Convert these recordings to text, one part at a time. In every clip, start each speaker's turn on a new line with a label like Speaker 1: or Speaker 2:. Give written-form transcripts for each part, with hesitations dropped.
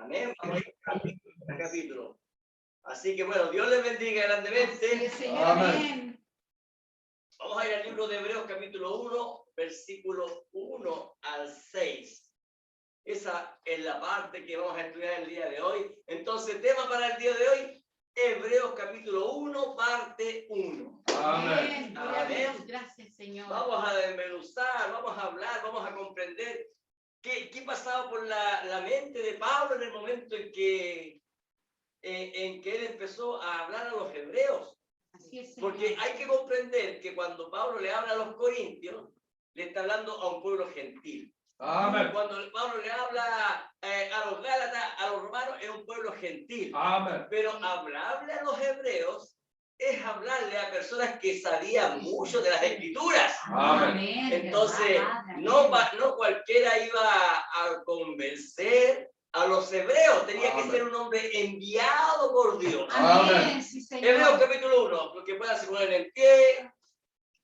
Speaker 1: Amén. Capítulo. Así que bueno, Dios les bendiga grandemente.
Speaker 2: Sí, Señor, amén.
Speaker 1: Vamos a ir al libro de Hebreos capítulo 1, versículo 1 al 6. Esa es la parte que vamos a estudiar el día de hoy. Entonces, tema para el día de hoy, Hebreos capítulo 1, parte 1.
Speaker 2: Amén.
Speaker 1: Amén.
Speaker 2: Gracias, Señor.
Speaker 1: Vamos a desmenuzar, vamos a hablar, vamos a comprender qué pasaba por la mente de Pablo en el momento en que él empezó a hablar a los hebreos.
Speaker 2: Así es, Señor.
Speaker 1: Porque hay que comprender que cuando Pablo le habla a los corintios, le está hablando a un pueblo gentil.
Speaker 3: Amén.
Speaker 1: Cuando Pablo le habla a los gálatas, a los romanos, es un pueblo gentil.
Speaker 3: Amén.
Speaker 1: Pero hablarle a los hebreos es hablarle a personas que sabían mucho de las escrituras.
Speaker 3: Amén.
Speaker 1: Entonces, no cualquiera iba a convencer a los hebreos, tenía que ser un hombre enviado por Dios.
Speaker 2: Amén. Sí, Señor.
Speaker 1: Hebreos capítulo 1, lo que puedan se poner en pie.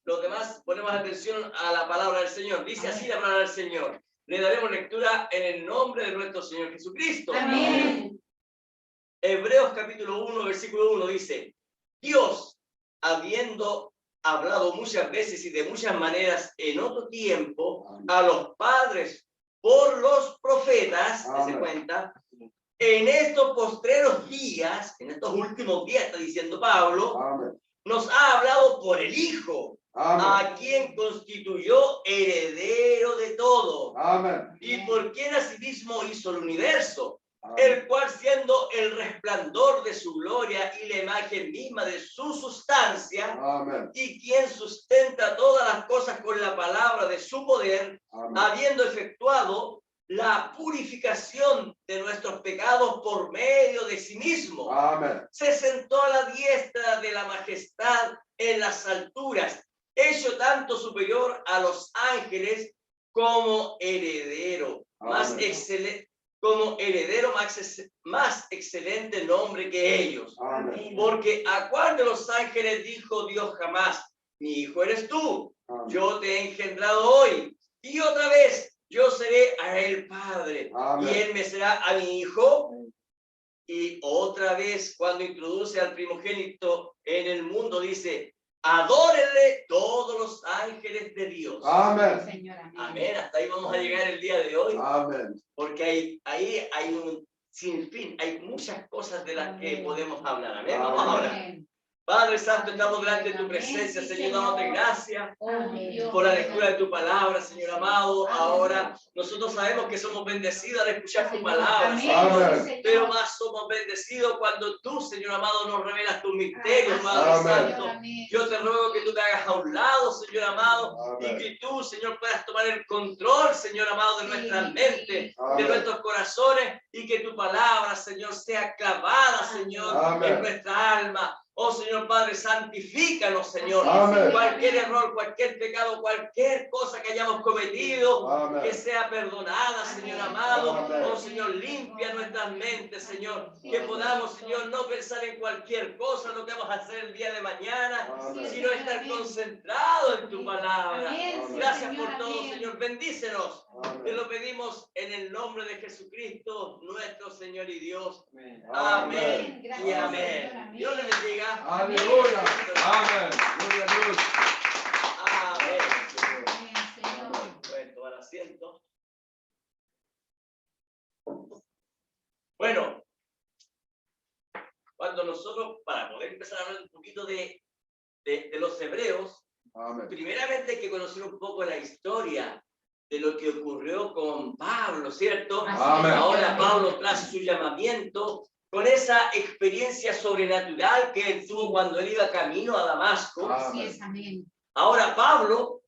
Speaker 1: Los demás ponemos atención a la palabra del Señor. Dice así la palabra del Señor. Le daremos lectura en el nombre de nuestro Señor Jesucristo.
Speaker 2: Amén.
Speaker 1: Hebreos capítulo 1, versículo 1 dice: Dios, habiendo hablado muchas veces y de muchas maneras en otro tiempo a los padres por los profetas, ¿se cuenta? En estos postreros días, en estos últimos días, está diciendo Pablo, nos ha hablado por el Hijo, a quien constituyó heredero de todo, y por quien asimismo hizo el universo, el cual siendo el resplandor de su gloria y la imagen misma de su sustancia, y quien sustenta todas las cosas con la palabra de su poder, habiendo efectuado la purificación de nuestros pecados por medio de sí mismo, se sentó a la diestra de la majestad en las alturas, hecho tanto superior a los ángeles como heredero más excelente, más excelente nombre que ellos. Porque ¿a cuál de los ángeles dijo Dios jamás: mi hijo eres tú, yo te he engendrado hoy, y otra vez yo seré a él padre, y él me será a mi hijo? Y otra vez, cuando introduce al primogénito en el mundo, dice: adórenle todos los ángeles de Dios.
Speaker 3: Amén.
Speaker 2: Señor, amén.
Speaker 1: Amén. Hasta ahí vamos a llegar el día de hoy.
Speaker 3: Amén.
Speaker 1: Porque ahí hay un sinfín, hay muchas cosas de las que podemos hablar. Amén. Vamos a hablar. Padre Santo, estamos delante de tu presencia, Señor, dándote gracias por la lectura de tu palabra, Señor amado. Ahora nosotros sabemos que somos bendecidos al escuchar tu palabra, Señor, pero más somos bendecidos cuando tú, Señor amado, nos revelas tus misterios, Padre Santo. Yo te ruego que tú te hagas a un lado, Señor amado, y que tú, Señor, puedas tomar el control, Señor amado, de nuestras mentes, de nuestros corazones, y que tu palabra, Señor, sea clavada, Señor, en nuestra alma. Oh Señor Padre, santifícanos, Señor.
Speaker 3: Amén.
Speaker 1: Cualquier error, cualquier pecado, cualquier cosa que hayamos cometido,
Speaker 3: Amén.
Speaker 1: que sea perdonada, Señor amado.
Speaker 3: Amén.
Speaker 1: Oh Señor, limpia nuestras mentes, Señor. Que podamos, Señor, no pensar en cualquier cosa, lo que vamos a hacer el día de mañana,
Speaker 3: Amén.
Speaker 1: sino estar concentrado en tu palabra.
Speaker 2: Amén.
Speaker 1: Gracias
Speaker 2: Señor,
Speaker 1: por todo,
Speaker 2: amén.
Speaker 1: Señor. Bendícenos. Te
Speaker 3: Amén.
Speaker 1: lo pedimos en el nombre de Jesucristo, nuestro Señor y Dios.
Speaker 3: Amén.
Speaker 1: Amén.
Speaker 2: Gracias,
Speaker 1: Y
Speaker 2: Señor,
Speaker 1: amén.
Speaker 2: amén.
Speaker 1: Dios le bendiga.
Speaker 3: Aleluya. Amén. Gloria a Dios.
Speaker 1: Amén.
Speaker 2: Amén, Señor.
Speaker 1: Pueden tomar asiento. Bueno, cuando nosotros, para poder empezar a hablar un poquito de los hebreos,
Speaker 3: Amén.
Speaker 1: primeramente hay que conocer un poco la historia de lo que ocurrió con Pablo, ¿cierto?
Speaker 3: Amén.
Speaker 1: Ahora Pablo, tras su llamamiento, con esa experiencia sobrenatural que él tuvo cuando él iba camino a Damasco.
Speaker 2: Así es, amén.
Speaker 1: Ahora Pablo,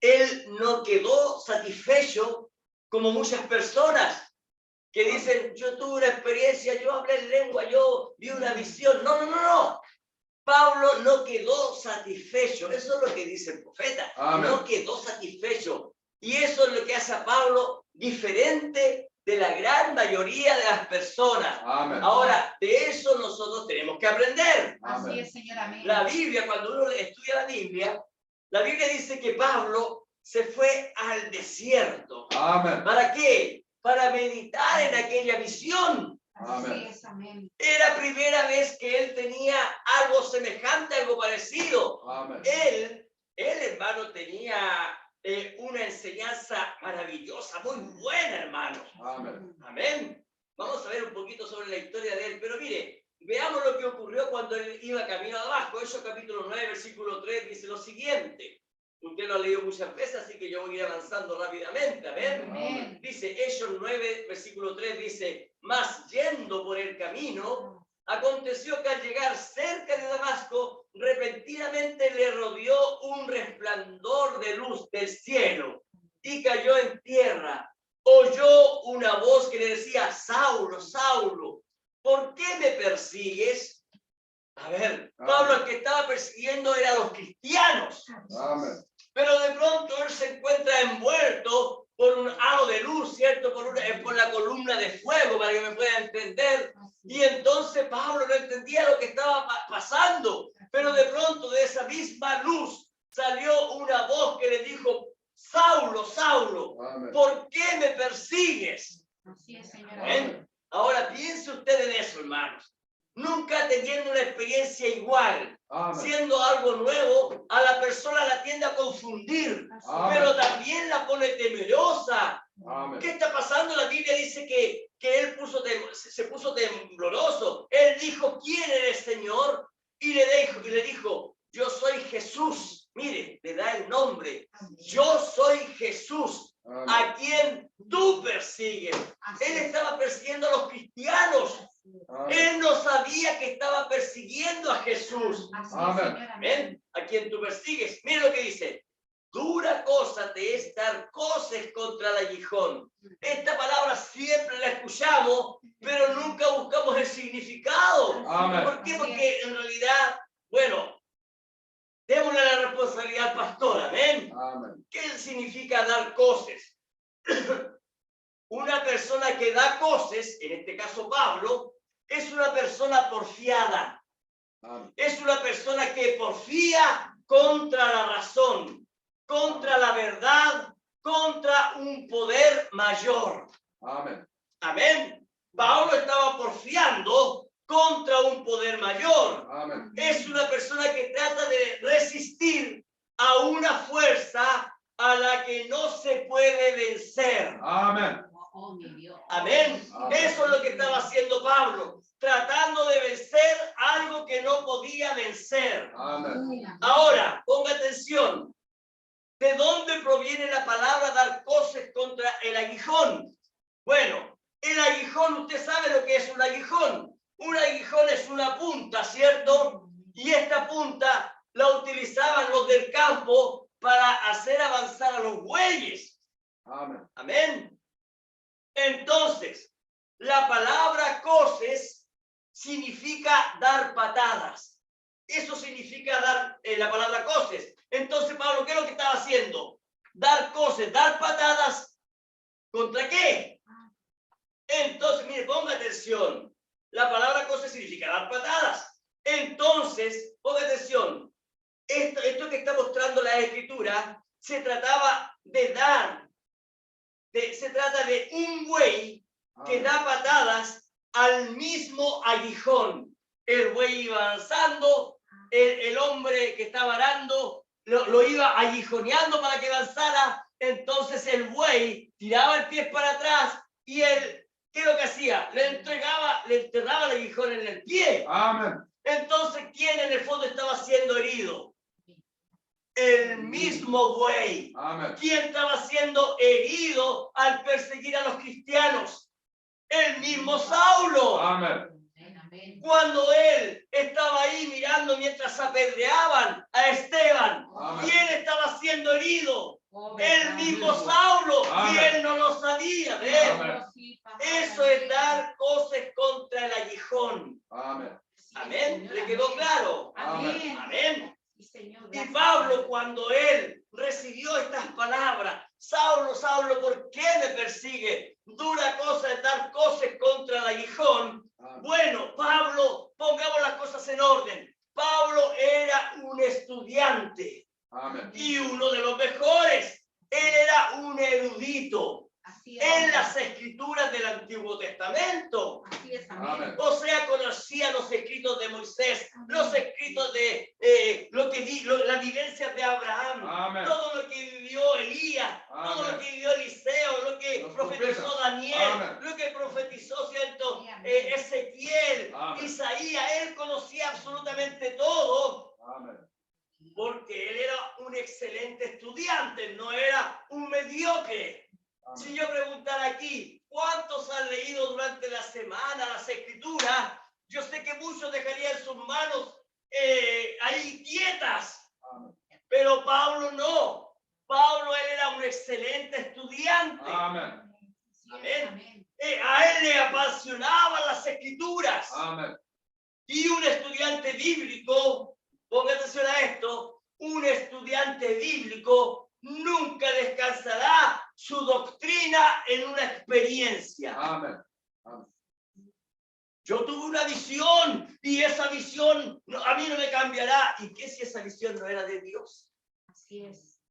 Speaker 1: él no quedó satisfecho como muchas personas que dicen: yo tuve una experiencia, yo hablé en lengua, yo vi una visión. No. Pablo no quedó satisfecho. Eso es lo que dice el profeta.
Speaker 3: Amén.
Speaker 1: No quedó satisfecho. Y eso es lo que hace a Pablo diferente de la gran mayoría de las personas.
Speaker 3: Amén.
Speaker 1: Ahora, de eso nosotros tenemos que aprender.
Speaker 2: Así es, Señor, amén.
Speaker 1: La Biblia, cuando uno estudia la Biblia dice que Pablo se fue al desierto.
Speaker 3: Amén.
Speaker 1: ¿Para qué? para meditar en aquella visión.
Speaker 2: Así es, amén.
Speaker 1: Era primera vez que él tenía algo semejante, algo parecido.
Speaker 3: Amen.
Speaker 1: Él, hermano, tenía una enseñanza maravillosa, muy buena, hermano.
Speaker 3: Amen.
Speaker 1: Amén. Vamos a ver un poquito sobre la historia de él, pero mire, veamos lo que ocurrió cuando él iba camino abajo. Hechos capítulo 9, versículo 3 dice lo siguiente. Usted lo ha leído muchas veces, así que yo voy a ir avanzando rápidamente. Amén.
Speaker 2: Amén.
Speaker 1: Dice Hechos 9, versículo 3, dice, mas yendo por el camino, aconteció que al llegar cerca de Damasco, repentinamente le rodeó un resplandor de luz del cielo y cayó en tierra. Oyó una voz que le decía, Saulo, Saulo, ¿por qué me persigues? A ver, Pablo el que estaba persiguiendo era a los cristianos.
Speaker 3: Amen.
Speaker 1: Pero de pronto él se encuentra envuelto por un halo de luz, ¿cierto? Por la columna de fuego, para que me pueda entender. Y entonces Pablo no entendía lo que estaba pasando. Pero de pronto de esa misma luz salió una voz que le dijo, Saulo, Saulo,
Speaker 3: Amen.
Speaker 1: ¿por qué me persigues?
Speaker 2: Así es, Señor.
Speaker 1: Amén. Ahora piense usted en eso, hermanos. Nunca teniendo una experiencia igual,
Speaker 3: Amen.
Speaker 1: siendo algo nuevo, a la persona la tiende a confundir,
Speaker 2: Así
Speaker 3: Amén.
Speaker 1: pero también la pone temerosa.
Speaker 3: Amen.
Speaker 1: ¿Qué está pasando? La Biblia dice que él se puso tembloroso. Él dijo, ¿quién eres, Señor? Y le dijo, yo soy Jesús. Mire, le da el nombre. Yo soy Jesús,
Speaker 3: Amen.
Speaker 1: a quien tú persigues.
Speaker 2: Así
Speaker 1: Él
Speaker 2: es.
Speaker 1: estaba persiguiendo a los cristianos.
Speaker 3: Amen.
Speaker 1: Él no sabía que estaba persiguiendo a Jesús.
Speaker 2: Así es,
Speaker 3: Amén.
Speaker 2: Señor.
Speaker 1: Amén. A quien tú persigues. Mira lo que dice. Dura cosa te es dar coces contra el aguijón. Esta palabra siempre la escuchamos, pero nunca buscamos el significado.
Speaker 3: Amén.
Speaker 1: ¿Por qué? Porque en realidad, bueno, démosle la responsabilidad al pastor. Amén.
Speaker 3: Amen.
Speaker 1: ¿Qué significa dar coces? Una persona que da coces, en este caso Pablo, es una persona porfiada.
Speaker 3: Amen.
Speaker 1: Es una persona que porfía contra la razón, contra la verdad, contra un poder mayor.
Speaker 3: Amen.
Speaker 1: Amén. Pablo estaba porfiando contra un poder mayor.
Speaker 3: Amen.
Speaker 1: Es una persona que trata de resistir a una fuerza a la que no se puede vencer.
Speaker 3: Amen.
Speaker 2: Oh, mi Dios.
Speaker 1: Amén.
Speaker 3: Amén.
Speaker 1: Eso es lo que estaba haciendo Pablo, tratando de vencer algo que no podía vencer.
Speaker 3: Amen.
Speaker 1: Ahora, ponga atención. ¿De dónde proviene la palabra dar coces contra el aguijón? Bueno, el aguijón, usted sabe lo que es un aguijón. Un aguijón es una punta, ¿cierto? Y esta punta la utilizaban los del campo para hacer avanzar a los bueyes.
Speaker 3: Amen.
Speaker 1: Amén. Entonces, la palabra coces significa dar patadas. Eso significa dar la palabra coces. Entonces, Pablo, ¿qué es lo que estaba haciendo? Dar coces, dar patadas. ¿Contra qué? Entonces, mire, ponga atención. La palabra coces significa dar patadas. Entonces, ponga atención. Esto que está mostrando la Escritura se trataba de dar. Se trata de un buey que da patadas al mismo aguijón. El buey iba avanzando, el hombre que estaba arando lo iba aguijoneando para que avanzara. Entonces el buey tiraba el pie para atrás y él, ¿qué es lo que hacía? Le enterraba el aguijón en el pie.
Speaker 3: Amen.
Speaker 1: Entonces, ¿quién en el fondo estaba siendo herido? El mismo buey.
Speaker 3: Amen.
Speaker 1: ¿Quién estaba siendo herido al perseguir a los cristianos? El mismo Saulo.
Speaker 3: Amen.
Speaker 2: Amén.
Speaker 1: Cuando él estaba ahí mirando mientras apedreaban a Esteban,
Speaker 3: Amén.
Speaker 1: ¿quién estaba siendo herido?
Speaker 2: Oh,
Speaker 1: El
Speaker 2: verdad.
Speaker 1: mismo Saulo. Y
Speaker 3: Amén.
Speaker 1: él no lo sabía. ¿Ves?
Speaker 3: Amén.
Speaker 2: Sí, papá.
Speaker 1: Eso es dar coces contra el aguijón.
Speaker 3: Amen.
Speaker 2: Sí,
Speaker 1: Amén.
Speaker 2: Señor,
Speaker 1: ¿Le quedó
Speaker 2: amén.
Speaker 1: claro?
Speaker 2: Amén.
Speaker 1: Amén.
Speaker 2: Sí, Señor,
Speaker 1: Y
Speaker 2: gracias,
Speaker 1: Pablo,
Speaker 2: Padre.
Speaker 1: cuando él recibió estas palabras, Saulo, Saulo, ¿por qué me persigue? Dura cosa es dar coces contra el aguijón.
Speaker 3: Amen.
Speaker 1: Bueno, Pablo, pongamos las cosas en orden. Pablo era un estudiante
Speaker 3: Amen.
Speaker 1: y uno de los mejores. Él era un erudito
Speaker 2: Así es.
Speaker 1: en las escrituras.
Speaker 3: Amén.
Speaker 1: O sea, conocía los escritos de Moisés, los escritos de las vivencias de Abraham,
Speaker 3: Amén.
Speaker 1: todo lo que vivió Elías, todo lo
Speaker 3: Amén.
Speaker 1: que vivió Eliseo, lo que
Speaker 3: Los
Speaker 1: profetizó
Speaker 3: profetas.
Speaker 1: Daniel,
Speaker 3: Amén.
Speaker 1: lo que profetizó, ¿cierto?
Speaker 2: Sí, amén.
Speaker 1: Ezequiel,
Speaker 3: Amén.
Speaker 1: Isaías, él conocía absolutamente todo,
Speaker 3: Amén.
Speaker 1: porque él era un excelente estudiante, no era un mediocre. Si
Speaker 3: Amén.
Speaker 1: yo preguntara aquí, ¿cuántos han leído durante la semana las escrituras? Yo sé que muchos dejarían sus manos ahí quietas,
Speaker 3: Amén.
Speaker 1: pero Pablo no. Pablo, él era un excelente estudiante.
Speaker 3: Amén.
Speaker 1: Amén. A él le apasionaban las escrituras.
Speaker 3: Amén.
Speaker 1: Y un estudiante bíblico, ponga atención a esto, un estudiante bíblico nunca descansará su doctrina en una experiencia.
Speaker 3: Amén. Amén.
Speaker 1: Yo tuve una visión y esa visión a mí no me cambiará. ¿Y qué si esa visión no era de Dios?
Speaker 2: Así es.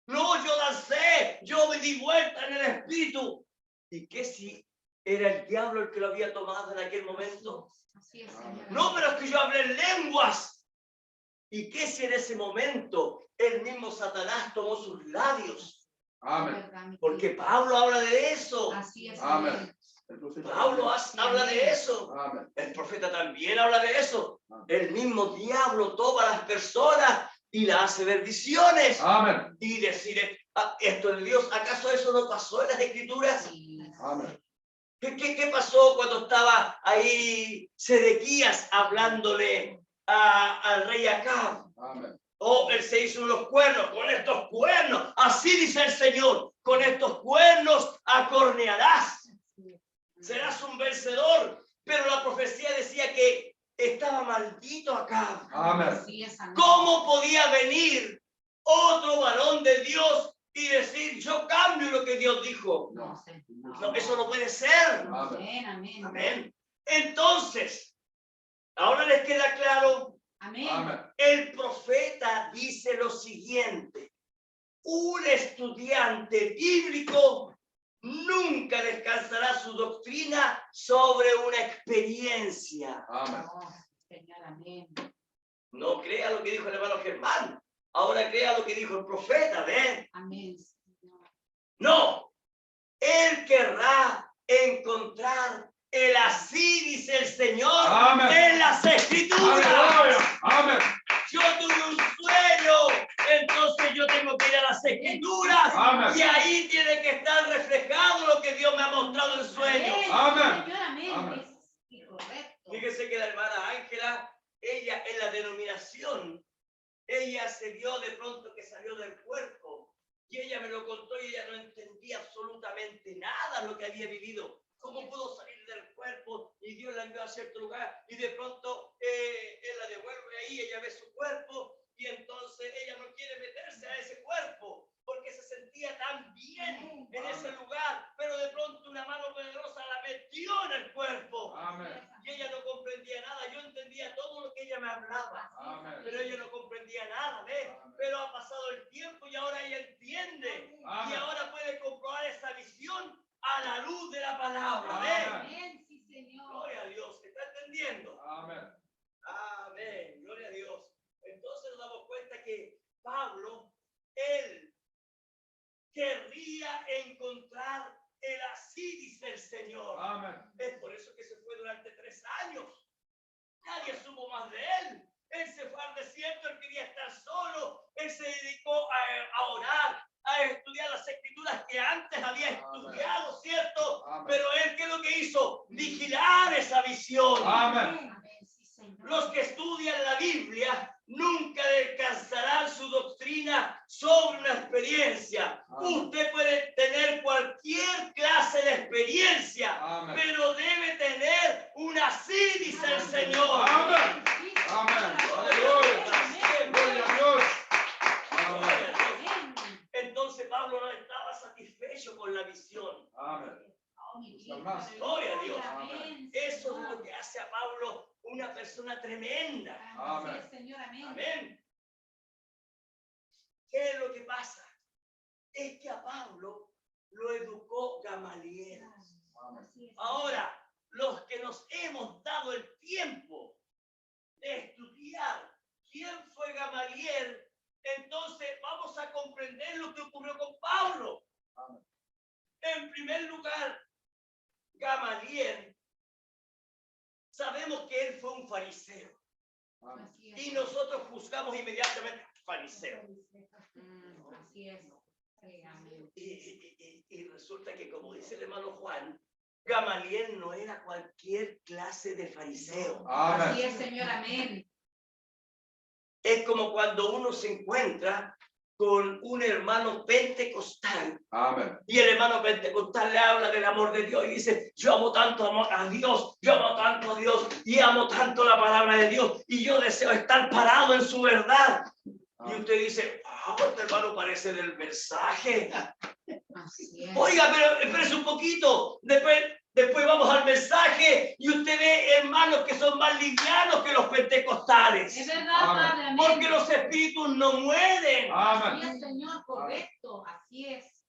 Speaker 1: No, yo dancé, yo me di vuelta en el espíritu. ¿Y qué si era el diablo el que lo había tomado en aquel momento?
Speaker 2: Así es, Señor.
Speaker 1: No, pero es que yo hablé en lenguas. ¿Y qué si en ese momento el mismo Satanás tomó sus labios?
Speaker 3: Amén.
Speaker 1: Porque Pablo habla de eso.
Speaker 2: Así es.
Speaker 3: Amén. El profeta
Speaker 1: Pablo
Speaker 3: también.
Speaker 1: habla de eso.
Speaker 3: Amén.
Speaker 1: El profeta también habla de eso.
Speaker 3: Amén.
Speaker 1: El mismo diablo toma a las personas y las hace ver visiones.
Speaker 3: Amén.
Speaker 1: Y decir, esto es Dios. ¿Acaso eso no pasó en las escrituras?
Speaker 2: Sí.
Speaker 3: Amén.
Speaker 1: ¿Qué pasó cuando estaba ahí Sedequías hablándole al rey Acab?
Speaker 3: Amén.
Speaker 1: Oh, él se hizo unos cuernos, con estos cuernos, así dice el Señor, con estos cuernos acornearás, serás un vencedor. Pero la profecía decía que estaba maldito Acab.
Speaker 3: Amén.
Speaker 2: Así es, amén.
Speaker 1: ¿Cómo podía venir otro varón de Dios y decir, yo cambio lo que Dios dijo?
Speaker 2: No, Señor.
Speaker 1: No, eso no puede ser.
Speaker 2: Amén, amén.
Speaker 1: Amén. Entonces, ahora les queda claro,
Speaker 2: Amén.
Speaker 3: Amén.
Speaker 1: el profeta dice lo siguiente: un estudiante bíblico nunca descansará su doctrina sobre una experiencia.
Speaker 3: Amén.
Speaker 2: Oh, Señor, amén.
Speaker 1: No crea lo que dijo el hermano Germán, ahora crea lo que dijo el profeta, ¿ven?
Speaker 2: Amén, Señor.
Speaker 1: No, él querrá encontrar el así dice el Señor
Speaker 3: Amén.
Speaker 1: en las escrituras.
Speaker 3: Aleluya. Amén.
Speaker 1: Yo tuve un sueño, entonces yo tengo que ir a las escrituras.
Speaker 3: Amén.
Speaker 1: Y ahí tiene que estar reflejado lo que Dios me ha mostrado en sueños.
Speaker 3: Amén.
Speaker 2: Señor, amén.
Speaker 3: Amén.
Speaker 2: Es correcto.
Speaker 1: Fíjese que la hermana Ángela, ella en la denominación, ella se vio de pronto que salió del cuerpo. Y ella me lo contó y ella no entendía absolutamente nada lo que había vivido. ¿Cómo pudo salir del cuerpo y Dios la envió a cierto lugar? Y de pronto él la devuelve ahí, ella ve su cuerpo y entonces ella no quiere meterse a ese cuerpo porque se sentía tan bien en ese lugar. Pero de pronto una mano poderosa la metió en el cuerpo.
Speaker 3: Amén.
Speaker 1: Y ella no comprendía nada. Yo entendía todo lo que ella me hablaba.
Speaker 3: Amén.
Speaker 1: Pero ella no comprendía nada, ¿ves? Pero ha pasado el tiempo y ahora ella entiende. Y
Speaker 3: Amén.
Speaker 1: ahora puede comprobar esa visión a la luz de la palabra, ¿ves?
Speaker 3: Amén.
Speaker 2: Amén, sí, Señor.
Speaker 1: Gloria a Dios, ¿está entendiendo?
Speaker 3: Amén.
Speaker 1: Amén, gloria a Dios. Entonces nos damos cuenta que Pablo, él querría encontrar el así dice el Señor.
Speaker 3: Amén.
Speaker 1: Es por eso que se fue durante 3 años. Nadie supo más de él. Él se fue al desierto, él quería estar solo. Él se dedicó a orar, a estudiar las escrituras que antes había estudiado, ¿cierto?
Speaker 3: Amén.
Speaker 1: Pero él, ¿qué es lo que hizo? Vigilar esa visión.
Speaker 3: Amén.
Speaker 2: Amén, sí, Señor.
Speaker 1: Los que estudian la Biblia nunca descansarán su doctrina sobre una experiencia.
Speaker 3: Amén.
Speaker 1: Usted puede tener cualquier clase de experiencia,
Speaker 3: Amén.
Speaker 1: pero debe tener una así, dice el Señor.
Speaker 3: Amén.
Speaker 2: Sí,
Speaker 3: Amén.
Speaker 2: Señor.
Speaker 3: Aleluya. Gloria a Dios. Amén.
Speaker 2: Amén.
Speaker 1: Entonces Pablo no estaba satisfecho con la visión.
Speaker 3: Amén.
Speaker 2: Oh, mi
Speaker 3: Está
Speaker 2: Dios.
Speaker 3: más.
Speaker 1: Gloria a Dios.
Speaker 2: Amén,
Speaker 1: Eso es
Speaker 2: Señor.
Speaker 1: lo que hace a Pablo una persona tremenda.
Speaker 2: Así es, Señor, amén.
Speaker 1: Amén. ¿Qué es lo que pasa? Es que a Pablo lo educó Gamaliel.
Speaker 3: Amén.
Speaker 2: Así es.
Speaker 1: Ahora, los que nos comprender lo que ocurrió con Pablo.
Speaker 3: Amén.
Speaker 1: En primer lugar, Gamaliel, sabemos que él fue un fariseo
Speaker 3: Amén.
Speaker 2: Así es.
Speaker 1: y nosotros juzgamos inmediatamente fariseo.
Speaker 2: Así es. Sí, amén.
Speaker 1: Y resulta que, como dice el hermano Juan, Gamaliel no era cualquier clase de fariseo.
Speaker 3: Amén.
Speaker 2: Así es, Señor, amén.
Speaker 1: Es como cuando uno se encuentra con un hermano pentecostal
Speaker 3: Amén.
Speaker 1: y el hermano pentecostal le habla del amor de Dios y dice: yo amo tanto a Dios, yo amo tanto a Dios y amo tanto la palabra de Dios y yo deseo estar parado en su verdad. Y usted dice: este hermano parece del mensaje.
Speaker 2: Así es.
Speaker 1: Oiga, pero espérese un poquito. Después vamos al mensaje y usted ve hermanos que son más livianos que los pentecostales.
Speaker 2: Es verdad,
Speaker 3: Amén.
Speaker 2: Padre, amén.
Speaker 1: Porque los espíritus no mueren.
Speaker 2: Así
Speaker 3: Amén.
Speaker 2: es, Señor, correcto. Así es.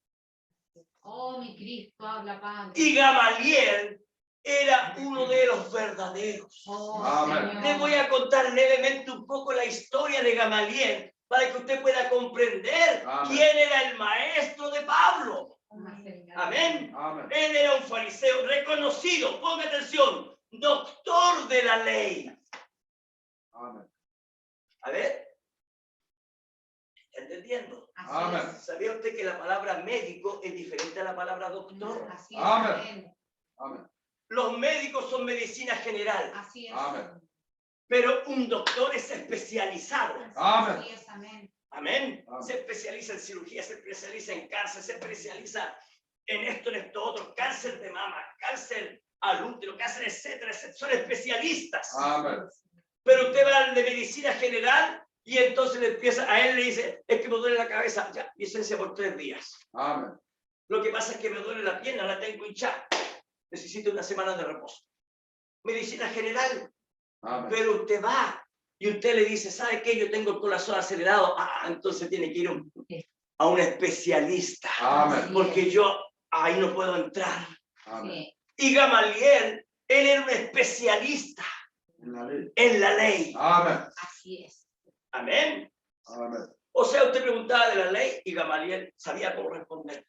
Speaker 2: Oh, mi Cristo, habla, Padre.
Speaker 1: Y Gamaliel era uno de los verdaderos.
Speaker 2: Oh,
Speaker 3: Amén.
Speaker 2: Señor.
Speaker 1: Les voy a contar levemente un poco la historia de Gamaliel para que usted pueda comprender
Speaker 3: Amén.
Speaker 1: quién era el maestro de Pablo. Amén.
Speaker 3: Amén.
Speaker 1: Él era un fariseo reconocido, ponga atención, doctor de la ley.
Speaker 3: Amén.
Speaker 1: A ver, ¿está entendiendo?
Speaker 2: Así
Speaker 3: Amén.
Speaker 2: es.
Speaker 1: ¿Sabía usted que la palabra médico es diferente a la palabra doctor?
Speaker 2: Así es,
Speaker 3: Amén.
Speaker 2: amén.
Speaker 3: Amén.
Speaker 1: Los médicos son medicina general,
Speaker 2: Así es.
Speaker 3: Amén.
Speaker 1: pero un doctor es especializado.
Speaker 3: Amén.
Speaker 2: Así es, amén.
Speaker 1: Amén.
Speaker 3: Amén.
Speaker 1: Se especializa en cirugía, se especializa en cáncer, se especializa en esto otro, cáncer de mama, cáncer al útero, cáncer, etcétera, etcétera. Son especialistas.
Speaker 3: Amén.
Speaker 1: Pero usted va al de medicina general y entonces le empieza, a él le dice: es que me duele la cabeza, ya, licencia por 3 días.
Speaker 3: Amén.
Speaker 1: Lo que pasa es que me duele la pierna, la tengo hinchada. Necesito una semana de reposo. Medicina general.
Speaker 3: Amén.
Speaker 1: Pero usted va y usted le dice: ¿sabe qué? Yo tengo el corazón acelerado. Entonces tiene que ir a un especialista.
Speaker 3: Amén.
Speaker 1: Porque yo ahí no puedo entrar.
Speaker 3: Amén.
Speaker 2: Sí.
Speaker 1: Y Gamaliel, él era un especialista
Speaker 3: En la ley.
Speaker 1: en la ley.
Speaker 3: Amén.
Speaker 2: Así es.
Speaker 1: Amén.
Speaker 3: Amén.
Speaker 1: O sea, usted preguntaba de la ley y Gamaliel sabía cómo responder.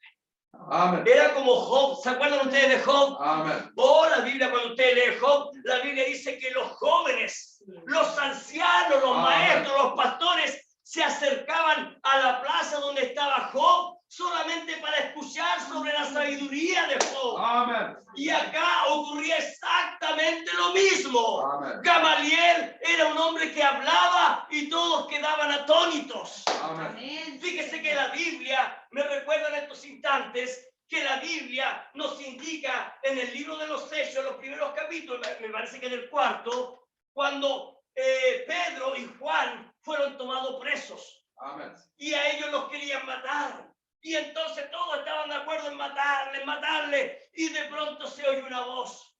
Speaker 3: Amén.
Speaker 1: Era como Job. ¿Se acuerdan ustedes de Job?
Speaker 3: Amén.
Speaker 1: Oh, la Biblia, cuando usted lee Job, la Biblia dice que los jóvenes, los ancianos, los
Speaker 3: Amén.
Speaker 1: maestros, los pastores se acercaban a la plaza donde estaba Job solamente para escuchar sobre la sabiduría de Job.
Speaker 3: Amén.
Speaker 1: Y acá ocurría exactamente lo mismo.
Speaker 3: Amén.
Speaker 1: Gamaliel era un hombre que hablaba y todos quedaban atónitos.
Speaker 3: Amén.
Speaker 2: Amén.
Speaker 1: Fíjese que la Biblia, me recuerda en estos instantes, que la Biblia nos indica en el libro de los Hechos, los primeros capítulos, me parece que en el 4, cuando Pedro y Juan fueron tomados presos
Speaker 3: Amén.
Speaker 1: y a ellos los querían matar. Y entonces todos estaban de acuerdo en matarle, y de pronto se oye una voz.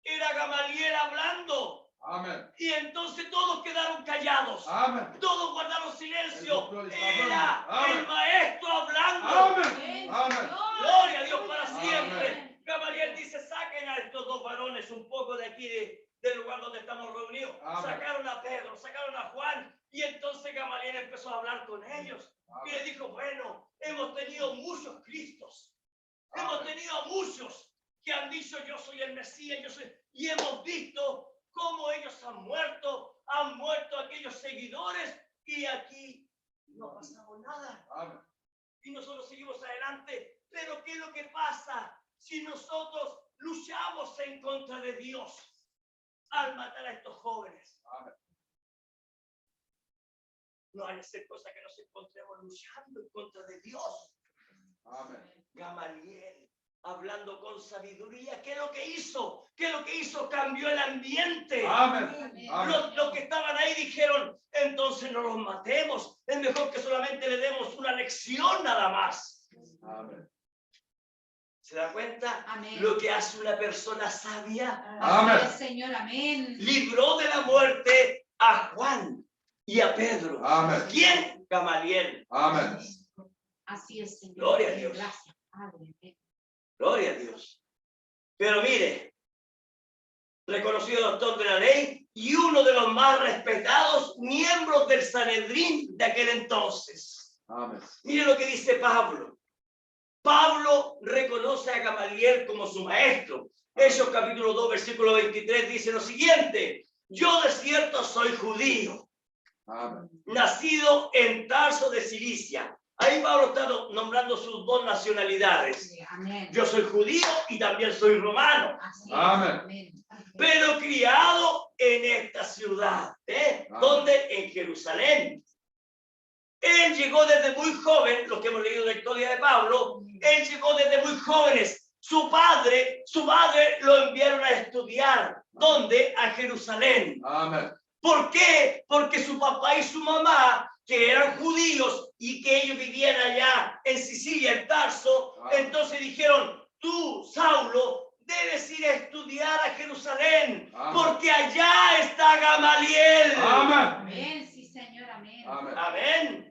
Speaker 1: Era Gamaliel hablando.
Speaker 3: Amén.
Speaker 1: Y entonces todos quedaron callados.
Speaker 3: Amén.
Speaker 1: Todos guardaron silencio.
Speaker 3: El doctor está
Speaker 1: Era
Speaker 3: hablando. Amén.
Speaker 1: el maestro hablando.
Speaker 3: Amén. Amén.
Speaker 1: Gloria a Dios para siempre.
Speaker 3: Amén.
Speaker 1: Gamaliel dice: saquen a estos 2 varones un poco de aquí del lugar donde estamos reunidos.
Speaker 3: Amén.
Speaker 1: Sacaron a Pedro, sacaron a Juan, y entonces Gamaliel empezó a hablar con ellos. Y le dijo: bueno, hemos tenido muchos Cristos. Hemos tenido a muchos que han dicho: yo soy el Mesías, yo soy. Y hemos visto cómo ellos han muerto aquellos seguidores, y aquí no ha pasado nada.
Speaker 3: Amén.
Speaker 1: Y nosotros seguimos adelante. Pero ¿qué es lo que pasa si nosotros luchamos en contra de Dios al matar a estos jóvenes?
Speaker 3: Amén.
Speaker 1: No hay que hacer cosas que nos encontremos luchando en contra de Dios.
Speaker 3: Amén.
Speaker 1: Gamaliel, hablando con sabiduría, ¿qué es lo que hizo? ¿Qué es lo que hizo? Cambió el ambiente.
Speaker 3: Amén. Amén.
Speaker 1: Los que estaban ahí dijeron: entonces no los matemos, es mejor que solamente le demos una lección nada más.
Speaker 3: Amén.
Speaker 1: ¿Se da cuenta?
Speaker 2: Amén.
Speaker 1: Lo que hace una persona sabia.
Speaker 3: Amén.
Speaker 2: Así es, Señor, amén.
Speaker 1: Libró de la muerte a Juan y a Pedro.
Speaker 3: Amén.
Speaker 1: ¿Quién? Gamaliel.
Speaker 3: Amén.
Speaker 2: Así es, Señor.
Speaker 1: Gloria a Dios.
Speaker 2: Gracias, Padre.
Speaker 1: Gloria a Dios. Pero mire, reconocido doctor de la ley y uno de los más respetados miembros del Sanedrín de aquel entonces.
Speaker 3: Amen.
Speaker 1: Mire lo que dice Pablo. Pablo reconoce a Gamaliel como su maestro. Hechos capítulo 2, versículo 23 dice lo siguiente: yo de cierto soy judío,
Speaker 3: Amen.
Speaker 1: nacido en Tarso de Cilicia. Ahí Pablo está nombrando sus dos nacionalidades.
Speaker 2: Sí, amén.
Speaker 1: Yo soy judío y también soy romano,
Speaker 2: Así es,
Speaker 3: Amén.
Speaker 2: amén.
Speaker 1: pero criado en esta ciudad. ¿Dónde? En Jerusalén. Él llegó desde muy joven, los que hemos leído la historia de Pablo, él llegó desde muy jóvenes. Su madre lo enviaron a estudiar. ¿Dónde? A Jerusalén.
Speaker 3: Amen.
Speaker 1: ¿Por qué? Porque su papá y su mamá, que eran judíos y que ellos vivían allá en Sicilia, en Tarso, entonces dijeron: tú, Saulo, debes ir a estudiar a Jerusalén, porque allá está Gamaliel.
Speaker 3: Amen.
Speaker 2: Amén, sí, Señor, amén.
Speaker 3: Amen.
Speaker 1: Amén.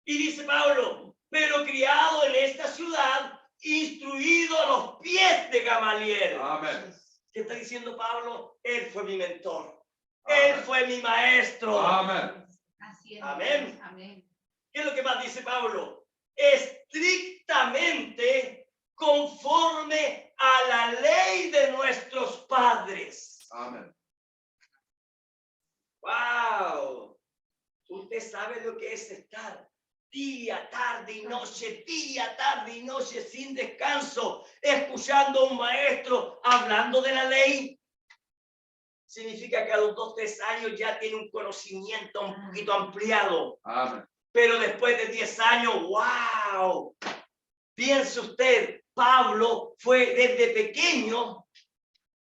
Speaker 1: Y dice Pablo: pero criado en esta ciudad, instruido a los pies de Gamaliel.
Speaker 3: Amen.
Speaker 1: ¿Qué está diciendo Pablo? Él fue mi mentor.
Speaker 3: Amen.
Speaker 1: Él fue mi maestro.
Speaker 3: Amen.
Speaker 2: Así es.
Speaker 1: Amén.
Speaker 2: Amén.
Speaker 1: ¿Qué es lo que más dice Pablo? Estrictamente conforme a la ley de nuestros padres.
Speaker 3: Amen.
Speaker 1: ¡Wow! Usted sabe lo que es estar día, tarde y noche, sin descanso, escuchando a un maestro hablando de la ley. Significa que a los 2, 3 años ya tiene un conocimiento un poquito ampliado.
Speaker 3: Amen.
Speaker 1: Pero después de 10 años, ¡wow! Piense usted, Pablo fue desde pequeño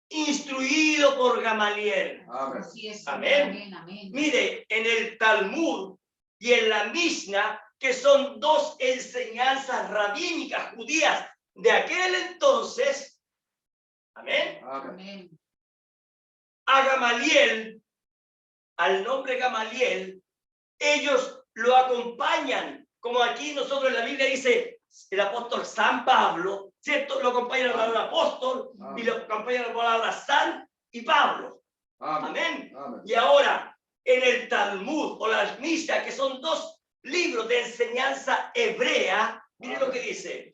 Speaker 1: instruido por Gamaliel.
Speaker 3: Amen.
Speaker 2: Así es.
Speaker 1: Amén.
Speaker 2: Amén, amén.
Speaker 1: Mire, en el Talmud y en la Mishnah, que son dos enseñanzas rabínicas judías de aquel entonces, amén,
Speaker 3: Amen.
Speaker 2: Amén.
Speaker 1: a Gamaliel, al nombre Gamaliel, ellos lo acompañan, como aquí nosotros en la Biblia dice el apóstol San Pablo, ¿cierto? Lo acompaña la palabra apóstol y lo acompaña la palabra San y Pablo.
Speaker 3: Amen.
Speaker 1: Amén.
Speaker 3: Amen.
Speaker 1: Y ahora, en el Talmud o las Mishnah, que son dos libros de enseñanza hebrea, miren lo que dice.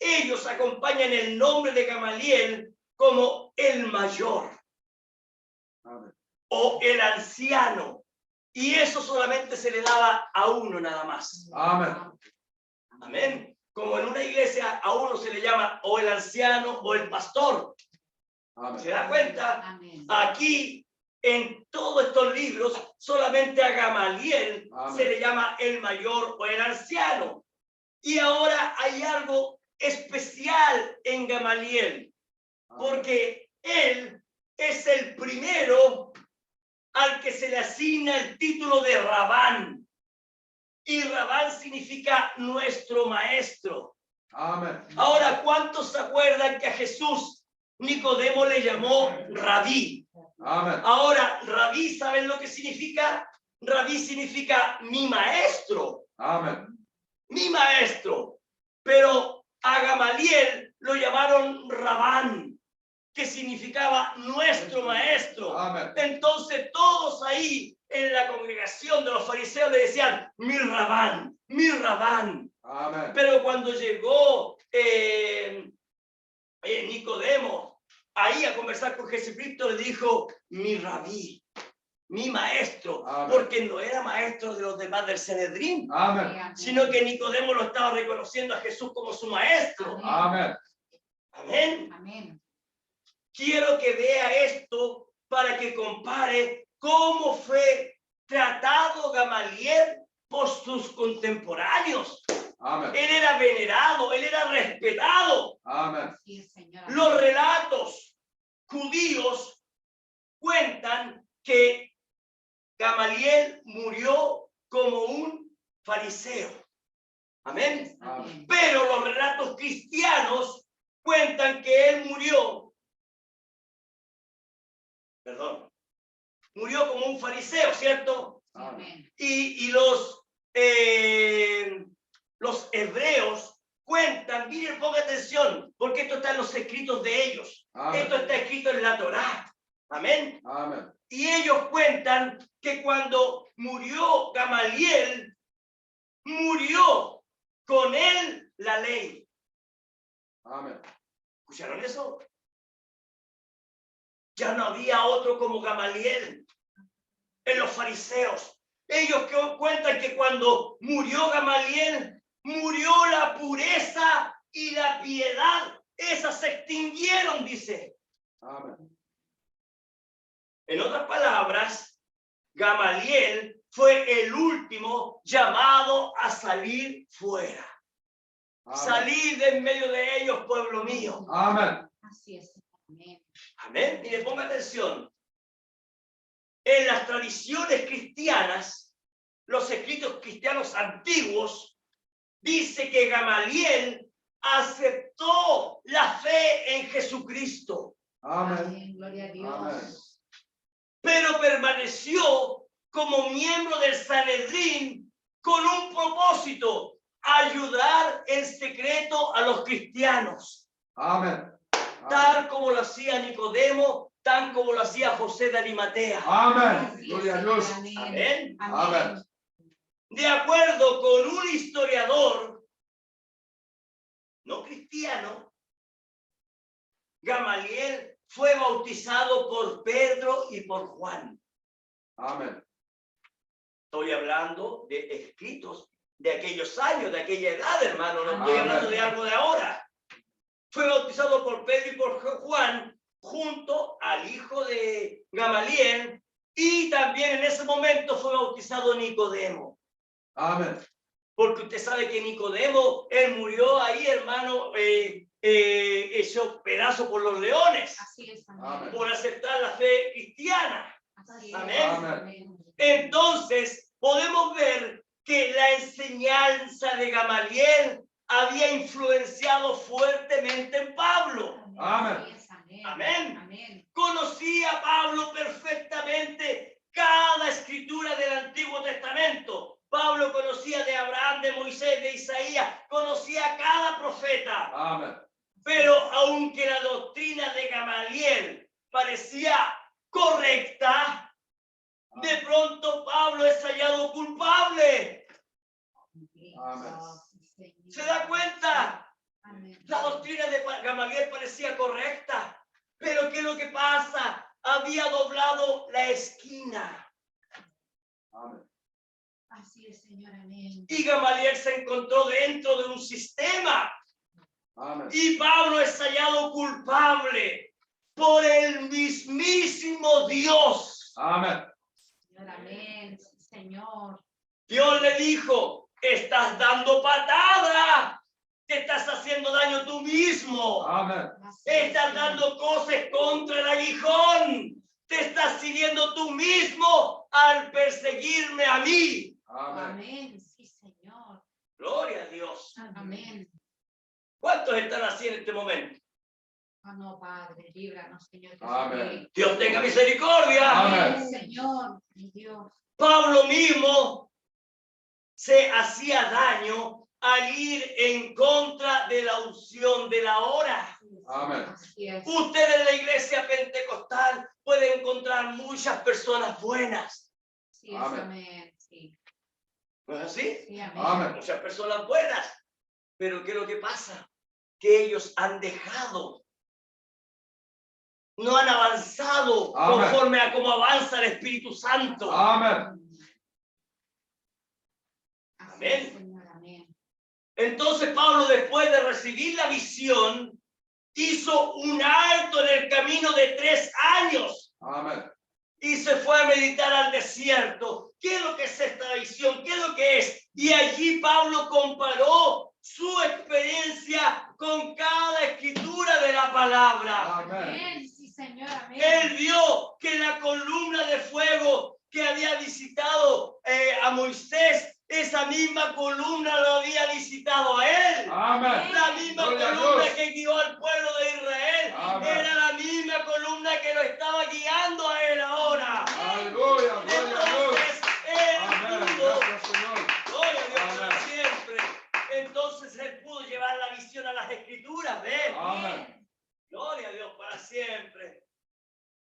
Speaker 1: Ellos acompañan el nombre de Gamaliel como el mayor
Speaker 3: Amen.
Speaker 1: o el anciano. Y eso solamente se le daba a uno nada más.
Speaker 3: Amen.
Speaker 1: Amén. Como en una iglesia a uno se le llama o el anciano o el pastor. ¿Se
Speaker 3: Amen.
Speaker 1: da cuenta?
Speaker 2: Amén.
Speaker 1: Aquí, en todos estos libros, solamente a Gamaliel
Speaker 3: Amén.
Speaker 1: se le llama el mayor o el anciano. Y ahora hay algo especial en Gamaliel, porque él es el primero al que se le asigna el título de Rabán. Y Rabán significa nuestro maestro.
Speaker 3: Amen.
Speaker 1: Ahora, ¿cuántos se acuerdan que a Jesús Nicodemo le llamó Rabí?
Speaker 3: Amen.
Speaker 1: Ahora, Rabí, ¿saben lo que significa? Rabí significa mi maestro,
Speaker 3: Amen.
Speaker 1: mi maestro. Pero a Gamaliel lo llamaron Rabán, que significaba nuestro maestro.
Speaker 3: Amen.
Speaker 1: Entonces todos ahí en la congregación de los fariseos le decían, mi Rabán, mi Rabán.
Speaker 3: Amen.
Speaker 1: Pero cuando llegó Nicodemo ahí a conversar con Jesucristo, le dijo, mi rabí, mi maestro,
Speaker 3: Amén.
Speaker 1: porque no era maestro de los demás del Sanedrín,
Speaker 3: Amen.
Speaker 1: sino que Nicodemo lo estaba reconociendo a Jesús como su maestro.
Speaker 3: Amen.
Speaker 1: Amén.
Speaker 2: Amén.
Speaker 1: Quiero que vea esto para que compare cómo fue tratado Gamaliel por sus contemporáneos.
Speaker 3: Amen.
Speaker 1: Él era venerado, él era respetado.
Speaker 3: Amen.
Speaker 2: Sí, Señor.
Speaker 1: Los relatos judíos cuentan que Gamaliel murió como un fariseo. Amén.
Speaker 2: Amén.
Speaker 1: Pero los relatos cristianos cuentan que él murió como un fariseo, ¿cierto?
Speaker 2: Amén.
Speaker 1: Y los hebreos cuentan, miren, ponga atención, porque esto está en los escritos de ellos.
Speaker 3: Amén.
Speaker 1: Esto está escrito en la Torá. Amén.
Speaker 3: Amen.
Speaker 1: Y ellos cuentan que cuando murió Gamaliel, murió con él la ley.
Speaker 3: Amén.
Speaker 1: ¿Escucharon eso? Ya no había otro como Gamaliel en los fariseos. Ellos que cuentan que cuando murió Gamaliel, murió la pureza y la piedad. Esas se extinguieron, dice.
Speaker 3: Amén.
Speaker 1: En otras palabras, Gamaliel fue el último llamado a salir fuera.
Speaker 3: Amén.
Speaker 1: Salir de en medio de ellos, pueblo mío.
Speaker 3: Amén.
Speaker 2: Así es. Amén.
Speaker 1: Amén. Y le ponga atención. En las tradiciones cristianas, los escritos cristianos antiguos, dice que Gamaliel aceptó la fe en Jesucristo,
Speaker 3: Amén.
Speaker 2: Amén. Gloria a Dios.
Speaker 3: Amén.
Speaker 1: pero permaneció como miembro del Sanedrín con un propósito: ayudar en secreto a los cristianos,
Speaker 3: Amén.
Speaker 1: tal como lo hacía Nicodemo, tal como lo hacía José de Arimatea.
Speaker 3: Amén.
Speaker 2: Así es,
Speaker 3: Gloria a
Speaker 2: Señor.
Speaker 3: Dios.
Speaker 1: Amén.
Speaker 3: Amén.
Speaker 1: De acuerdo con un historiador no cristiano, Gamaliel fue bautizado por Pedro y por Juan.
Speaker 3: Amén.
Speaker 1: Estoy hablando de escritos de aquellos años, de aquella edad, hermano. No estoy
Speaker 3: Amén.
Speaker 1: hablando de algo de ahora. Fue bautizado por Pedro y por Juan junto al hijo de Gamaliel, y también en ese momento fue bautizado Nicodemo.
Speaker 3: Amén.
Speaker 1: Porque usted sabe que Nicodemo, él murió ahí, hermano, hecho pedazo por los leones,
Speaker 2: Así es.
Speaker 3: Amén.
Speaker 1: por aceptar la fe cristiana.
Speaker 2: Así es.
Speaker 1: Amén.
Speaker 2: Amén.
Speaker 1: Entonces, podemos ver que la enseñanza de Gamaliel había influenciado fuertemente en Pablo.
Speaker 3: Amén.
Speaker 2: Así es. Amén.
Speaker 1: Amén.
Speaker 2: Amén.
Speaker 1: Conocía Pablo perfectamente cada escritura del Antiguo Testamento. Pablo conocía de Abraham, de Moisés, de Isaías, conocía cada profeta.
Speaker 3: Amén.
Speaker 1: Pero aunque la doctrina de Gamaliel parecía correcta, de pronto Pablo es hallado culpable.
Speaker 3: Amén.
Speaker 1: ¿Se da cuenta?
Speaker 2: Amén.
Speaker 1: La doctrina de Gamaliel parecía correcta, pero ¿qué es lo que pasa? Había doblado la esquina.
Speaker 3: Amén.
Speaker 2: Así es, Señor. Amén.
Speaker 1: Y Gamaliel se encontró dentro de un sistema.
Speaker 3: Amén.
Speaker 1: Y Pablo es hallado culpable por el mismísimo Dios.
Speaker 3: Amén.
Speaker 2: Señor. Amén. Sí, Señor.
Speaker 1: Dios le dijo: estás dando patada, te estás haciendo daño tú mismo.
Speaker 3: Amén.
Speaker 2: Así es,
Speaker 1: Estás
Speaker 2: Señor.
Speaker 1: dando cosas contra el aguijón. Te estás sirviendo tú mismo al perseguirme a mí.
Speaker 3: Amén.
Speaker 2: Amén. Sí, Señor.
Speaker 1: Gloria a Dios.
Speaker 2: Amén.
Speaker 1: ¿Cuántos están así en este momento?
Speaker 2: Oh, no, Padre, líbranos, Señor.
Speaker 3: Amén.
Speaker 1: Dios tenga misericordia.
Speaker 3: Amén.
Speaker 2: Señor, mi Dios.
Speaker 1: Pablo mismo se hacía daño al ir en contra de la unción de la hora.
Speaker 3: Amén.
Speaker 2: Así es.
Speaker 1: Usted en la iglesia pentecostal puede encontrar muchas personas buenas.
Speaker 2: Sí, es,
Speaker 3: Amén.
Speaker 2: amén. Sí.
Speaker 1: ¿No es así?
Speaker 2: Sí, amén.
Speaker 3: Amén.
Speaker 1: Muchas personas buenas. Pero ¿qué es lo que pasa? Que ellos han dejado, no han avanzado
Speaker 3: Amén.
Speaker 1: conforme a cómo avanza el Espíritu Santo.
Speaker 3: Amén.
Speaker 2: Así es,
Speaker 1: Amén.
Speaker 2: Señor. Amén.
Speaker 1: Entonces Pablo, después de recibir la visión, hizo un alto en el camino de 3 años
Speaker 3: Amén.
Speaker 1: y se fue a meditar al desierto. ¿Qué es lo que es esta visión? ¿Qué es lo que es? Y allí Pablo comparó su experiencia con cada escritura de la palabra.
Speaker 3: Amén.
Speaker 2: Amén. Sí, Señor. Amén.
Speaker 1: Él vio que la columna de fuego que había visitado a Moisés, esa misma columna lo había visitado a él.
Speaker 3: Amén.
Speaker 1: La misma
Speaker 3: Gloria a
Speaker 1: columna
Speaker 3: Dios.
Speaker 1: que guió al pueblo de Israel.
Speaker 3: Amén.
Speaker 1: Era la misma columna que lo estaba guiando a él ahora.
Speaker 3: Aleluya. Gloria a Dios.
Speaker 1: Entonces, él
Speaker 3: Amén.
Speaker 1: pudo,
Speaker 3: Gracias, Señor.
Speaker 1: gloria a Dios para
Speaker 3: Amén.
Speaker 1: siempre. Entonces él pudo llevar la visión a las escrituras, ¿ves?
Speaker 3: Amén.
Speaker 1: Gloria a Dios para siempre.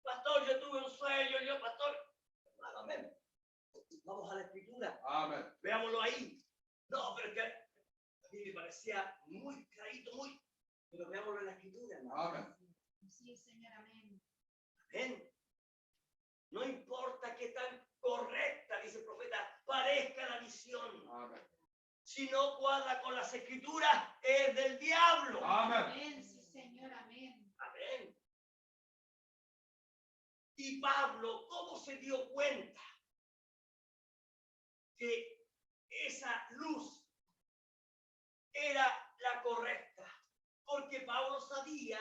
Speaker 1: Pastor, yo tuve un sueño, pastor. Amén. Vamos a la escritura.
Speaker 3: Amén.
Speaker 1: Veámoslo ahí. No, pero es que a mí me parecía muy clarito, muy... Pero veámoslo en la escritura, ¿no?
Speaker 3: Amén.
Speaker 2: Sí, Señor, amén.
Speaker 1: Amén. No importa qué tan correcta, dice el profeta, parezca la visión.
Speaker 3: Amén.
Speaker 1: Si no cuadra con las escrituras, es del diablo.
Speaker 3: Amén.
Speaker 2: Amén, sí, Señor, amén.
Speaker 1: Amén. Y Pablo, ¿cómo se dio cuenta que esa luz era la correcta? Porque Pablo sabía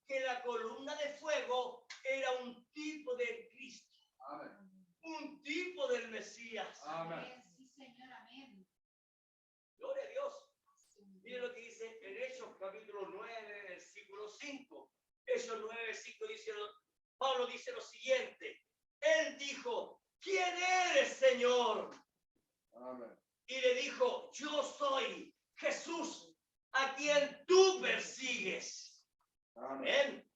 Speaker 1: que la columna de fuego era un tipo de Cristo,
Speaker 3: Amén.
Speaker 1: un tipo del Mesías.
Speaker 3: Amén.
Speaker 2: Sí, Señor, amén.
Speaker 1: Gloria a Dios. Mire lo que dice en Hechos capítulo 9, versículo 5. Hechos 9, 5 dice, Pablo dice lo siguiente. Él dijo, ¿quién eres, Señor?
Speaker 3: Amén.
Speaker 1: Y le dijo, yo soy Jesús, a quien tú persigues. Amén.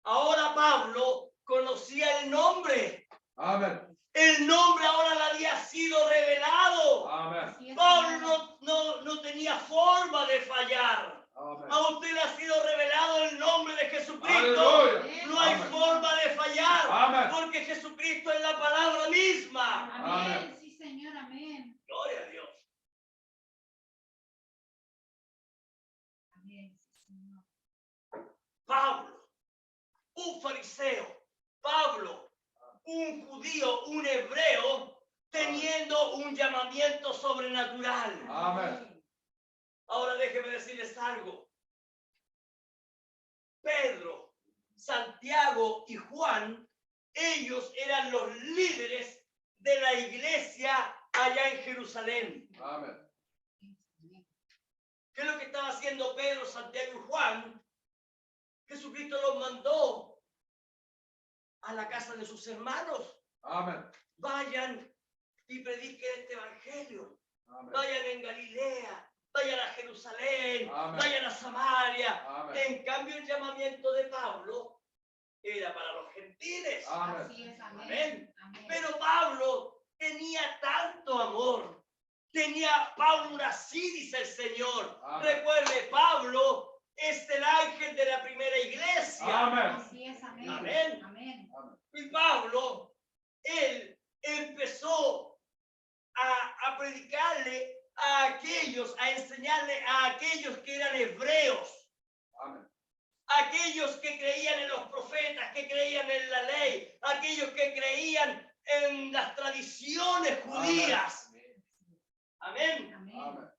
Speaker 1: Ahora Pablo conocía el nombre.
Speaker 3: Amén.
Speaker 1: El nombre ahora le había sido revelado.
Speaker 3: Amén.
Speaker 2: Sí,
Speaker 1: Pablo no tenía forma de fallar.
Speaker 3: Amén.
Speaker 1: A usted le ha sido revelado el nombre de Jesucristo.
Speaker 3: Aleluya.
Speaker 1: No hay
Speaker 3: Amén.
Speaker 1: forma de fallar.
Speaker 3: Amén.
Speaker 1: Porque Jesucristo es la palabra misma.
Speaker 2: Amén,
Speaker 3: Amén.
Speaker 2: sí, Señor, amén.
Speaker 1: Gloria a Dios.
Speaker 2: Amén, sí, Señor.
Speaker 1: Pablo, un fariseo. Pablo, un judío, un hebreo, teniendo un llamamiento sobrenatural.
Speaker 3: Amén.
Speaker 1: Ahora déjeme decirles algo. Pedro, Santiago y Juan, ellos eran los líderes de la iglesia allá en Jerusalén.
Speaker 3: Amén.
Speaker 1: ¿Qué es lo que estaba haciendo Pedro, Santiago y Juan? Jesucristo los mandó a la casa de sus hermanos.
Speaker 3: Amén.
Speaker 1: Vayan y prediquen este evangelio.
Speaker 3: Amén.
Speaker 1: Vayan en Galilea, vayan a Jerusalén,
Speaker 3: Amén.
Speaker 1: vayan a Samaria.
Speaker 3: Amén.
Speaker 1: En cambio, el llamamiento de Pablo era para los gentiles.
Speaker 3: Amén.
Speaker 2: Así es, amén.
Speaker 1: Amén.
Speaker 2: Amén.
Speaker 1: Pero Pablo tenía tanto amor. Tenía Pablo una así, dice el Señor.
Speaker 3: Amén.
Speaker 1: Recuerde, Pablo es el ángel de la primera iglesia.
Speaker 3: Amén.
Speaker 2: Así es, amén.
Speaker 1: Amén.
Speaker 2: Amén.
Speaker 1: Y Pablo, él empezó a predicarle a aquellos, a enseñarle a aquellos que eran hebreos,
Speaker 3: Amén.
Speaker 1: aquellos que creían en los profetas, que creían en la ley, aquellos que creían en las tradiciones judías. Amén.
Speaker 2: Amén.
Speaker 3: Amén.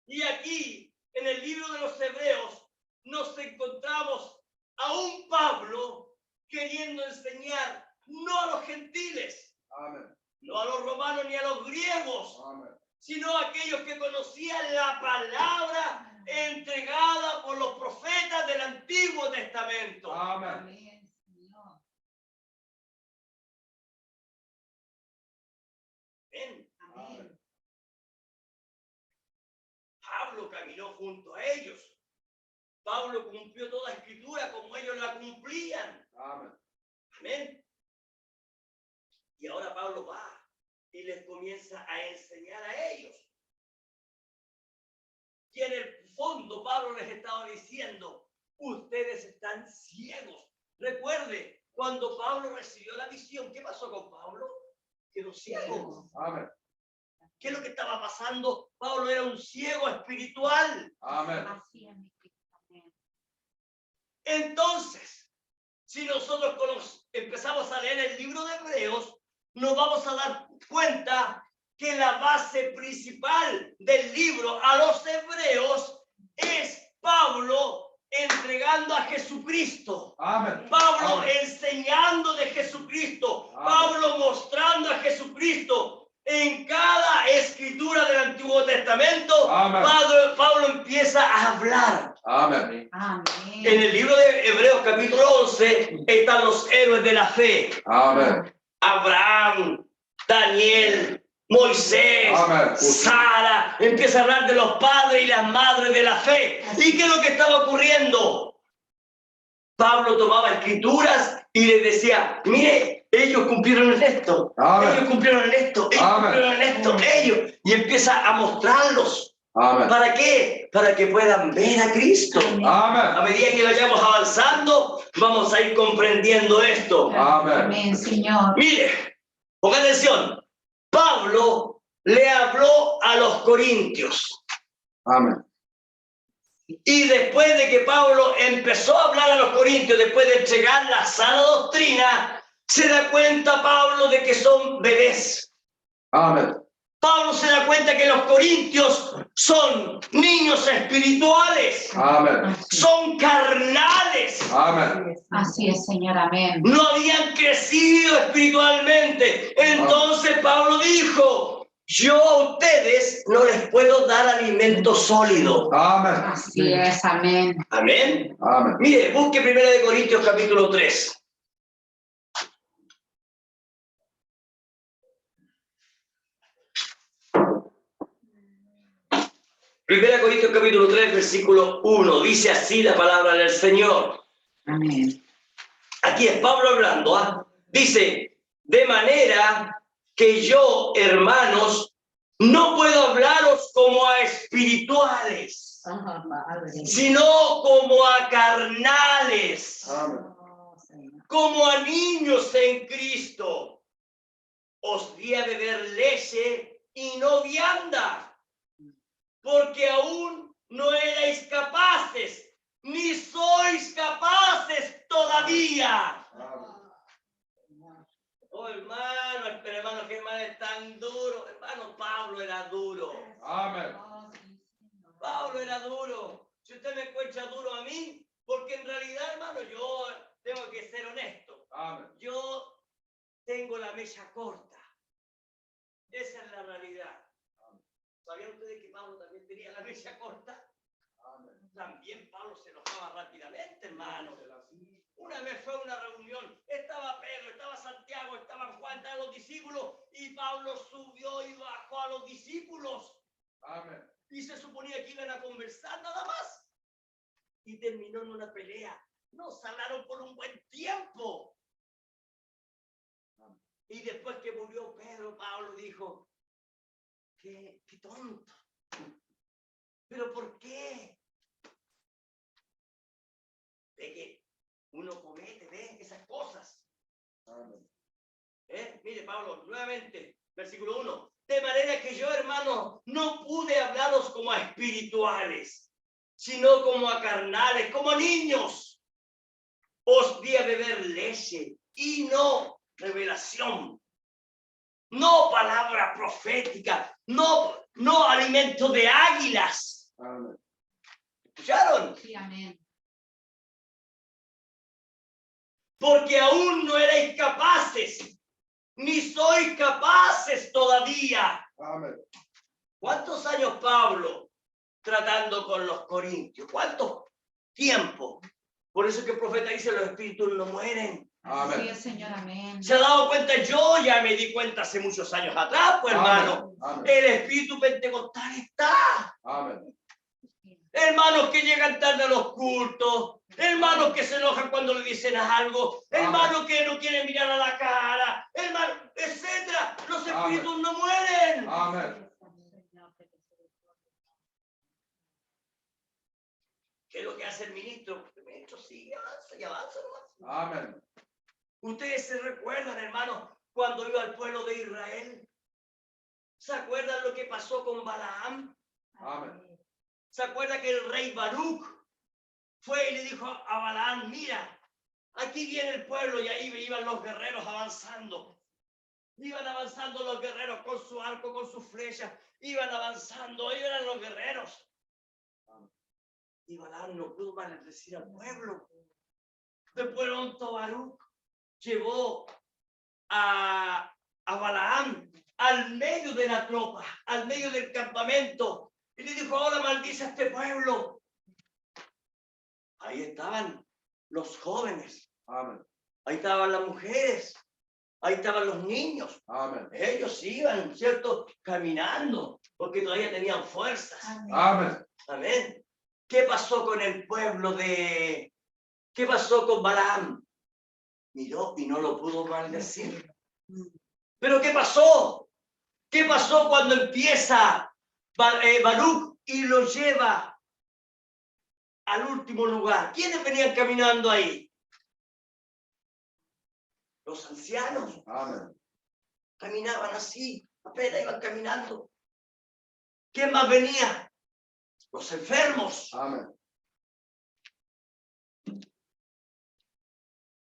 Speaker 1: Y aquí, en el libro de los Hebreos, nos encontramos a un Pablo queriendo enseñar no a los gentiles,
Speaker 3: Amén.
Speaker 1: no a los romanos ni a los griegos,
Speaker 3: Amén.
Speaker 1: sino a aquellos que conocían la palabra entregada por los profetas del Antiguo Testamento.
Speaker 3: Amén.
Speaker 2: Amén, Señor.
Speaker 1: Amén.
Speaker 2: Amén.
Speaker 1: Pablo caminó junto a ellos. Pablo cumplió toda escritura como ellos la cumplían.
Speaker 3: Amén.
Speaker 1: Amén. Y ahora Pablo va y les comienza a enseñar a ellos. Y en el fondo Pablo les estaba diciendo, ustedes están ciegos. Recuerde, cuando Pablo recibió la visión, ¿qué pasó con Pablo? Quedó ciego.
Speaker 3: Amén.
Speaker 1: ¿Qué es lo que estaba pasando? Pablo era un ciego espiritual.
Speaker 3: Amén.
Speaker 2: Así es, mi Cristo. Amén.
Speaker 1: Entonces, si nosotros empezamos a leer el libro de Hebreos, nos vamos a dar cuenta que la base principal del libro a los hebreos es Pablo entregando a Jesucristo.
Speaker 3: Amén.
Speaker 1: Pablo
Speaker 3: Amén.
Speaker 1: enseñando de Jesucristo.
Speaker 3: Amén.
Speaker 1: Pablo mostrando a Jesucristo. En cada escritura del Antiguo Testamento,
Speaker 3: Amén.
Speaker 1: Pablo empieza a hablar.
Speaker 3: Amén.
Speaker 2: Amén.
Speaker 1: En el libro de Hebreos capítulo 11 están los héroes de la fe.
Speaker 3: Amén.
Speaker 1: Abraham, Daniel, Moisés,
Speaker 3: Amén.
Speaker 1: Sara. Empieza a hablar de los padres y las madres de la fe. ¿Y qué es lo que estaba ocurriendo? Pablo tomaba escrituras y les decía, mire, ellos cumplieron en esto,
Speaker 3: Amén.
Speaker 1: ellos cumplieron en esto, ellos
Speaker 3: Amén.
Speaker 1: cumplieron en esto, ellos. Y empieza a mostrarlos.
Speaker 3: Amén.
Speaker 1: ¿Para qué? Para que puedan ver a Cristo. A
Speaker 3: Amén.
Speaker 1: medida que vayamos avanzando, vamos a ir comprendiendo esto.
Speaker 3: Amén.
Speaker 2: Amén, Señor.
Speaker 1: Mire, ponga atención. Pablo le habló a los corintios.
Speaker 3: Amén.
Speaker 1: Y después de que Pablo empezó a hablar a los corintios, después de entregar la sana doctrina, se da cuenta Pablo de que son bebés.
Speaker 3: Amén.
Speaker 1: Pablo se da cuenta que los corintios son niños espirituales,
Speaker 3: Amén.
Speaker 1: son carnales.
Speaker 3: Amén.
Speaker 2: Así es, Señor. Amén.
Speaker 1: No habían crecido espiritualmente. Entonces Pablo dijo, yo a ustedes no les puedo dar alimento sólido.
Speaker 3: Amén.
Speaker 2: Así es. Amén.
Speaker 1: Amén.
Speaker 3: Amén.
Speaker 1: Mire, busque 1 Corintios capítulo 3. Primera Corintios capítulo 3, versículo 1. Dice así la palabra del Señor.
Speaker 2: Amén.
Speaker 1: Aquí es Pablo hablando. ¿Ah? Dice, de manera que yo, hermanos, no puedo hablaros como a espirituales, sino como a carnales,
Speaker 3: Amén.
Speaker 1: como a niños en Cristo. Os di a beber leche y no vianda, porque aún no erais capaces, ni sois capaces todavía. Oh, hermano, pero hermano, que hermano es tan duro. Hermano, Pablo era duro.
Speaker 3: Amén.
Speaker 1: Pablo era duro. Si usted me encuentra duro a mí, porque en realidad, hermano, yo tengo que ser honesto.
Speaker 3: Amén.
Speaker 1: Yo tengo la mecha corta. Esa es la realidad. ¿Sabían ustedes que Pablo también tenía la mecha corta?
Speaker 3: Amén.
Speaker 1: También Pablo se enojaba rápidamente, hermano. Una vez fue a una reunión, estaba Pedro, estaba Santiago, estaban Juan, estaban los discípulos, y Pablo subió y bajó a los discípulos.
Speaker 3: Amén.
Speaker 1: Y se suponía que iban a conversar nada más. Y terminó en una pelea. Nos hablaron por un buen tiempo. Y después que murió Pedro, Pablo dijo, qué tonto. ¿Pero por qué? De que uno comete, ¿ve? Esas cosas.
Speaker 3: Amén.
Speaker 1: Mire, Pablo, nuevamente, versículo 1. De manera que yo, hermano, no pude hablaros como a espirituales, sino como a carnales, como a niños. Os di a beber leche y no revelación, no palabra profética, no alimento de águilas.
Speaker 3: Amén.
Speaker 1: ¿Escucharon?
Speaker 2: Sí, amén.
Speaker 1: Porque aún no erais capaces, ni sois capaces todavía.
Speaker 3: Amén.
Speaker 1: ¿Cuántos años Pablo tratando con los corintios? ¿Cuánto tiempo? Por eso que el profeta dice, los espíritus no mueren.
Speaker 3: Amén.
Speaker 2: Sí, Señor. Amén.
Speaker 1: ¿Se ha dado cuenta? Yo ya me di cuenta hace muchos años atrás, pues hermano.
Speaker 3: Amén.
Speaker 1: El espíritu pentecostal está.
Speaker 3: Amén.
Speaker 1: Hermanos que llegan tarde a los cultos, hermanos que se enojan cuando le dicen algo, hermanos que no quieren mirar a la cara, hermanos, etcétera. Los espíritus no mueren.
Speaker 3: Amén.
Speaker 1: ¿Qué es lo que hace el ministro? El ministro sigue, avanza y avanza nomás.
Speaker 3: Amén.
Speaker 1: Ustedes se recuerdan, hermanos, cuando iba al pueblo de Israel. ¿Se acuerdan lo que pasó con Balaam?
Speaker 3: Amén.
Speaker 1: ¿Se acuerda que el rey Baruch fue y le dijo a Balaam, mira, aquí viene el pueblo, y ahí iban los guerreros avanzando. Iban avanzando los guerreros con su arco, con sus flechas. Iban avanzando, ellos eran los guerreros. Y Balaam no pudo maldecir al pueblo. Después pronto Baruch llevó a Balaam al medio de la tropa, al medio del campamento, y le dijo, ahora maldice a este pueblo. Ahí estaban los jóvenes.
Speaker 3: Amén.
Speaker 1: Ahí estaban las mujeres. Ahí estaban los niños.
Speaker 3: Amén.
Speaker 1: Ellos iban, ¿cierto? Caminando, porque todavía tenían fuerzas.
Speaker 3: Amén.
Speaker 1: Amén. ¿Qué pasó con el pueblo de... ¿Qué pasó con Balaam? miró y no lo pudo maldecir. Pero ¿qué pasó? ¿Qué pasó cuando empieza Baruc y lo lleva al último lugar? ¿Quiénes venían caminando ahí? Los ancianos.
Speaker 3: Amen.
Speaker 1: Caminaban así, apenas iban caminando. ¿Quién más venía? Los enfermos.
Speaker 3: Amen.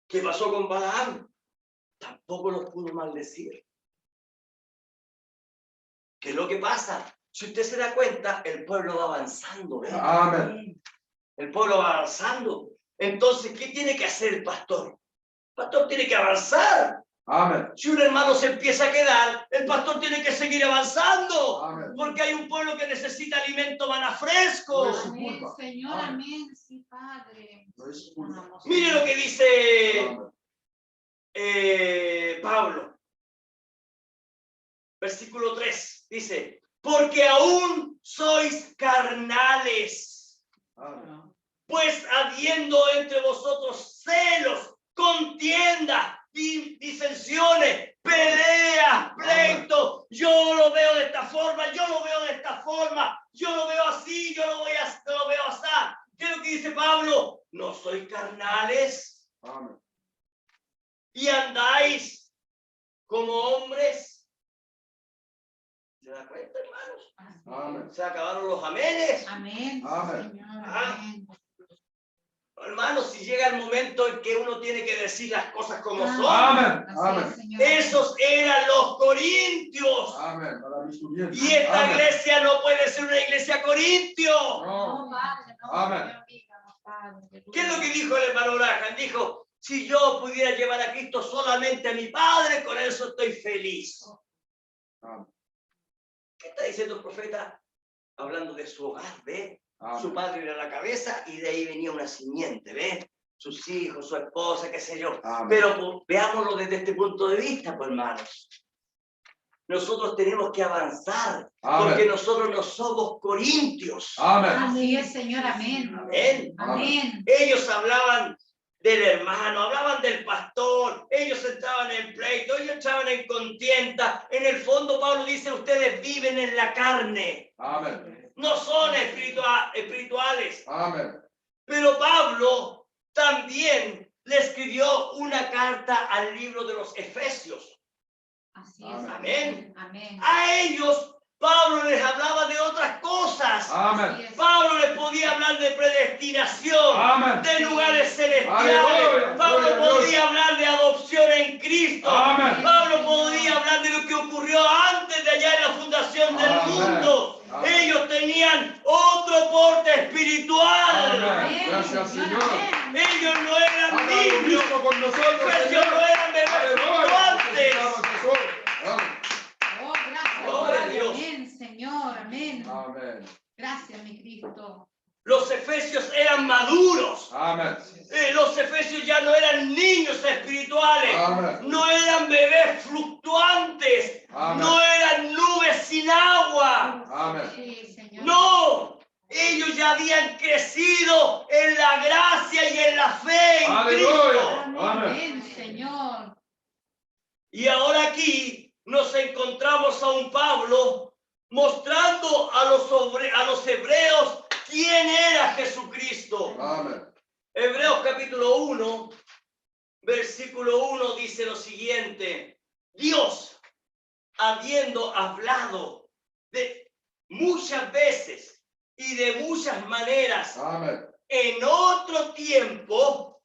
Speaker 1: ¿Qué pasó con Balaam? Tampoco los pudo maldecir. ¿Qué es lo que pasa? Si usted se da cuenta, el pueblo va avanzando. ¿Ves?
Speaker 3: Amen.
Speaker 1: El pueblo va avanzando. Entonces, ¿qué tiene que hacer el pastor? El pastor tiene que avanzar.
Speaker 3: Amen.
Speaker 1: Si un hermano se empieza a quedar, el pastor tiene que seguir avanzando.
Speaker 3: Amen.
Speaker 1: Porque hay un pueblo que necesita alimento maná fresco.
Speaker 3: No es su
Speaker 2: Amén,
Speaker 3: culpa.
Speaker 2: Señor,
Speaker 3: Amén.
Speaker 2: amén, sí, Padre.
Speaker 3: No es su culpa.
Speaker 2: Amamos,
Speaker 1: Mire lo que
Speaker 2: Señor.
Speaker 1: dice
Speaker 3: Amen.
Speaker 1: Pablo. Versículo 3 dice, porque aún sois carnales,
Speaker 3: Amen.
Speaker 1: pues habiendo entre vosotros celos, contienda, disensiones, peleas, pleitos, yo lo veo de esta forma, yo lo veo de esta forma, yo lo veo así, yo lo veo así. ¿Qué es lo que dice Pablo? No sois carnales
Speaker 3: Amen.
Speaker 1: y andáis como hombres. ¿Se da cuenta, hermanos?
Speaker 3: Amen.
Speaker 1: Se acabaron los amenes.
Speaker 2: Amén,
Speaker 3: Amén.
Speaker 2: Señor,
Speaker 1: Ah.
Speaker 2: amén.
Speaker 1: Hermanos, si llega el momento en que uno tiene que decir las cosas como son.
Speaker 3: Amén.
Speaker 2: Así
Speaker 3: Amén.
Speaker 2: es, Señor.
Speaker 1: Esos eran los corintios.
Speaker 3: Amen. Para mi estudiante.
Speaker 1: Y esta
Speaker 3: Amen.
Speaker 1: iglesia no puede ser una iglesia corintio.
Speaker 3: No.
Speaker 2: No, Padre, no,
Speaker 3: Amén.
Speaker 2: Señor, díganos, Padre.
Speaker 1: ¿Qué es lo que dijo el hermano Graham? Dijo, si yo pudiera llevar a Cristo solamente a mi Padre, con eso estoy feliz.
Speaker 3: Amen.
Speaker 1: ¿Qué está diciendo el profeta? Hablando de su hogar, ¿ve? Su
Speaker 3: Amen.
Speaker 1: padre era la cabeza y de ahí venía una simiente, ¿ves? Sus hijos, su esposa, qué sé yo.
Speaker 3: Amén.
Speaker 1: Pero pues, veámoslo desde este punto de vista, pues hermanos. Nosotros tenemos que avanzar,
Speaker 3: Amén.
Speaker 1: porque nosotros no somos corintios.
Speaker 3: Amen.
Speaker 2: Así es, Señor, amén.
Speaker 1: Amén.
Speaker 2: Amén.
Speaker 1: Ellos hablaban del hermano, hablaban del pastor, ellos entraban en pleito, ellos entraban en contienda. En el fondo, Pablo dice, ustedes viven en la carne,
Speaker 3: Amen.
Speaker 1: no son espirituales.
Speaker 3: Amen.
Speaker 1: Pero Pablo también le escribió una carta al libro de los Efesios.
Speaker 2: Así es,
Speaker 1: Amén.
Speaker 2: amén.
Speaker 1: A ellos Pablo les hablaba de otras cosas.
Speaker 3: Amen.
Speaker 1: Pablo les podía hablar de predestinación,
Speaker 3: Amen.
Speaker 1: de lugares celestiales.
Speaker 3: Aleluya,
Speaker 1: Pablo
Speaker 3: gloria a Dios.
Speaker 1: podía hablar de adopción en Cristo.
Speaker 3: Amen.
Speaker 1: Pablo podía hablar de lo que ocurrió antes de allá en la fundación del
Speaker 3: Amen.
Speaker 1: mundo.
Speaker 3: Amen.
Speaker 1: Ellos tenían otro porte espiritual.
Speaker 3: Amén. Gracias, Señor.
Speaker 1: Ellos no eran
Speaker 3: Haga lo
Speaker 1: niños.
Speaker 3: mismo con nosotros,
Speaker 1: Ellos
Speaker 3: Señor.
Speaker 1: no eran bebés
Speaker 3: Aleluya.
Speaker 1: fluctuantes.
Speaker 3: Necesitamos eso. Amén.
Speaker 2: Oh, gracias,
Speaker 1: Gloria a
Speaker 2: Padre.
Speaker 1: Dios.
Speaker 2: Amén, Señor, amén.
Speaker 3: Amén.
Speaker 2: Gracias, mi Cristo.
Speaker 1: Los efesios eran maduros.
Speaker 3: Amén.
Speaker 1: Los efesios ya no eran niños espirituales.
Speaker 3: Amén.
Speaker 1: No eran bebés fluctuantes.
Speaker 3: Amén.
Speaker 1: No eran nubes sin agua.
Speaker 3: Amén.
Speaker 2: Sí, Señor.
Speaker 1: No. Ellos ya habían crecido en la gracia y en la fe en
Speaker 3: Aleluya.
Speaker 1: Cristo.
Speaker 2: Amén, Señor.
Speaker 1: Y ahora aquí nos encontramos a un Pablo mostrando a los hebreos quién era Jesucristo.
Speaker 3: Amén.
Speaker 1: Hebreos capítulo 1, versículo 1 dice lo siguiente. Dios, habiendo hablado de muchas veces y de muchas maneras
Speaker 3: Amén.
Speaker 1: en otro tiempo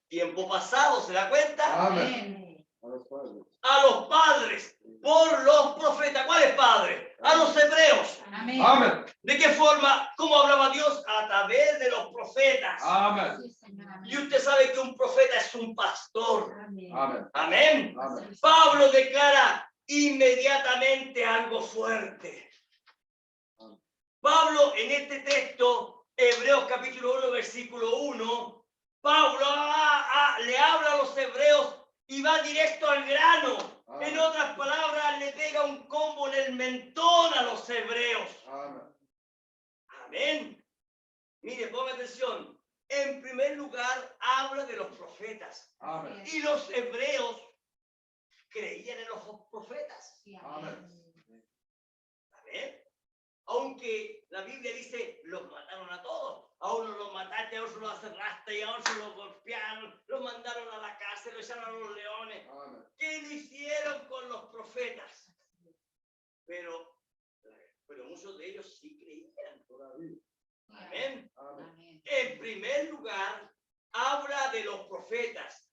Speaker 1: pasado, ¿se da cuenta?
Speaker 3: Amén. A los padres.
Speaker 1: A los padres, por los profetas. ¿Cuáles padres? A los hebreos.
Speaker 2: Amén.
Speaker 3: Amén.
Speaker 1: ¿De qué forma? ¿Cómo hablaba Dios? A través de los profetas.
Speaker 3: Amén.
Speaker 2: Sí, Señor, amén.
Speaker 1: Y usted sabe que un profeta es un pastor.
Speaker 2: Amén.
Speaker 3: Amén.
Speaker 1: Amén.
Speaker 3: Amén.
Speaker 1: Pablo declara inmediatamente algo fuerte. Pablo en este texto, Hebreos capítulo 1, versículo 1, Pablo le habla a los hebreos y va directo al grano. En otras palabras, le pega un combo en el mentón a los hebreos.
Speaker 3: Amén.
Speaker 1: Amén. Mire, ponga atención. en primer lugar, habla de los profetas.
Speaker 3: Amén.
Speaker 1: Y los hebreos creían en los profetas.
Speaker 2: Sí,
Speaker 3: Amén.
Speaker 1: ¿Amén? Aunque la Biblia dice, los mataron a todos. A uno los mataste, a otro los aserraste y a otro los golpearon, los mandaron a la cárcel, los echaron a los leones.
Speaker 3: Amén.
Speaker 1: ¿Qué lo hicieron con los profetas? Pero muchos de ellos sí creían.
Speaker 3: Todavía.
Speaker 1: Amén.
Speaker 3: Amén.
Speaker 2: Amén.
Speaker 1: En primer lugar, habla de los profetas.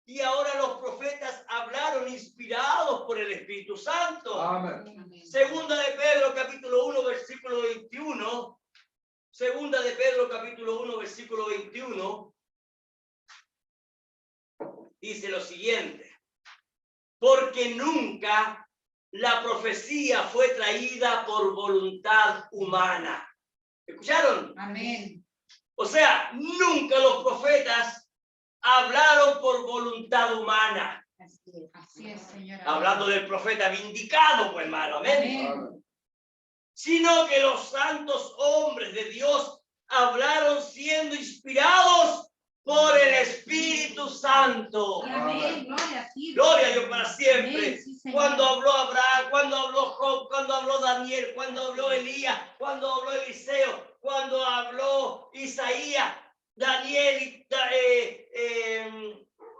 Speaker 1: Y ahora los profetas hablaron inspirados por el Espíritu Santo.
Speaker 3: Amén.
Speaker 2: Amén.
Speaker 1: Segunda de Pedro, capítulo 1, versículo 21. Segunda de Pedro, capítulo 1, versículo 21. Dice lo siguiente. Porque nunca la profecía fue traída por voluntad humana. ¿Escucharon?
Speaker 2: Amén.
Speaker 1: O sea, nunca los profetas hablaron por voluntad humana.
Speaker 2: Así es, Señor.
Speaker 1: Hablando del profeta vindicado, pues hermano. Amén.
Speaker 3: Amén.
Speaker 1: Sino que los santos hombres de Dios hablaron siendo inspirados por el Espíritu Santo.
Speaker 2: Amén. Gloria a ti.
Speaker 1: Gloria a Dios para siempre.
Speaker 2: Amén, sí, Señor.
Speaker 1: Cuando habló Abraham, cuando habló Job, cuando habló Daniel, cuando habló Elías, cuando habló Eliseo, cuando habló Isaías, Daniel y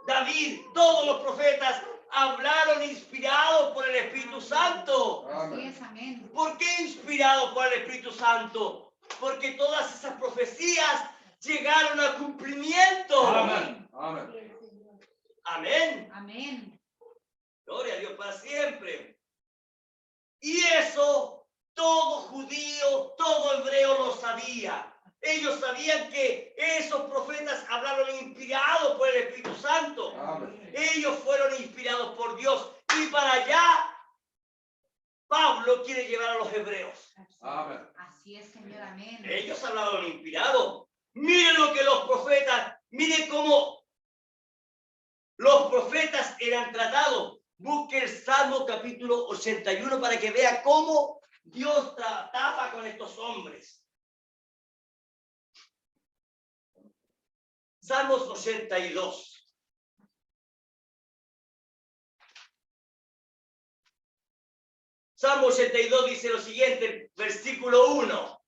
Speaker 1: David, todos los profetas hablaron inspirados por el Espíritu Santo.
Speaker 2: Así es, amén.
Speaker 1: ¿Por qué inspirados por el Espíritu Santo? Porque todas esas profecías llegaron a cumplimiento.
Speaker 3: Amén. Amén.
Speaker 1: Amén.
Speaker 2: Amén.
Speaker 1: Gloria a Dios para siempre. Y eso todo judío, todo hebreo lo sabía. Ellos sabían que esos profetas hablaron inspirados por el Espíritu Santo.
Speaker 3: Amén.
Speaker 1: Ellos fueron inspirados por Dios. Y para allá Pablo quiere llevar a los hebreos.
Speaker 3: Amén.
Speaker 2: Así es, Señor. Amén.
Speaker 1: Ellos hablaron inspirados. Miren lo que los profetas, miren cómo los profetas eran tratados. Busque el Salmo capítulo 81 para que vea cómo Dios trataba con estos hombres. Salmos 82. Salmo 82 dice lo siguiente, versículo 1.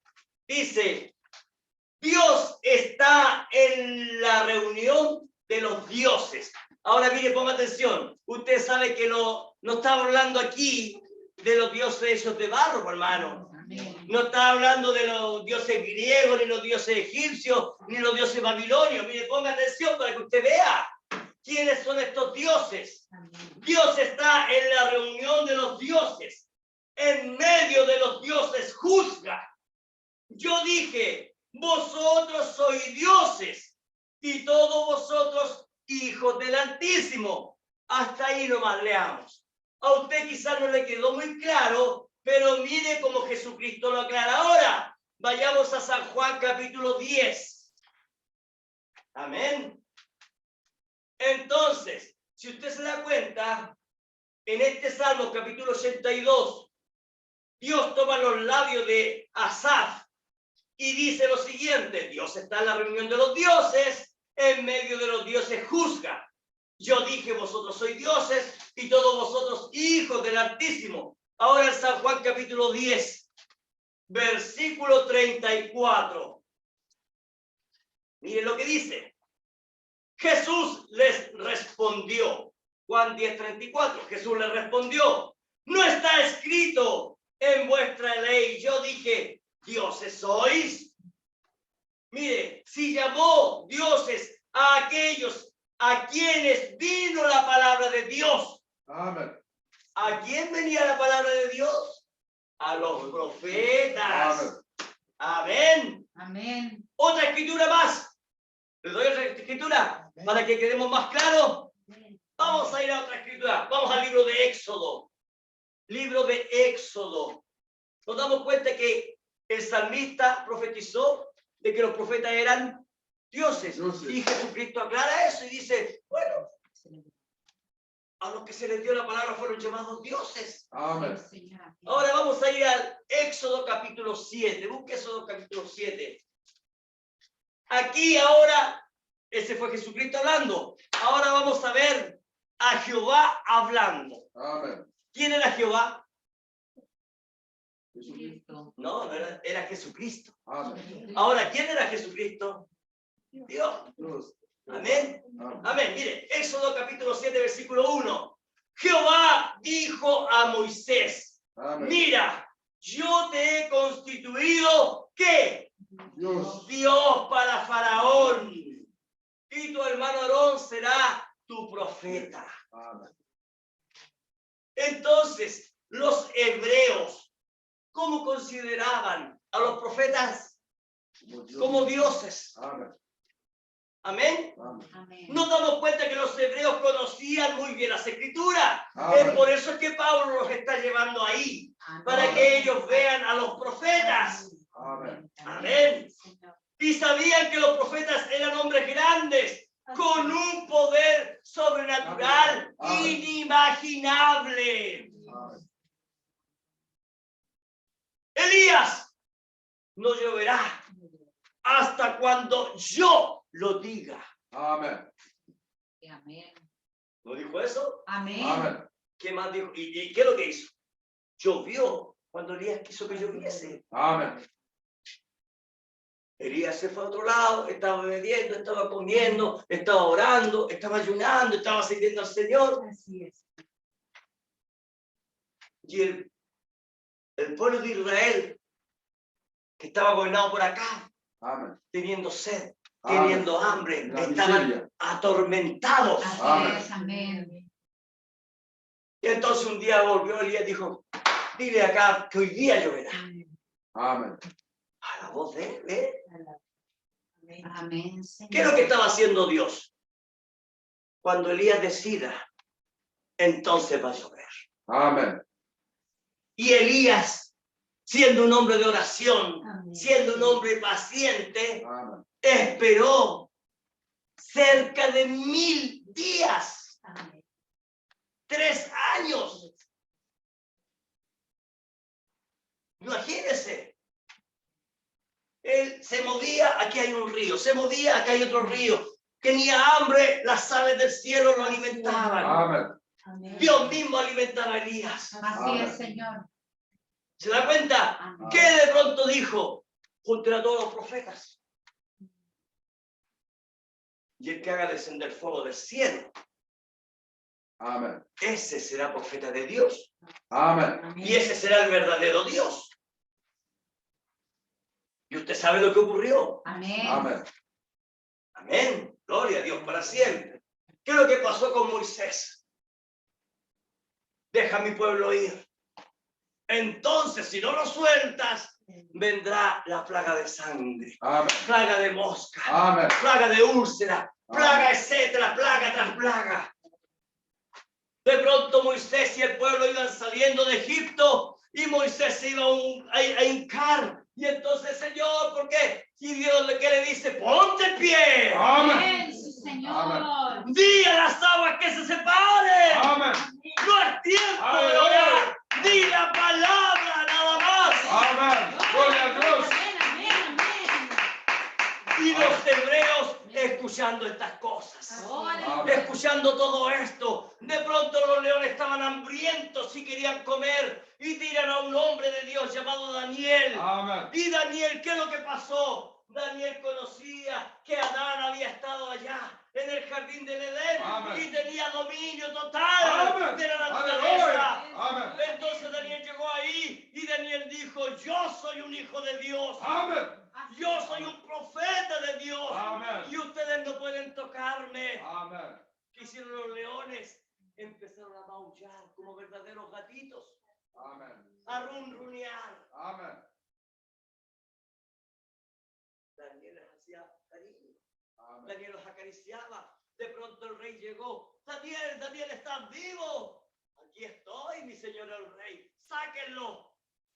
Speaker 1: Dice, Dios está en la reunión de los dioses. Ahora mire, ponga atención. Usted sabe que no está hablando aquí de los dioses hechos de barro, hermano.
Speaker 2: Amén.
Speaker 1: No está hablando de los dioses griegos, ni los dioses egipcios, ni los dioses babilonios. Mire, ponga atención para que usted vea quiénes son estos dioses.
Speaker 2: Amén.
Speaker 1: Dios está en la reunión de los dioses. En medio de los dioses juzga. Yo dije, vosotros sois dioses y todos vosotros hijos del Altísimo. Hasta ahí nomás leamos. A usted quizás no le quedó muy claro, pero mire cómo Jesucristo lo aclara ahora. Vayamos a San Juan capítulo 10. Amén. Entonces, si usted se da cuenta, en este Salmo capítulo 82, Dios toma los labios de Asaf y dice lo siguiente: Dios está en la reunión de los dioses, en medio de los dioses juzga. Yo dije, vosotros sois dioses y todos vosotros hijos del Altísimo. Ahora en San Juan capítulo 10, versículo 34. Miren lo que dice. Jesús les respondió. Juan 10:34. Jesús les respondió. No está escrito en vuestra ley. Yo dije, dioses sois. Mire, si llamó dioses a aquellos a quienes vino la palabra de Dios.
Speaker 3: Amén.
Speaker 1: ¿A quién venía la palabra de Dios? A los profetas. Amén.
Speaker 2: Amén.
Speaker 1: Otra escritura más. ¿Les doy otra escritura? Para que quedemos más claros. Vamos a ir a otra escritura. Vamos al libro de Éxodo. Libro de Éxodo. Nos damos cuenta que el salmista profetizó de que los profetas eran dioses. Y Jesucristo aclara eso y dice, bueno, a los que se les dio la palabra fueron llamados dioses.
Speaker 3: Amén.
Speaker 1: Ahora vamos a ir al Éxodo capítulo 7. Busque Éxodo capítulo 7. Aquí ahora, ese fue Jesucristo hablando. Ahora vamos a ver a Jehová hablando.
Speaker 3: Amen.
Speaker 1: ¿Quién era Jehová?
Speaker 2: Cristo.
Speaker 1: No, era Jesucristo.
Speaker 3: Amen.
Speaker 1: Ahora, ¿quién era Jesucristo? Dios.
Speaker 3: Dios.
Speaker 1: Amén.
Speaker 3: Amen.
Speaker 1: Amén. Mire, Éxodo capítulo 7, versículo 1. Jehová dijo a Moisés,
Speaker 3: Amen.
Speaker 1: mira, yo te he constituido, ¿qué?
Speaker 3: Dios.
Speaker 1: Dios para Faraón. Y tu hermano Aarón será tu profeta.
Speaker 3: Amen.
Speaker 1: Entonces, los hebreos, ¿cómo consideraban a los profetas?
Speaker 3: Como Dios.
Speaker 1: Como dioses.
Speaker 3: Amen.
Speaker 1: Amén.
Speaker 3: Amen.
Speaker 2: Amén.
Speaker 1: Nos damos cuenta que los hebreos conocían muy bien las escrituras.
Speaker 3: Amén.
Speaker 1: Es por eso que Pablo los está llevando ahí,
Speaker 2: Amén.
Speaker 1: para que ellos vean a los profetas.
Speaker 3: Amen.
Speaker 1: Amén.
Speaker 2: Señor.
Speaker 1: Y sabían que los profetas eran hombres grandes, con un poder sobrenatural
Speaker 3: Amén.
Speaker 1: inimaginable.
Speaker 3: Amen.
Speaker 1: Elías, no lloverá hasta cuando yo lo diga.
Speaker 3: Amen.
Speaker 2: Amén.
Speaker 1: ¿No dijo eso?
Speaker 2: Amén.
Speaker 3: Amen.
Speaker 1: ¿Qué más dijo? ¿Y qué es lo que hizo? Llovió cuando Elías quiso que lloviese.
Speaker 3: Amen.
Speaker 1: Elías se fue a otro lado, estaba bebiendo, estaba comiendo, estaba orando, estaba ayunando, estaba sirviendo al Señor.
Speaker 2: Así es.
Speaker 1: Y el pueblo de Israel, que estaba gobernado por acá,
Speaker 3: Amen.
Speaker 1: teniendo sed,
Speaker 3: Amén.
Speaker 1: teniendo hambre,
Speaker 3: La
Speaker 1: estaban
Speaker 3: miseria.
Speaker 1: atormentados.
Speaker 2: Así
Speaker 3: Amén.
Speaker 2: es. Amén.
Speaker 1: Y entonces un día volvió Elías y dijo, dile acá que hoy día lloverá.
Speaker 3: Amen.
Speaker 1: A la voz de él, ¿eh?
Speaker 2: Amén. Señor.
Speaker 1: ¿Qué es lo que estaba haciendo Dios? Cuando Elías decida, entonces va a llover.
Speaker 3: Amen.
Speaker 1: Y Elías, siendo un hombre de oración,
Speaker 2: Amén.
Speaker 1: siendo un hombre paciente,
Speaker 3: Amen.
Speaker 1: esperó cerca de 1000 días,
Speaker 2: Amén.
Speaker 1: 3 años. Imagínense. Él se movía, aquí hay un río, se movía, aquí hay otro río. Tenía hambre, las aves del cielo lo alimentaban.
Speaker 3: Amen.
Speaker 2: Amén.
Speaker 1: Dios mismo alimentaba a Elías.
Speaker 2: Así es, Señor.
Speaker 1: ¿Se da cuenta?
Speaker 2: Amén.
Speaker 1: ¿Qué de pronto dijo? Junto a todos los profetas. Y el que haga descender fuego del cielo,
Speaker 3: Amen.
Speaker 1: ese será profeta de Dios.
Speaker 3: Amen.
Speaker 1: Y ese será el verdadero Dios. Y usted sabe lo que ocurrió.
Speaker 2: Amén.
Speaker 3: Amen.
Speaker 1: Amén. Gloria a Dios para siempre. ¿Qué es lo que pasó con Moisés? Deja a mi pueblo ir. Entonces, si no lo sueltas, vendrá la plaga de sangre,
Speaker 3: Amen.
Speaker 1: plaga de mosca,
Speaker 3: Amen.
Speaker 1: plaga de úlcera, plaga, etcétera, plaga tras plaga. De pronto Moisés y el pueblo iban saliendo de Egipto y Moisés se iba a hincar. Y entonces, Señor, ¿por qué? Y Dios ¿qué le dice? ¡Ponte en pie!
Speaker 3: Amen.
Speaker 2: Amén, Señor.
Speaker 1: ¡Di a las aguas que se separen!
Speaker 3: Amen.
Speaker 1: ¡No es tiempo de orar! ¡Di la palabra nada más!
Speaker 3: Amen. Gloria a Dios.
Speaker 2: Amén, amén, amén.
Speaker 1: Y los hebreos escuchando estas cosas.
Speaker 2: Ahora.
Speaker 1: Escuchando todo esto, de pronto los leones estaban hambrientos y querían comer y tiran a un hombre de Dios llamado Daniel.
Speaker 3: Amen.
Speaker 1: Y Daniel, ¿qué es lo que pasó? Daniel conocía que Adán había estado allá en el jardín del Edén
Speaker 3: Amén.
Speaker 1: y tenía dominio total
Speaker 3: Amen.
Speaker 1: de la
Speaker 3: Aleluya.
Speaker 1: naturaleza.
Speaker 3: Amen.
Speaker 1: Entonces Daniel llegó ahí y Daniel dijo, yo soy un hijo de Dios.
Speaker 3: Amen.
Speaker 1: Yo soy un profeta de Dios.
Speaker 3: Amen.
Speaker 1: Y ustedes no pueden tocarme.
Speaker 3: Amen.
Speaker 1: ¿Qué hicieron los leones? Empezaron a maullar como verdaderos gatitos,
Speaker 3: Amen.
Speaker 1: a runrunear.
Speaker 3: Amen.
Speaker 1: Daniel les hacía cariño.
Speaker 3: Amen.
Speaker 1: Daniel los acariciaba. De pronto el rey llegó. Daniel, Daniel, ¿estás vivo? Aquí estoy, mi señor el rey. Sáquenlo.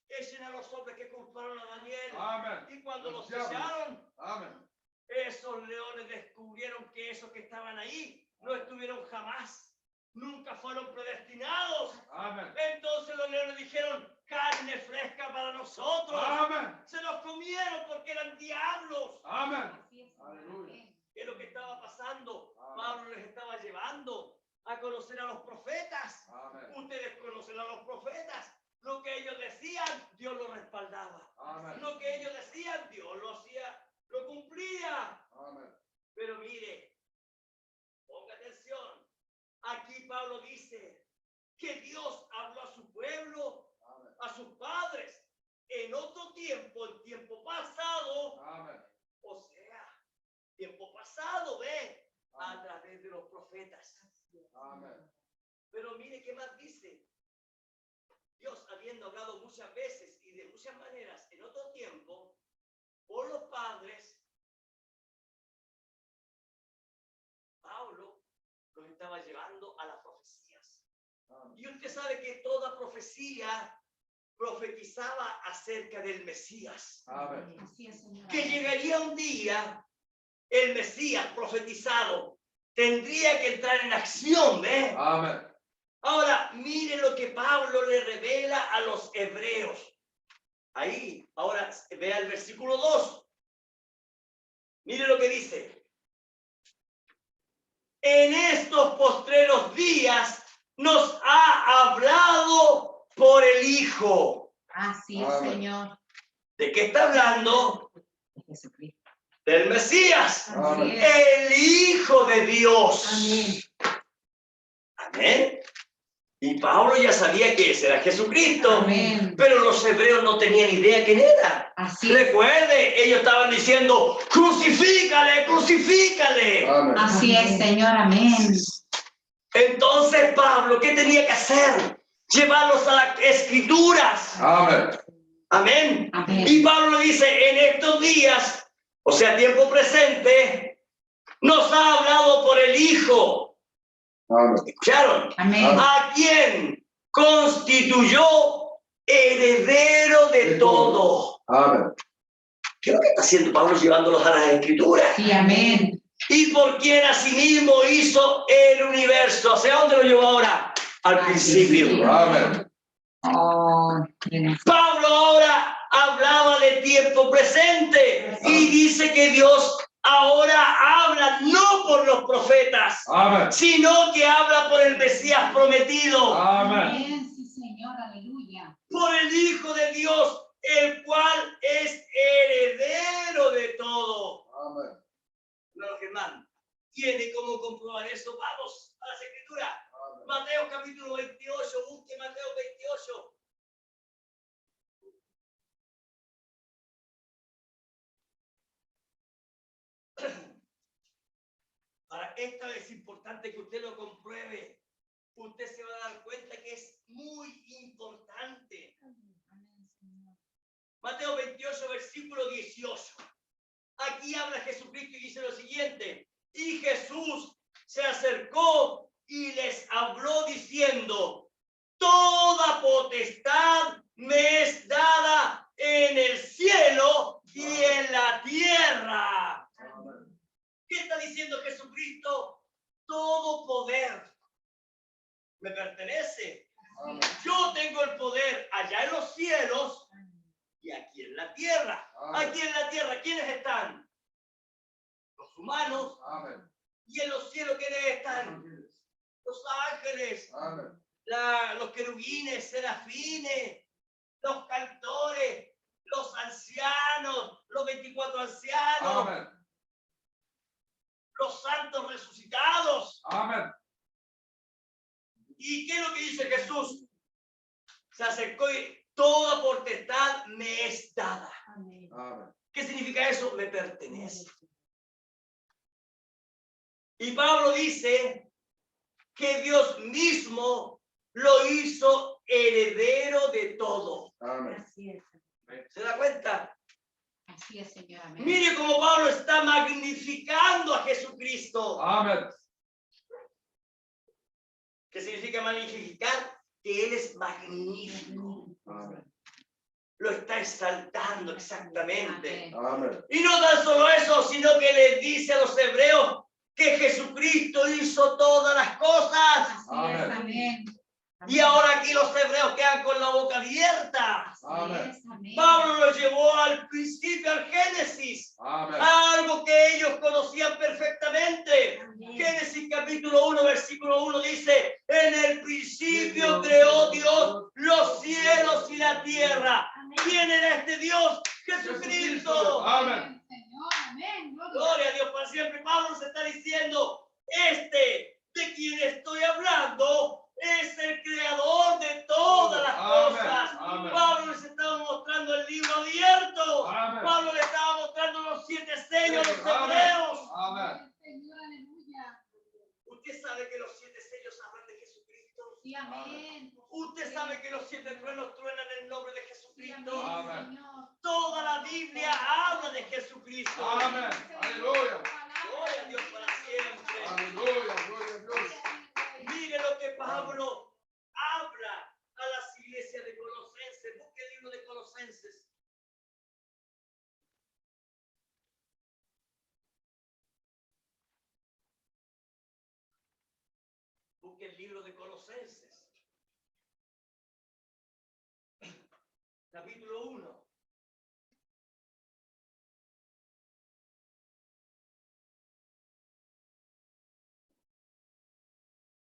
Speaker 1: Echen a los hombres que culparon a Daniel.
Speaker 3: Amen.
Speaker 1: Y cuando los
Speaker 3: Diablo.
Speaker 1: echaron,
Speaker 3: Amen.
Speaker 1: esos leones descubrieron que esos que estaban ahí no estuvieron jamás, nunca fueron predestinados.
Speaker 3: Amen.
Speaker 1: Entonces los leones dijeron, carne fresca para nosotros.
Speaker 3: Amen.
Speaker 1: Se los comieron porque eran diablos.
Speaker 3: Amen.
Speaker 2: Así es.
Speaker 3: Aleluya.
Speaker 1: ¿Qué es lo que estaba pasando?
Speaker 3: Amén.
Speaker 1: Pablo les estaba llevando a conocer a los profetas.
Speaker 3: Amén.
Speaker 1: Ustedes conocen a los profetas. Lo que ellos decían, Dios lo respaldaba.
Speaker 3: Amén.
Speaker 1: Lo que ellos decían, Dios lo hacía, lo cumplía.
Speaker 3: Amén.
Speaker 1: Pero mire, ponga atención. Aquí Pablo dice que Dios habló a su pueblo,
Speaker 3: Amén.
Speaker 1: a sus padres, en otro tiempo, en tiempo pasado,
Speaker 3: Amén.
Speaker 1: o sea, tiempo pasado, ve, a través de los profetas.
Speaker 3: Amén.
Speaker 1: Pero mire qué más dice. Dios, habiendo hablado muchas veces y de muchas maneras en otro tiempo, por los padres, Pablo los estaba llevando a las profecías.
Speaker 3: Amén.
Speaker 1: Y usted sabe que toda profecía profetizaba acerca del Mesías.
Speaker 3: Amén.
Speaker 2: Así es, Señor.
Speaker 1: Que llegaría un día, el Mesías profetizado tendría que entrar en acción, ¿ve?
Speaker 3: Amén.
Speaker 1: Ahora, mire lo que Pablo le revela a los hebreos. Ahí, ahora vea el versículo 2. Mire lo que dice. En estos postreros días nos ha hablado por el Hijo.
Speaker 2: Así es,
Speaker 3: Amén.
Speaker 2: Señor.
Speaker 1: ¿De qué está hablando?
Speaker 2: De Jesucristo.
Speaker 1: Del Mesías,
Speaker 2: Así
Speaker 3: Amén.
Speaker 2: es.
Speaker 1: el Hijo de Dios.
Speaker 2: Amén.
Speaker 1: Amén. Y Pablo ya sabía que ese era Jesucristo.
Speaker 2: Amén.
Speaker 1: Pero los hebreos no tenían idea quién era.
Speaker 2: Así es.
Speaker 1: Recuerde, ellos estaban diciendo, crucifícale, crucifícale.
Speaker 3: Amén.
Speaker 2: Así es, Señor. Amén.
Speaker 1: Entonces Pablo, ¿qué tenía que hacer? Llevarlos a las escrituras.
Speaker 3: Amén.
Speaker 1: Amén.
Speaker 2: Amén.
Speaker 1: Y Pablo dice, en estos días, o sea, tiempo presente, nos ha hablado por el Hijo.
Speaker 3: Amén.
Speaker 1: ¿Escucharon?
Speaker 2: Amén.
Speaker 1: A quien constituyó heredero de todo.
Speaker 3: Amén.
Speaker 1: ¿Qué es lo que está haciendo Pablo llevándolos a las escrituras?
Speaker 2: Sí, amén.
Speaker 1: Y por quien asimismo hizo el universo. ¿Hacia dónde lo llevó ahora? Al principio.
Speaker 3: Amén.
Speaker 2: Oh, bien.
Speaker 1: Pablo ahora hablaba de tiempo presente y dice que Dios ahora habla no por los profetas,
Speaker 3: Amén.
Speaker 1: sino que habla por el Mesías prometido,
Speaker 3: Amén.
Speaker 2: Amén. Sí, Señor. Aleluya.
Speaker 1: por el Hijo de Dios, el cual es heredero de todo.
Speaker 3: Amén.
Speaker 1: No, Germán, ¿tiene cómo comprobar eso? Vamos a las escrituras.
Speaker 3: Amén.
Speaker 1: Mateo capítulo 28, busque Mateo 28. Ahora, esta es importante que usted lo compruebe. Usted se va a dar cuenta que es muy importante.
Speaker 2: Amén, Señor.
Speaker 1: Mateo 28, versículo 18. Aquí habla Jesucristo y dice lo siguiente. Y Jesús se acercó y les habló diciendo, toda potestad me es dada en el cielo y en la tierra.
Speaker 3: Amén.
Speaker 1: ¿Qué está diciendo Jesucristo? Todo poder me pertenece.
Speaker 3: Amén.
Speaker 1: Yo tengo el poder allá en los cielos y aquí en la tierra.
Speaker 3: Amén.
Speaker 1: Aquí en la tierra, ¿quiénes están? Los humanos.
Speaker 3: Amén.
Speaker 1: Y en los cielos, ¿quiénes están? Los ángeles,
Speaker 3: Amén.
Speaker 1: los querubines, serafines, los cantores, los ancianos, los 24 ancianos,
Speaker 3: Amén.
Speaker 1: los santos resucitados.
Speaker 3: Amén.
Speaker 1: ¿Y qué es lo que dice Jesús? Se acercó y toda potestad me es dada.
Speaker 2: Amén.
Speaker 3: Amén.
Speaker 1: ¿Qué significa eso? Me pertenece. Y Pablo dice que Dios mismo lo hizo heredero de todo.
Speaker 3: Amén.
Speaker 2: Así es.
Speaker 1: ¿Se da cuenta?
Speaker 2: Así es, Señor. Amén.
Speaker 1: Mire cómo Pablo está magnificando a Jesucristo.
Speaker 3: Amén.
Speaker 1: ¿Qué significa magnificar? Que Él es magnífico.
Speaker 3: Amén.
Speaker 1: Lo está exaltando exactamente.
Speaker 2: Amén.
Speaker 3: Amén.
Speaker 1: Y no tan solo eso, sino que les dice a los hebreos que Jesucristo hizo todas las cosas.
Speaker 2: Así es. Amén.
Speaker 1: Y ahora aquí los hebreos quedan con la boca abierta.
Speaker 2: Así
Speaker 3: Amén.
Speaker 2: es, amén.
Speaker 1: Pablo lo llevó al principio, al Génesis,
Speaker 3: Amén.
Speaker 1: algo que ellos conocían perfectamente.
Speaker 2: Amén.
Speaker 1: Génesis capítulo 1, versículo 1 dice, en el principio creó Dios los cielos y la tierra.
Speaker 2: Amén.
Speaker 1: ¿Quién era este Dios? Jesucristo.
Speaker 3: Amén.
Speaker 2: Señor, amén.
Speaker 1: Gloria a Dios para siempre. Pablo se está diciendo, de quien estoy hablando es el creador de todas las cosas.
Speaker 3: Amén.
Speaker 1: Pablo les estaba mostrando el libro abierto.
Speaker 3: Amén.
Speaker 1: Pablo le estaba mostrando los 7 sellos a los
Speaker 3: Amén.
Speaker 1: hebreos.
Speaker 3: Amén.
Speaker 2: Señor, aleluya.
Speaker 1: Usted sabe que los 7 sellos hablan de Jesucristo.
Speaker 2: Sí, amén.
Speaker 1: Usted sabe que los 7 truenos truenan en el nombre de
Speaker 2: Sí,
Speaker 1: Jesucristo.
Speaker 3: Amén.
Speaker 2: Señor.
Speaker 1: Toda la Biblia habla de Jesucristo.
Speaker 3: Amén. Aleluya.
Speaker 1: Gloria a Dios para siempre.
Speaker 3: Aleluya. Gloria a Dios.
Speaker 1: Mire lo que Pablo habla a las iglesias de Colosenses. Busque el libro de Colosenses. Busque el libro de Colosenses. Capítulo 1.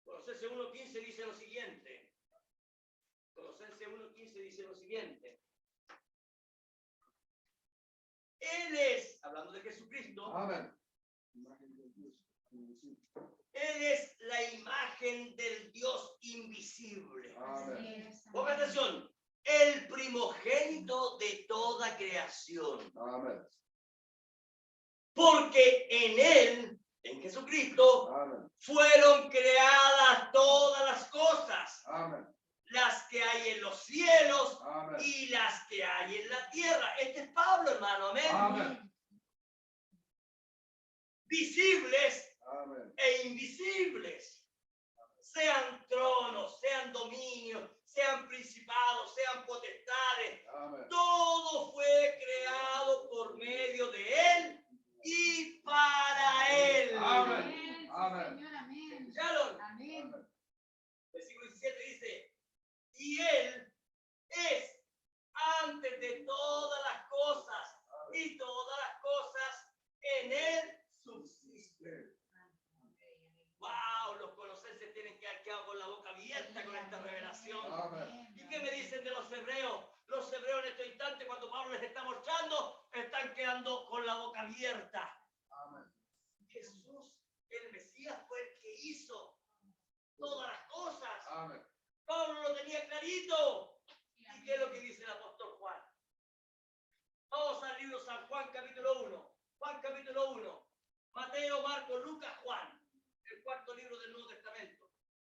Speaker 1: Colosenses 1:15 dice lo siguiente. Colosenses 1:15 dice lo siguiente. Él es, hablando de Jesucristo,
Speaker 3: Amén.
Speaker 1: Él es la imagen del Dios invisible.
Speaker 3: Amén.
Speaker 1: Ponga atención. El primogénito de toda creación.
Speaker 3: Amén.
Speaker 1: Porque en Él, en Jesucristo,
Speaker 3: Amén.
Speaker 1: fueron creadas todas las cosas.
Speaker 3: Amén.
Speaker 1: Las que hay en los cielos
Speaker 3: Amén.
Speaker 1: y las que hay en la tierra. Este es Pablo, hermano. Amén.
Speaker 3: Amén.
Speaker 1: Visibles
Speaker 3: Amén.
Speaker 1: e invisibles. Sean tronos, sean dominios, sean principados, sean potestades.
Speaker 3: Amén.
Speaker 1: Todo fue creado por medio de Él y para Él.
Speaker 3: Amén. Amén.
Speaker 2: Señor, amén.
Speaker 1: ¿Escucharon?
Speaker 2: Amén.
Speaker 1: Versículo 17 dice, y Él es antes de todas las cosas, y todas las cosas en Él subsisten. Wow, los colosenses tienen que haber quedado con la boca abierta con esta revelación.
Speaker 3: Amén.
Speaker 1: ¿Y qué me dicen de los hebreos? Los hebreos en este instante, cuando Pablo les está mostrando, están quedando con la boca abierta.
Speaker 3: Amén.
Speaker 1: Jesús, el Mesías, fue el que hizo todas las cosas.
Speaker 3: Amén.
Speaker 1: Pablo lo tenía clarito. ¿Y qué es lo que dice el apóstol Juan? Vamos al libro San Juan, capítulo 1. Juan, capítulo 1. Mateo, Marcos, Lucas, Juan. El cuarto libro del Nuevo Testamento.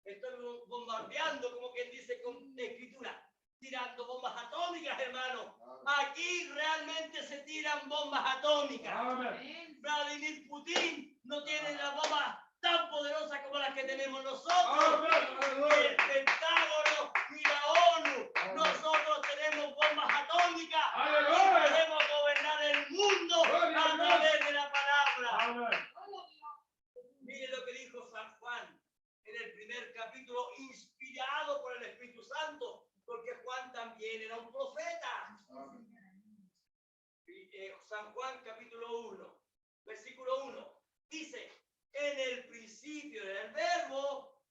Speaker 1: Estoy bombardeando, como quien dice, con escritura. Tirando bombas atómicas, hermano. Aquí realmente se tiran bombas atómicas.
Speaker 3: Amén.
Speaker 1: Vladimir Putin no tiene la bomba tan poderosa como las que tenemos nosotros.
Speaker 3: Amén.
Speaker 1: Ni el Pentágono ni la ONU. Nosotros tenemos bombas atómicas.
Speaker 3: Aleluya.
Speaker 1: Y podemos gobernar el mundo a través de la palabra.
Speaker 3: Amén.
Speaker 1: Mire lo que dijo San Juan en el primer capítulo, inspirado por el Espíritu Santo, porque Juan también era un profeta.
Speaker 3: Amén.
Speaker 1: San Juan capítulo 1, versículo 1, dice, en el principio era el verbo,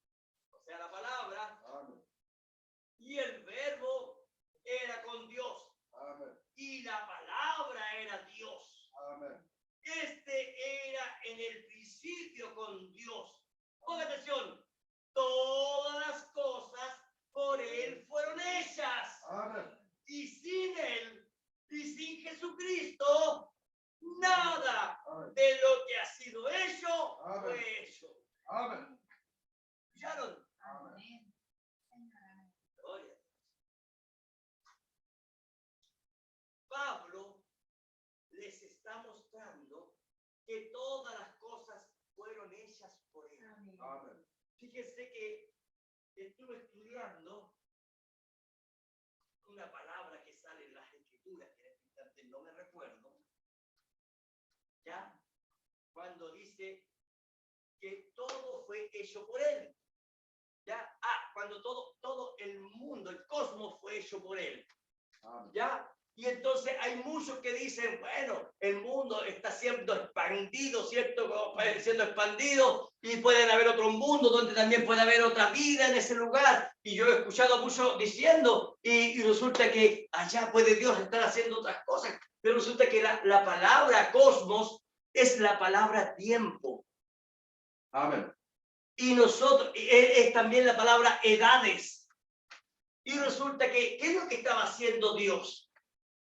Speaker 1: o sea, la palabra,
Speaker 3: Amén.
Speaker 1: y el verbo era con Dios,
Speaker 3: Amén.
Speaker 1: y la palabra era Dios.
Speaker 3: Amén.
Speaker 1: Este era en el principio con Dios. Ponga atención, todas las cosas por Él fueron hechas.
Speaker 3: Amén.
Speaker 1: Y sin Él y sin Jesucristo, nada
Speaker 3: Amén.
Speaker 1: de lo que ha sido hecho
Speaker 3: Amén.
Speaker 1: fue hecho.
Speaker 3: Amén.
Speaker 1: ¿Escucharon?
Speaker 2: Amén.
Speaker 1: Gloria. Pablo les está mostrando que todas las cosas fueron hechas por Él.
Speaker 3: Amén.
Speaker 1: Fíjense que estuve estudiando una palabra que sale en las escrituras, que en este instante no me recuerdo, ¿ya? Cuando dice que todo fue hecho por Él, ¿ya? Cuando todo el mundo, el cosmos fue hecho por Él. ¿Ya? Y entonces hay muchos que dicen, bueno, el mundo está siendo expandido, ¿cierto? Siendo expandido y pueden haber otro mundo donde también puede haber otra vida en ese lugar. Y yo he escuchado a muchos diciendo y resulta que allá puede Dios estar haciendo otras cosas. Pero resulta que la palabra cosmos es la palabra tiempo.
Speaker 4: Amén.
Speaker 1: Y nosotros, es también la palabra edades. Y resulta que, ¿qué es lo que estaba haciendo Dios?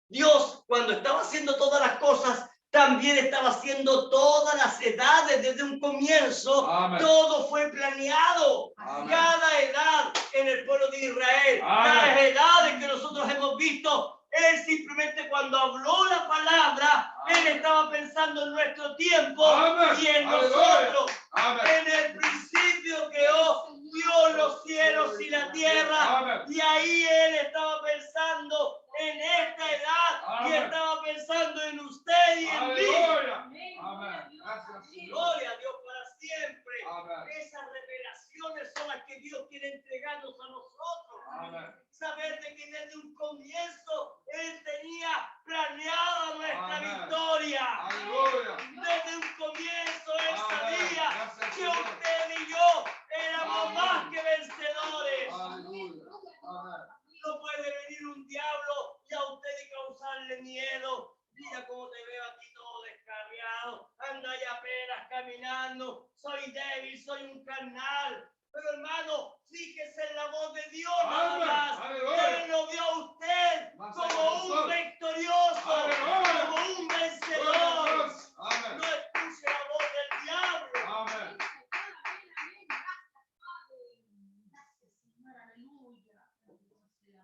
Speaker 1: Dios, cuando estaba haciendo todas las cosas, también estaba haciendo todas las edades desde un comienzo.
Speaker 4: Amén.
Speaker 1: Todo fue planeado.
Speaker 4: Amén.
Speaker 1: Cada edad en el pueblo de Israel,
Speaker 4: Amén.
Speaker 1: las edades que nosotros hemos visto, Él simplemente cuando habló la palabra,
Speaker 4: Amén.
Speaker 1: Él estaba pensando en nuestro tiempo
Speaker 4: Amén.
Speaker 1: y en
Speaker 4: Aleluya.
Speaker 1: nosotros.
Speaker 4: Amén.
Speaker 1: En el principio creó Dios los cielos y la tierra.
Speaker 4: Amén.
Speaker 1: Y ahí Él estaba pensando en esta edad y
Speaker 4: Amén.
Speaker 1: estaba pensando en usted y en mí.
Speaker 4: Aleluya. Amén. Gracias, Señor.
Speaker 1: Gloria a Dios para siempre.
Speaker 4: Amén.
Speaker 1: Esas revelaciones son las que Dios quiere entregarnos a nosotros.
Speaker 4: Amén.
Speaker 1: Saber de que desde un comienzo Él tenía planeada nuestra
Speaker 4: Amén.
Speaker 1: victoria.
Speaker 4: Aleluya.
Speaker 1: Desde un comienzo Él
Speaker 4: Amén.
Speaker 1: sabía
Speaker 4: Gracias,
Speaker 1: que
Speaker 4: Señor.
Speaker 1: usted y yo éramos
Speaker 4: Amén.
Speaker 1: más que vencedores.
Speaker 4: Aleluya. Amén.
Speaker 1: No puede venir un diablo y a usted y causarle miedo. Mira cómo te veo aquí todo descarriado. Anda ya apenas caminando. Soy débil, soy un carnal. Pero hermano, fíjese en la voz de Dios nada
Speaker 4: Amén.
Speaker 1: más.
Speaker 4: Aleluya.
Speaker 1: Él lo vio a usted
Speaker 4: Más
Speaker 1: como
Speaker 4: allá
Speaker 1: un
Speaker 4: del
Speaker 1: victorioso,
Speaker 4: Aleluya.
Speaker 1: como un
Speaker 4: Gloria a
Speaker 1: vencedor.
Speaker 4: Dios. Amén.
Speaker 1: No escuche la voz del diablo.
Speaker 4: Amén.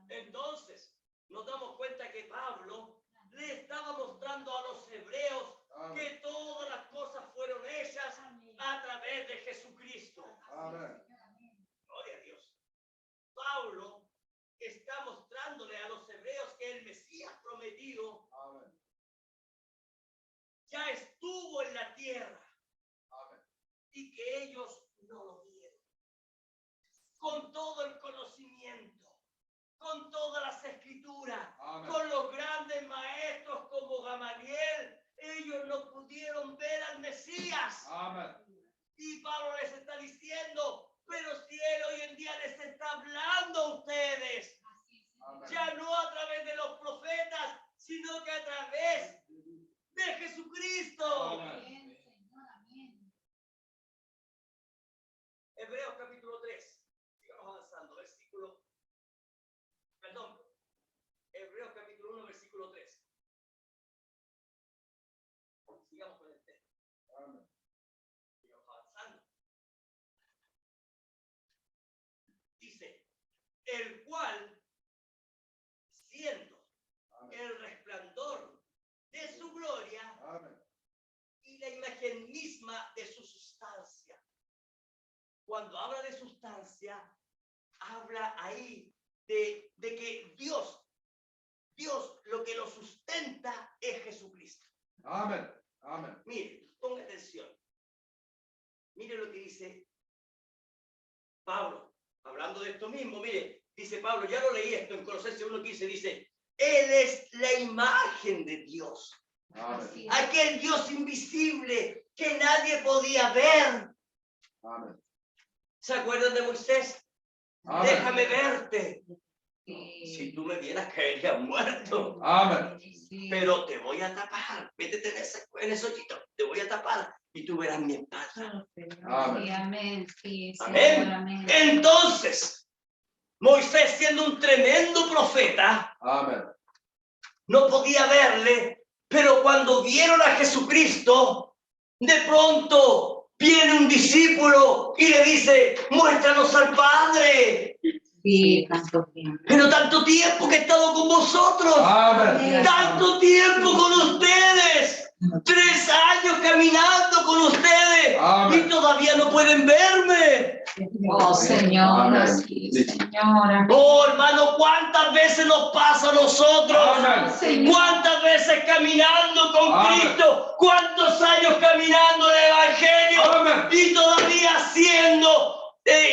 Speaker 1: Entonces, nos damos cuenta que Pablo le estaba mostrando a los hebreos que
Speaker 4: Amén.
Speaker 1: todas las cosas fueron hechas a través de Jesucristo.
Speaker 4: Amén.
Speaker 1: Gloria a Dios. Pablo está mostrándole a los hebreos que el Mesías prometido
Speaker 4: Amén.
Speaker 1: ya estuvo en la tierra
Speaker 4: Amén.
Speaker 1: y que ellos no lo vieron. Con todo el conocimiento, con todas las escrituras,
Speaker 4: Amén.
Speaker 1: con los grandes maestros como Gamaliel, ellos no pudieron ver al Mesías.
Speaker 4: Amén.
Speaker 1: Y Pablo les está diciendo, pero si Él hoy en día les está hablando a ustedes,
Speaker 4: Amén.
Speaker 1: ya no a través de los profetas, sino que a través de Jesucristo.
Speaker 4: Amén.
Speaker 1: Hebreos capítulo 3. Sigamos avanzando. Hebreos capítulo 1, versículo 3. Sigamos con el texto.
Speaker 4: Amén.
Speaker 1: Sigamos avanzando. Dice, el cual, siendo
Speaker 4: Amén.
Speaker 1: el resplandor de su gloria
Speaker 4: Amén.
Speaker 1: y la imagen misma de su sustancia. Cuando habla de sustancia, habla ahí de que Dios lo que lo sustenta es Jesucristo.
Speaker 4: Amén. Amén.
Speaker 1: Mire, ponga atención. Mire lo que dice Pablo, hablando de esto mismo. Mire, dice Pablo, ya lo leí esto en Colosenses 1:15, dice, Él es la imagen de Dios.
Speaker 4: Amén.
Speaker 1: Aquel Dios invisible que nadie podía ver.
Speaker 4: Amén.
Speaker 1: ¿Se acuerdan de Moisés?
Speaker 4: Amén.
Speaker 1: Déjame verte. Si tú me vieras, caería muerto.
Speaker 4: Amén.
Speaker 1: Pero te voy a tapar. Métete en ese hoyito. Te voy a tapar y tú verás mi espalda.
Speaker 4: Amén.
Speaker 2: Sí, amén. Sí,
Speaker 1: Amén.
Speaker 2: Señor, amén.
Speaker 1: Entonces, Moisés, siendo un tremendo profeta,
Speaker 4: Amén.
Speaker 1: no podía verle, pero cuando vieron a Jesucristo, de pronto viene un discípulo y le dice, muéstranos al Padre.
Speaker 2: Sí, tanto tiempo.
Speaker 1: Pero tanto tiempo que he estado con vosotros.
Speaker 4: Amén.
Speaker 1: Tanto tiempo con ustedes. 3 años caminando con ustedes.
Speaker 4: Amén.
Speaker 1: Y todavía no pueden verme.
Speaker 2: Oh, Señor,
Speaker 4: Amén.
Speaker 2: así, Señora.
Speaker 1: Oh, hermano, ¿cuántas veces nos pasa a nosotros?
Speaker 4: Amén.
Speaker 2: Señor.
Speaker 1: ¿Cuántas veces caminando con
Speaker 4: Amén.
Speaker 1: Cristo? ¿Cuántos años caminando en el Evangelio?
Speaker 4: Amén.
Speaker 1: Y todavía siendo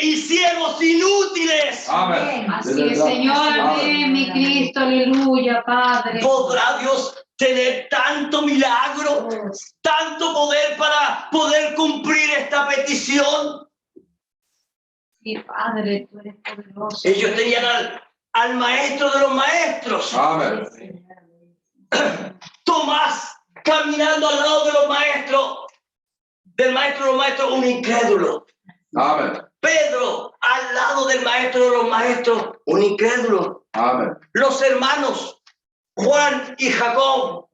Speaker 1: y siervos inútiles.
Speaker 4: Amén.
Speaker 2: Así es, Señor, amén, mi Cristo, aleluya, Padre.
Speaker 1: ¿Podrá Dios tener tanto milagro, tanto poder para poder cumplir esta petición?
Speaker 2: Sí, Padre, tú eres poderoso.
Speaker 1: Ellos tenían al maestro de los maestros,
Speaker 4: Amén.
Speaker 1: Tomás, caminando al lado de los maestros, del maestro de los maestros, un incrédulo.
Speaker 4: Amén.
Speaker 1: Pedro, al lado del maestro de los maestros, un incrédulo.
Speaker 4: Amén.
Speaker 1: Los hermanos Juan y Jacob,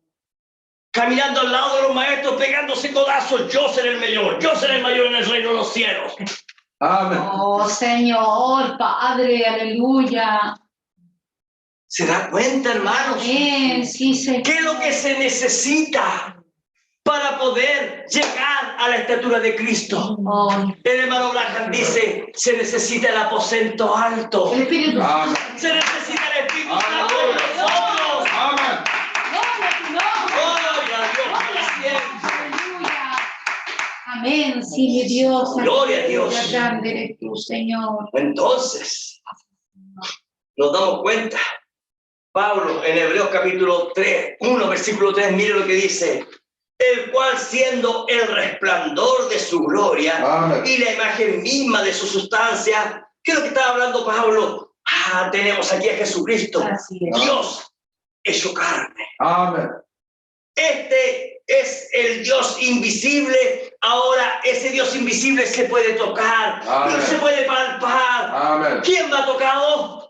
Speaker 1: caminando al lado de los maestros, pegándose codazos. Yo seré el mayor, yo seré el mayor en el reino de los cielos.
Speaker 4: Amén.
Speaker 2: Oh, Señor, Padre, aleluya.
Speaker 1: ¿Se da cuenta, hermanos?
Speaker 2: Amén, sí, Señor.
Speaker 1: ¿Qué es lo que se necesita para poder llegar a la estatura de Cristo?
Speaker 2: Oh,
Speaker 1: El hermano Graham dice, se necesita el aposento alto.
Speaker 2: el Espíritu
Speaker 4: Amén.
Speaker 2: Santo.
Speaker 1: Se necesita el Espíritu Santo en nosotros.
Speaker 4: Amén.
Speaker 2: Gloria a tu nombre.
Speaker 1: Gloria a Dios para siempre.
Speaker 2: Aleluya. Amén, sí, mi Dios.
Speaker 1: Gloria a Dios.
Speaker 2: Aleluya, grande eres tú, Señor.
Speaker 1: Entonces, nos damos cuenta. Pablo, en Hebreos capítulo 3, 1, versículo 3, mire lo que dice. El cual, siendo el resplandor de su gloria
Speaker 4: Amén.
Speaker 1: y la imagen misma de su sustancia, ¿qué es lo que está hablando Pablo? Tenemos aquí a Jesucristo,
Speaker 2: Así es.
Speaker 1: Dios hecho carne.
Speaker 4: Amén.
Speaker 1: Este es el Dios invisible. Ahora ese Dios invisible se puede tocar,
Speaker 4: Amén.
Speaker 1: se puede palpar.
Speaker 4: Amén.
Speaker 1: ¿Quién me ha tocado?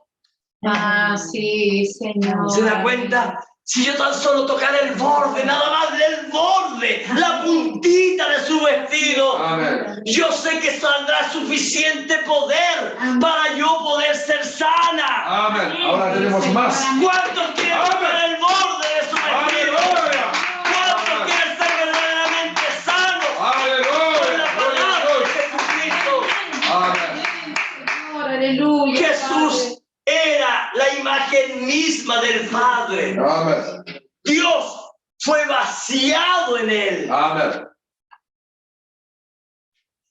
Speaker 2: Sí, Señor.
Speaker 1: ¿Se da cuenta? Si yo tan solo tocara el borde, nada más el borde, la puntita de su vestido,
Speaker 4: Amén.
Speaker 1: yo sé que saldrá suficiente poder para yo poder ser sana.
Speaker 4: Amén. Ahora tenemos más.
Speaker 1: ¿Cuántos quieren tocar el borde de su vestido?
Speaker 4: Aleluya.
Speaker 1: ¿Cuántos quieren ser verdaderamente sanos por
Speaker 4: Aleluya.
Speaker 1: la palabra de Jesucristo?
Speaker 4: Amén.
Speaker 2: Señor, aleluya.
Speaker 1: Jesús era la imagen misma del Padre.
Speaker 4: Amén.
Speaker 1: Dios fue vaciado en él.
Speaker 4: Amén.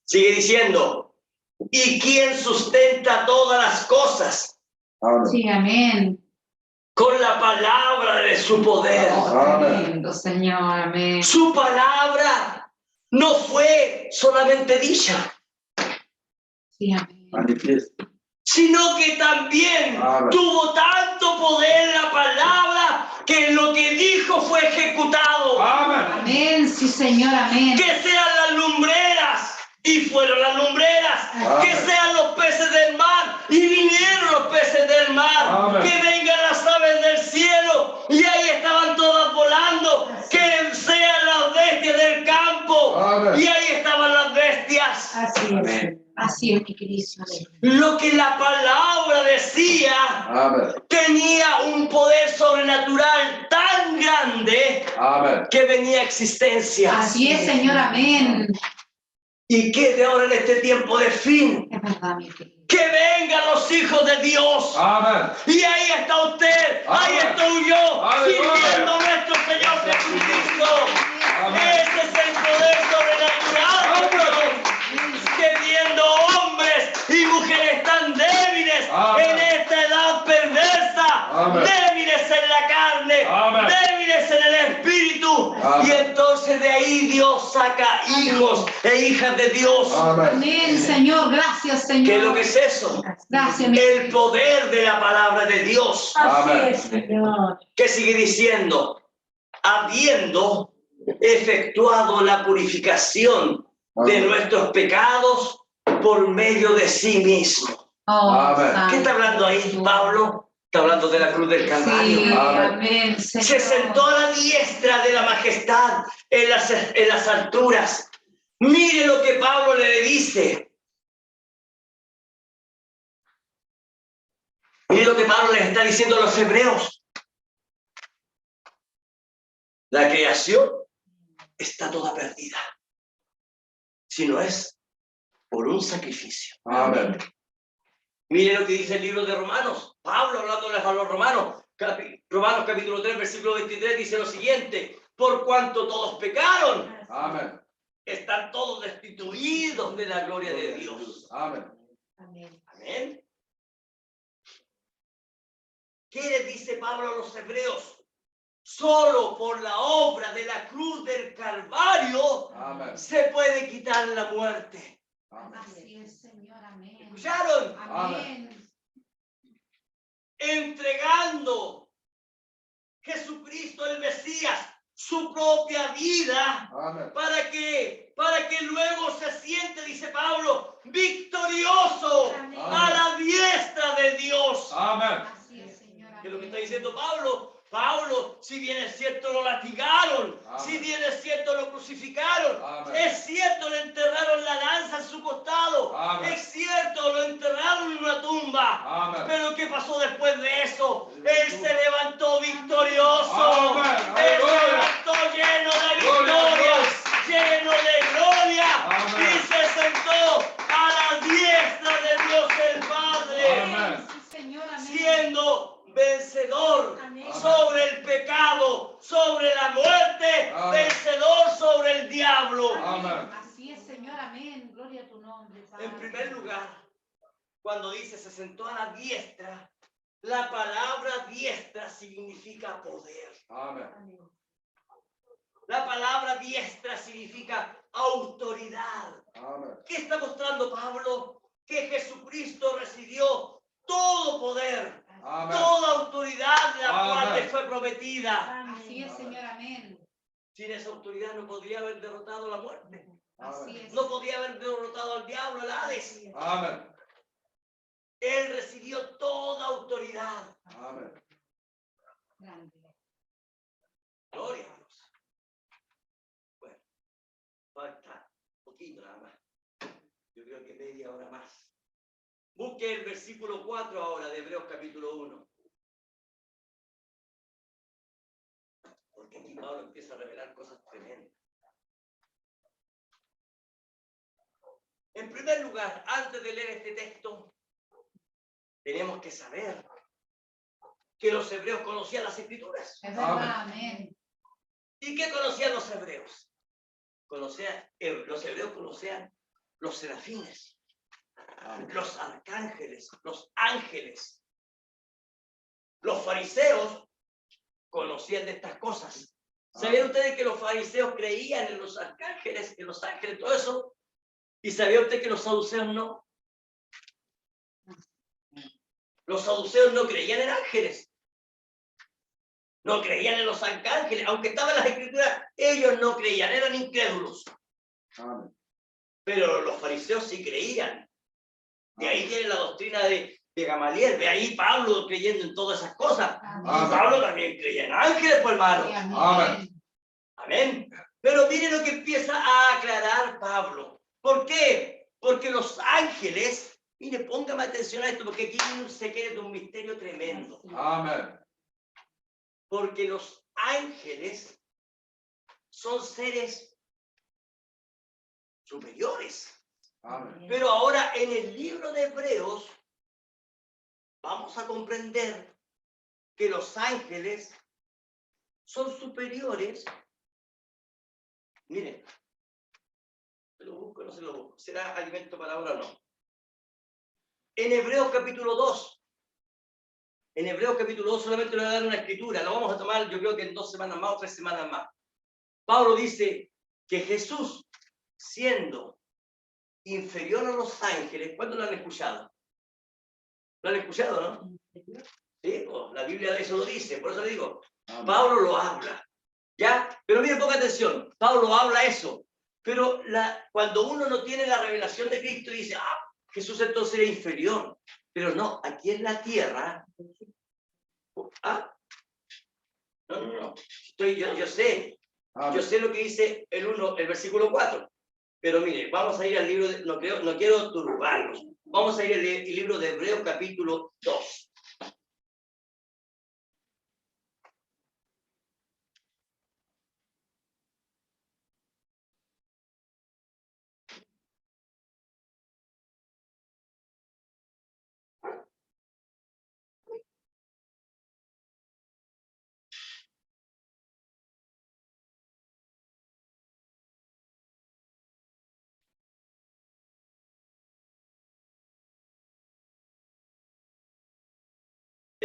Speaker 1: Sigue diciendo, ¿y quién sustenta todas las cosas?
Speaker 4: Amén.
Speaker 2: Sí, amén.
Speaker 1: Con la palabra de su poder.
Speaker 2: Tremendo, Señor, amén.
Speaker 1: Su palabra no fue solamente dicha,
Speaker 2: Sí, amén.
Speaker 4: Manifiesto.
Speaker 1: sino que también
Speaker 4: Amén.
Speaker 1: tuvo tanto poder la palabra que lo que dijo fue ejecutado.
Speaker 4: Amén.
Speaker 2: Amén, sí, Señor, amén.
Speaker 1: Que sean las lumbreras, y fueron las lumbreras.
Speaker 4: Amén.
Speaker 1: Que sean los peces del mar, y vinieron los peces del mar.
Speaker 4: Amén.
Speaker 1: Que vengan las aves del cielo, y ahí estaban todas volando. Que sean las bestias del campo,
Speaker 4: Amén.
Speaker 1: y ahí estaban las bestias.
Speaker 2: Así es. Así es, mi Cristo.
Speaker 1: Lo que la palabra decía
Speaker 4: Amén.
Speaker 1: tenía un poder sobrenatural tan grande
Speaker 4: Amén.
Speaker 1: que venía a existencia.
Speaker 2: Así es, Señor, amén.
Speaker 1: Y que de ahora en este tiempo de fin,
Speaker 2: Es verdad, mi Cristo.
Speaker 1: que vengan los hijos de Dios.
Speaker 4: Amén.
Speaker 1: Y ahí está usted, ahí
Speaker 4: Amén.
Speaker 1: estoy yo,
Speaker 4: Aleluya.
Speaker 1: sirviendo a nuestro Señor Jesucristo.
Speaker 4: Amén.
Speaker 1: Ese es el poder sobrenatural de Dios. Que viendo hombres y mujeres tan débiles
Speaker 4: Amén.
Speaker 1: en esta edad perversa,
Speaker 4: Amén.
Speaker 1: débiles en la carne,
Speaker 4: Amén.
Speaker 1: débiles en el espíritu,
Speaker 4: Amén.
Speaker 1: y entonces de ahí Dios saca hijos e hijas de Dios.
Speaker 4: Amén.
Speaker 2: Amén, Señor. Gracias, Señor.
Speaker 1: ¿Qué es lo que es eso?
Speaker 2: Gracias, mi
Speaker 1: El poder de la palabra de Dios.
Speaker 2: Así
Speaker 4: Amén.
Speaker 2: es, Señor.
Speaker 1: Que sigue diciendo, habiendo efectuado la purificación de
Speaker 4: Amén.
Speaker 1: nuestros pecados por medio de sí mismo.
Speaker 2: Oh,
Speaker 4: Amén.
Speaker 2: santo.
Speaker 1: ¿Qué está hablando ahí, Pablo? Está hablando de la cruz del Calvario.
Speaker 2: Sí,
Speaker 4: Amén.
Speaker 2: amén, Señor.
Speaker 1: Se sentó a la diestra de la majestad en las alturas. Mire lo que Pablo le dice. Mire lo que Pablo les está diciendo a los hebreos. La creación está toda perdida, si no es por un sacrificio.
Speaker 4: Amén.
Speaker 1: Mire lo que dice el libro de Romanos. Pablo hablándoles a los romanos. Romanos capítulo 3, versículo 23 dice lo siguiente. Por cuanto todos pecaron,
Speaker 4: Amén.
Speaker 1: están todos destituidos de la gloria de Dios.
Speaker 4: Amén.
Speaker 2: Amén.
Speaker 1: Amén. ¿Qué le dice Pablo a los hebreos? Solo por la obra de la cruz del Calvario
Speaker 4: Amén.
Speaker 1: se puede quitar la muerte.
Speaker 4: Amén.
Speaker 2: Así es, Señor. Amén.
Speaker 1: ¿Escucharon?
Speaker 2: Amén.
Speaker 1: Entregando Jesucristo el Mesías su propia vida.
Speaker 4: Amén.
Speaker 1: ¿Para qué? Para que luego se siente, dice Pablo, victorioso
Speaker 2: Amén.
Speaker 1: a la diestra de Dios.
Speaker 4: Amén.
Speaker 2: Así es, Señor.
Speaker 1: Que es lo que está
Speaker 2: Amén.
Speaker 1: diciendo Pablo. Pablo, si bien es cierto, lo latigaron.
Speaker 4: Amén.
Speaker 1: Si bien es cierto, lo crucificaron.
Speaker 4: Amén.
Speaker 1: Es cierto, le enterraron la lanza en su costado.
Speaker 4: Amén.
Speaker 1: Es cierto, lo enterraron en una tumba.
Speaker 4: Amén.
Speaker 1: Pero ¿qué pasó después de eso? Él se levantó victorioso.
Speaker 4: Amén.
Speaker 1: Él se
Speaker 4: Aleluya.
Speaker 1: levantó lleno de
Speaker 4: Gloria a
Speaker 1: victorias, lleno de gloria.
Speaker 4: Amén.
Speaker 1: Y se sentó a la diestra de Dios el Padre.
Speaker 4: Amén.
Speaker 2: Sí, Señor. Amén.
Speaker 1: Siendo vencedor
Speaker 2: Amén.
Speaker 1: sobre el pecado, sobre la muerte,
Speaker 4: Amén.
Speaker 1: vencedor sobre el diablo.
Speaker 4: Amén.
Speaker 2: Así es, Señor. Amén. Gloria a tu nombre, Padre.
Speaker 1: En primer lugar, cuando dice se sentó a la diestra, la palabra diestra significa poder.
Speaker 4: Amén.
Speaker 2: Amén.
Speaker 1: La palabra diestra significa autoridad.
Speaker 4: Amén.
Speaker 1: ¿Qué está mostrando Pablo? Que Jesucristo recibió todo poder,
Speaker 4: Amén.
Speaker 1: toda autoridad la cual
Speaker 4: Amén.
Speaker 1: le fue prometida.
Speaker 2: Así es, Señor. Amén.
Speaker 1: Sin esa autoridad no podría haber derrotado la muerte.
Speaker 2: Así es.
Speaker 1: No podía haber derrotado al diablo, al Hades.
Speaker 4: Amén.
Speaker 1: Él recibió toda autoridad.
Speaker 4: Amén.
Speaker 2: Grande.
Speaker 1: Gloria a Dios. Bueno, falta un poquito nada más. Yo creo que media hora más. Busque el versículo 4 ahora de Hebreos capítulo 1. Porque aquí Pablo empieza a revelar cosas tremendas. En primer lugar, antes de leer este texto, tenemos que saber que los hebreos conocían las escrituras.
Speaker 2: Es verdad. Amén.
Speaker 1: ¿Y qué conocían los hebreos? Los hebreos conocían los serafines, los arcángeles, los ángeles. Los fariseos conocían de estas cosas. ¿Sabían ustedes que los fariseos creían en los arcángeles, en los ángeles, todo eso? ¿Y sabía usted que los saduceos no? Los saduceos no creían en ángeles. No creían en los arcángeles. Aunque estaban en las escrituras, ellos no creían, eran incrédulos.
Speaker 4: Amén.
Speaker 1: Pero los fariseos sí creían. De ahí tiene la doctrina de Gamaliel. De ahí Pablo creyendo en todas esas cosas. Y
Speaker 4: Amén.
Speaker 1: Pablo también creía en ángeles, pues hermano.
Speaker 4: Amén.
Speaker 1: Amén. Pero mire lo que empieza a aclarar Pablo. ¿Por qué? Porque los ángeles, mire, póngame atención a esto, porque aquí hay un secreto, un misterio tremendo.
Speaker 4: Amén.
Speaker 1: Porque los ángeles son seres superiores.
Speaker 4: Amén.
Speaker 1: Pero ahora en el libro de Hebreos vamos a comprender que los ángeles son superiores. Miren, ¿se lo busco o no se lo busco? ¿Será alimento para ahora o no? En Hebreos capítulo 2. En Hebreos capítulo 2 solamente le voy a dar una escritura. Lo vamos a tomar yo creo que en 2 semanas más o 3 semanas más. Pablo dice que Jesús, siendo inferior a los ángeles, ¿cuántos lo han escuchado? ¿Lo han escuchado, no? Sí, pues, la Biblia eso lo dice, por eso le digo.
Speaker 4: Amén.
Speaker 1: Pablo lo habla, ¿ya? Pero miren, ponga atención, Pablo habla eso, pero cuando uno no tiene la revelación de Cristo dice, Jesús entonces era inferior, pero no, aquí en la tierra, no, yo sé lo que dice el versículo 4, pero mire, vamos a ir al libro, no quiero turbarlos, vamos a ir al libro de Hebreos capítulo 2.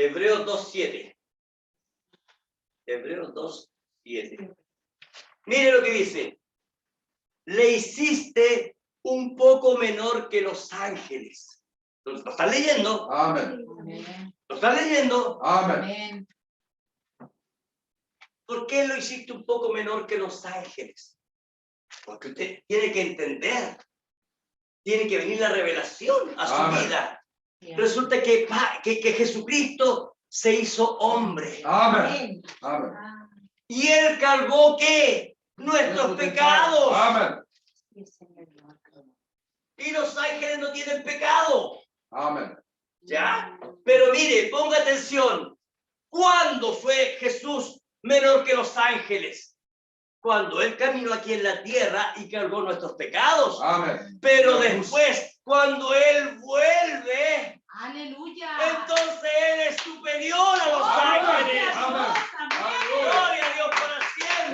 Speaker 1: Hebreos 2:7. Hebreos 2:7. Mire lo que dice. Le hiciste un poco menor que los ángeles. ¿Lo están leyendo?
Speaker 4: Amen.
Speaker 2: Amén.
Speaker 1: ¿Lo están leyendo?
Speaker 4: Amen.
Speaker 2: Amén.
Speaker 1: ¿Por qué lo hiciste un poco menor que los ángeles? Porque usted tiene que entender. Tiene que venir la revelación a su
Speaker 4: Amén.
Speaker 1: vida. Resulta que Jesucristo se hizo hombre.
Speaker 4: Amen. Amen.
Speaker 1: Y Él cargó, ¿qué? Nuestros pecados.
Speaker 4: Amen.
Speaker 1: Y los ángeles no tienen pecado.
Speaker 4: Amen.
Speaker 1: ¿Ya? Pero mire, ponga atención. ¿Cuándo fue Jesús menor que los ángeles? Cuando Él caminó aquí en la tierra y cargó nuestros pecados.
Speaker 4: Amen.
Speaker 1: Pero después, cuando Él vuelve,
Speaker 2: Aleluya.
Speaker 1: entonces Él es superior a los ángeles.
Speaker 4: Amén.
Speaker 1: Gloria a Dios para
Speaker 4: En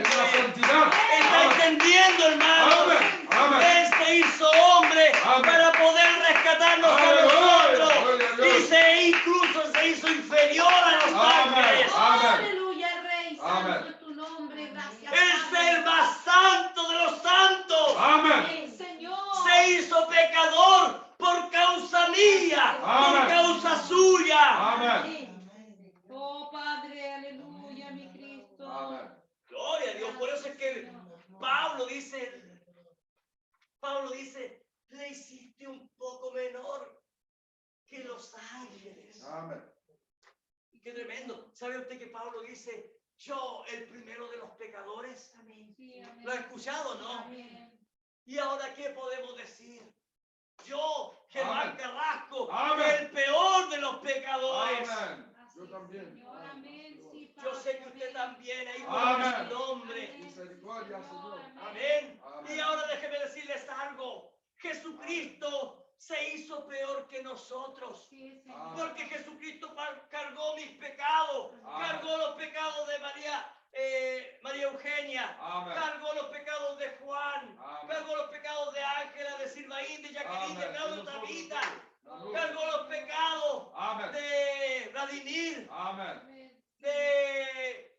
Speaker 4: la
Speaker 1: siempre.
Speaker 4: santidad.
Speaker 1: ¿Está
Speaker 4: Amen.
Speaker 1: entendiendo, hermano?
Speaker 4: Amen. Amen.
Speaker 1: Él se hizo hombre
Speaker 4: Amén.
Speaker 1: para poder rescatarnos a
Speaker 4: Aleluya.
Speaker 1: nosotros.
Speaker 4: Gloria a Dios.
Speaker 1: Dice, incluso se hizo inferior a los
Speaker 4: Amén.
Speaker 1: ángeles.
Speaker 4: Amén.
Speaker 2: Aleluya, Rey.
Speaker 4: Amén.
Speaker 2: Santo es tu nombre. Gracias.
Speaker 1: El ser más santo de los santos
Speaker 4: Amen.
Speaker 2: Señor.
Speaker 1: se hizo pecador por causa mía, por
Speaker 4: Amén.
Speaker 1: causa suya.
Speaker 4: Amen.
Speaker 2: Oh, Padre, aleluya, mi Cristo.
Speaker 4: Amen.
Speaker 1: Gloria a Dios. Por eso es que Pablo dice, le hiciste un poco menor que los ángeles.
Speaker 4: Amen.
Speaker 1: Qué tremendo. ¿Sabe usted que Pablo dice, yo, el primero de los pecadores?
Speaker 2: Amén. Sí, amén.
Speaker 1: ¿Lo ha escuchado, no?
Speaker 2: Amén.
Speaker 1: ¿Y ahora qué podemos decir? Yo, Germán
Speaker 4: Amén.
Speaker 1: Carrasco,
Speaker 4: Amén.
Speaker 1: el peor de los pecadores.
Speaker 4: Amen.
Speaker 2: Así
Speaker 4: Yo
Speaker 2: es,
Speaker 4: también.
Speaker 2: Señor, amén. Sí,
Speaker 1: Yo sé que
Speaker 2: Padre,
Speaker 1: usted
Speaker 2: amén.
Speaker 1: también, ahí
Speaker 4: Amén.
Speaker 1: pone su nombre.
Speaker 4: Misericordia, Señor.
Speaker 1: Amén.
Speaker 4: Amén.
Speaker 1: Y ahora déjeme decirles algo. Jesucristo se hizo peor que nosotros.
Speaker 2: Sí, Señor.
Speaker 4: Amén.
Speaker 1: Porque Jesucristo cargó mis pecados,
Speaker 4: Amén.
Speaker 1: cargó los pecados de María Eugenia,
Speaker 4: Amén.
Speaker 1: cargó los pecados de Juan,
Speaker 4: Amén.
Speaker 1: cargó los pecados de Ángela, de Silvaín, de Jacqueline, de
Speaker 4: Amén.
Speaker 1: Claudio, Tabita,
Speaker 4: Amén.
Speaker 1: cargó los pecados
Speaker 4: Amén.
Speaker 1: de Vladimir,
Speaker 4: Amen.
Speaker 2: Amén.
Speaker 1: de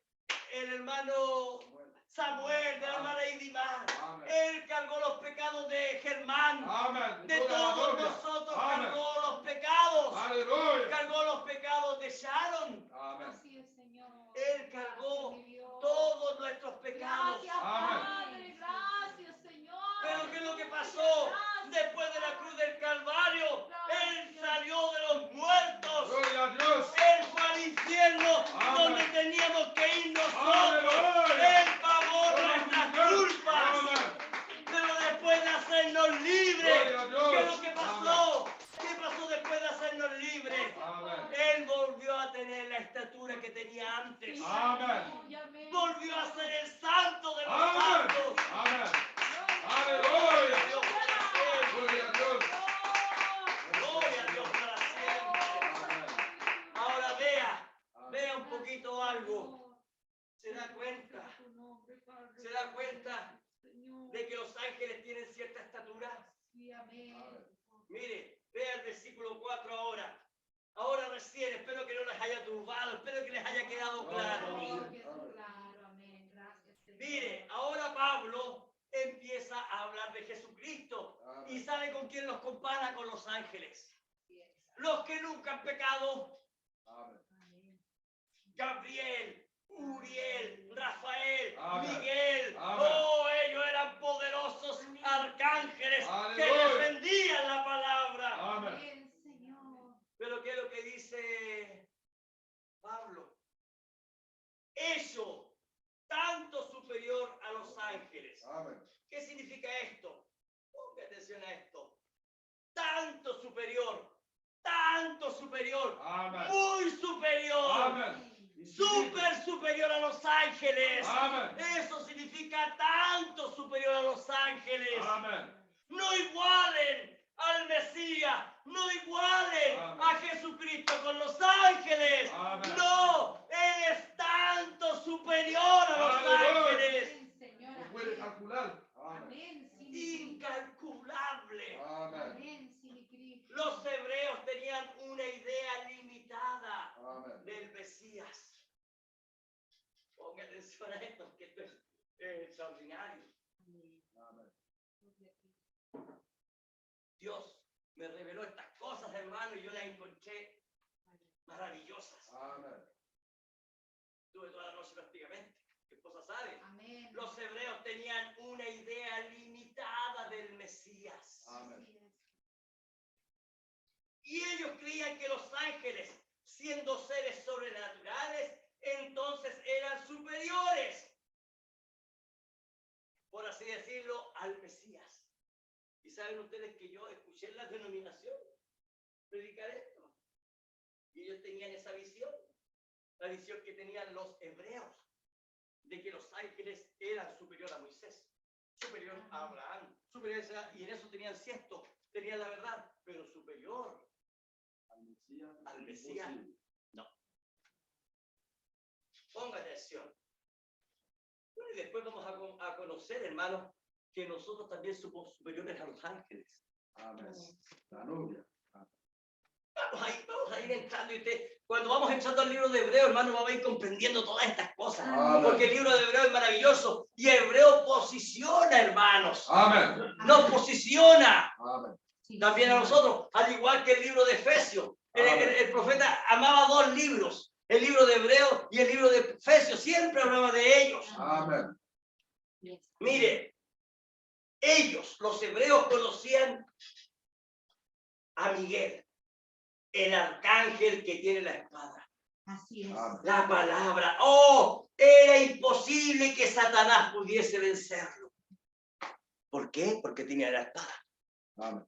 Speaker 1: el hermano Samuel, de la hermana Idimar.
Speaker 4: Amén.
Speaker 1: Él cargó los pecados de Germán.
Speaker 4: Amen.
Speaker 1: De
Speaker 4: Toda la
Speaker 1: todos
Speaker 4: gloria.
Speaker 1: nosotros
Speaker 4: Amén.
Speaker 1: cargó los pecados.
Speaker 4: Aleluya.
Speaker 1: Cargó los pecados de Sharon.
Speaker 4: Amén.
Speaker 2: Así es, Señor.
Speaker 1: Él cargó
Speaker 2: Gracias, mi Dios.
Speaker 1: todos nuestros pecados.
Speaker 2: Gracias,
Speaker 4: Amén.
Speaker 2: Padre. Gracias, Señor.
Speaker 1: Pero ¿qué es lo que pasó? Después de la cruz del Calvario, Él salió de los muertos.
Speaker 4: Gloria a Dios.
Speaker 1: Él fue al infierno
Speaker 4: Amén.
Speaker 1: donde teníamos que ir nosotros.
Speaker 4: Aleluya.
Speaker 1: Él pagó nuestras culpas.
Speaker 4: Amén.
Speaker 1: Pero después de hacernos libres,
Speaker 4: Gloria a Dios.
Speaker 1: ¿qué es lo que pasó? ¿Qué pasó después de hacernos libres?
Speaker 4: Amén.
Speaker 1: Él volvió a tener la estatura que tenía antes.
Speaker 4: Amén.
Speaker 1: Volvió a ser el santo de los
Speaker 4: Amén.
Speaker 1: santos.
Speaker 4: Amén.
Speaker 1: Gloria a
Speaker 4: Aleluya.
Speaker 1: Dios para siempre.
Speaker 4: Gloria a Dios.
Speaker 1: Gloria a Dios para siempre.
Speaker 4: Amén.
Speaker 1: Ahora vea
Speaker 4: Amén.
Speaker 1: un poquito algo. ¿Se da cuenta? ¿Se da cuenta de que los ángeles tienen cierta estatura? Mire, vea el versículo 4 ahora. Ahora recién, espero que no les haya turbado, espero que les haya quedado claro. Mire, ahora Pablo empieza a hablar de Jesucristo y sabe con quién los compara, con los ángeles. Los que nunca han pecado,
Speaker 4: Amén.
Speaker 1: Gabriel, Uriel, Rafael,
Speaker 4: Amén.
Speaker 1: Miguel,
Speaker 4: Amén.
Speaker 1: oh, ellos eran poderosos arcángeles que
Speaker 4: Aleluya.
Speaker 1: defendían la palabra.
Speaker 4: Amén.
Speaker 1: Pero ¿qué es lo que dice Pablo? Eso, tanto superior a los ángeles.
Speaker 4: Amén.
Speaker 1: ¿Qué significa esto? Ponga atención a esto. Tanto superior,
Speaker 4: Amén.
Speaker 1: muy superior.
Speaker 4: Amén.
Speaker 1: Súper superior a los ángeles.
Speaker 4: Amén.
Speaker 1: Eso significa tanto superior a los ángeles.
Speaker 4: Amén.
Speaker 1: No igualen al Mesías, no igualen
Speaker 4: Amén.
Speaker 1: a Jesucristo con los ángeles.
Speaker 4: Amén.
Speaker 1: No, Él es tanto superior a los
Speaker 4: Aleluya.
Speaker 1: ángeles.
Speaker 4: No puede calcular. Amén.
Speaker 1: Incalculable.
Speaker 4: Amén.
Speaker 1: Los hebreos tenían una idea limitada.
Speaker 4: Amén.
Speaker 1: atención a esto, que esto es extraordinario. Dios me reveló estas cosas, hermano, y yo las encontré maravillosas.
Speaker 4: Amen.
Speaker 1: Tuve toda la noche prácticamente. ¿Qué cosa sabe?
Speaker 2: Amén.
Speaker 1: Los hebreos tenían una idea limitada del Mesías.
Speaker 4: Amen.
Speaker 1: Y ellos creían que los ángeles, siendo seres sobrenaturales, entonces eran superiores, por así decirlo, al Mesías. Y saben ustedes que yo escuché en la denominación predicar esto. Y ellos tenían esa visión, la visión que tenían los hebreos, de que los ángeles eran superior a Moisés, superior a Abraham, superior a, y en eso tenían cierto, tenían la verdad, pero superior al Mesías. No. Ponga atención. Bueno, y después vamos a conocer, hermanos, que nosotros también somos superiores a los ángeles.
Speaker 4: Amen. La novia.
Speaker 1: Vamos a ir entrando y usted, cuando vamos entrando al libro de Hebreo, hermano, vamos a ir comprendiendo todas estas cosas.
Speaker 4: Amén.
Speaker 1: Porque el libro de Hebreo es maravilloso y Hebreo posiciona, hermanos.
Speaker 4: Amen.
Speaker 1: Nos posiciona
Speaker 4: Amen.
Speaker 2: Sí,
Speaker 1: también a
Speaker 2: Señor.
Speaker 1: nosotros, al igual que el libro de Efesios. El profeta amaba dos libros, el libro de Hebreo y el libro de Efesios, siempre hablaba de ellos.
Speaker 4: Amen.
Speaker 1: Mire, ellos, los hebreos, conocían a Miguel, el arcángel que tiene la espada.
Speaker 2: Así es.
Speaker 4: Amen.
Speaker 1: La palabra. ¡Oh! Era imposible que Satanás pudiese vencerlo. ¿Por qué? Porque tenía la espada.
Speaker 4: Amen.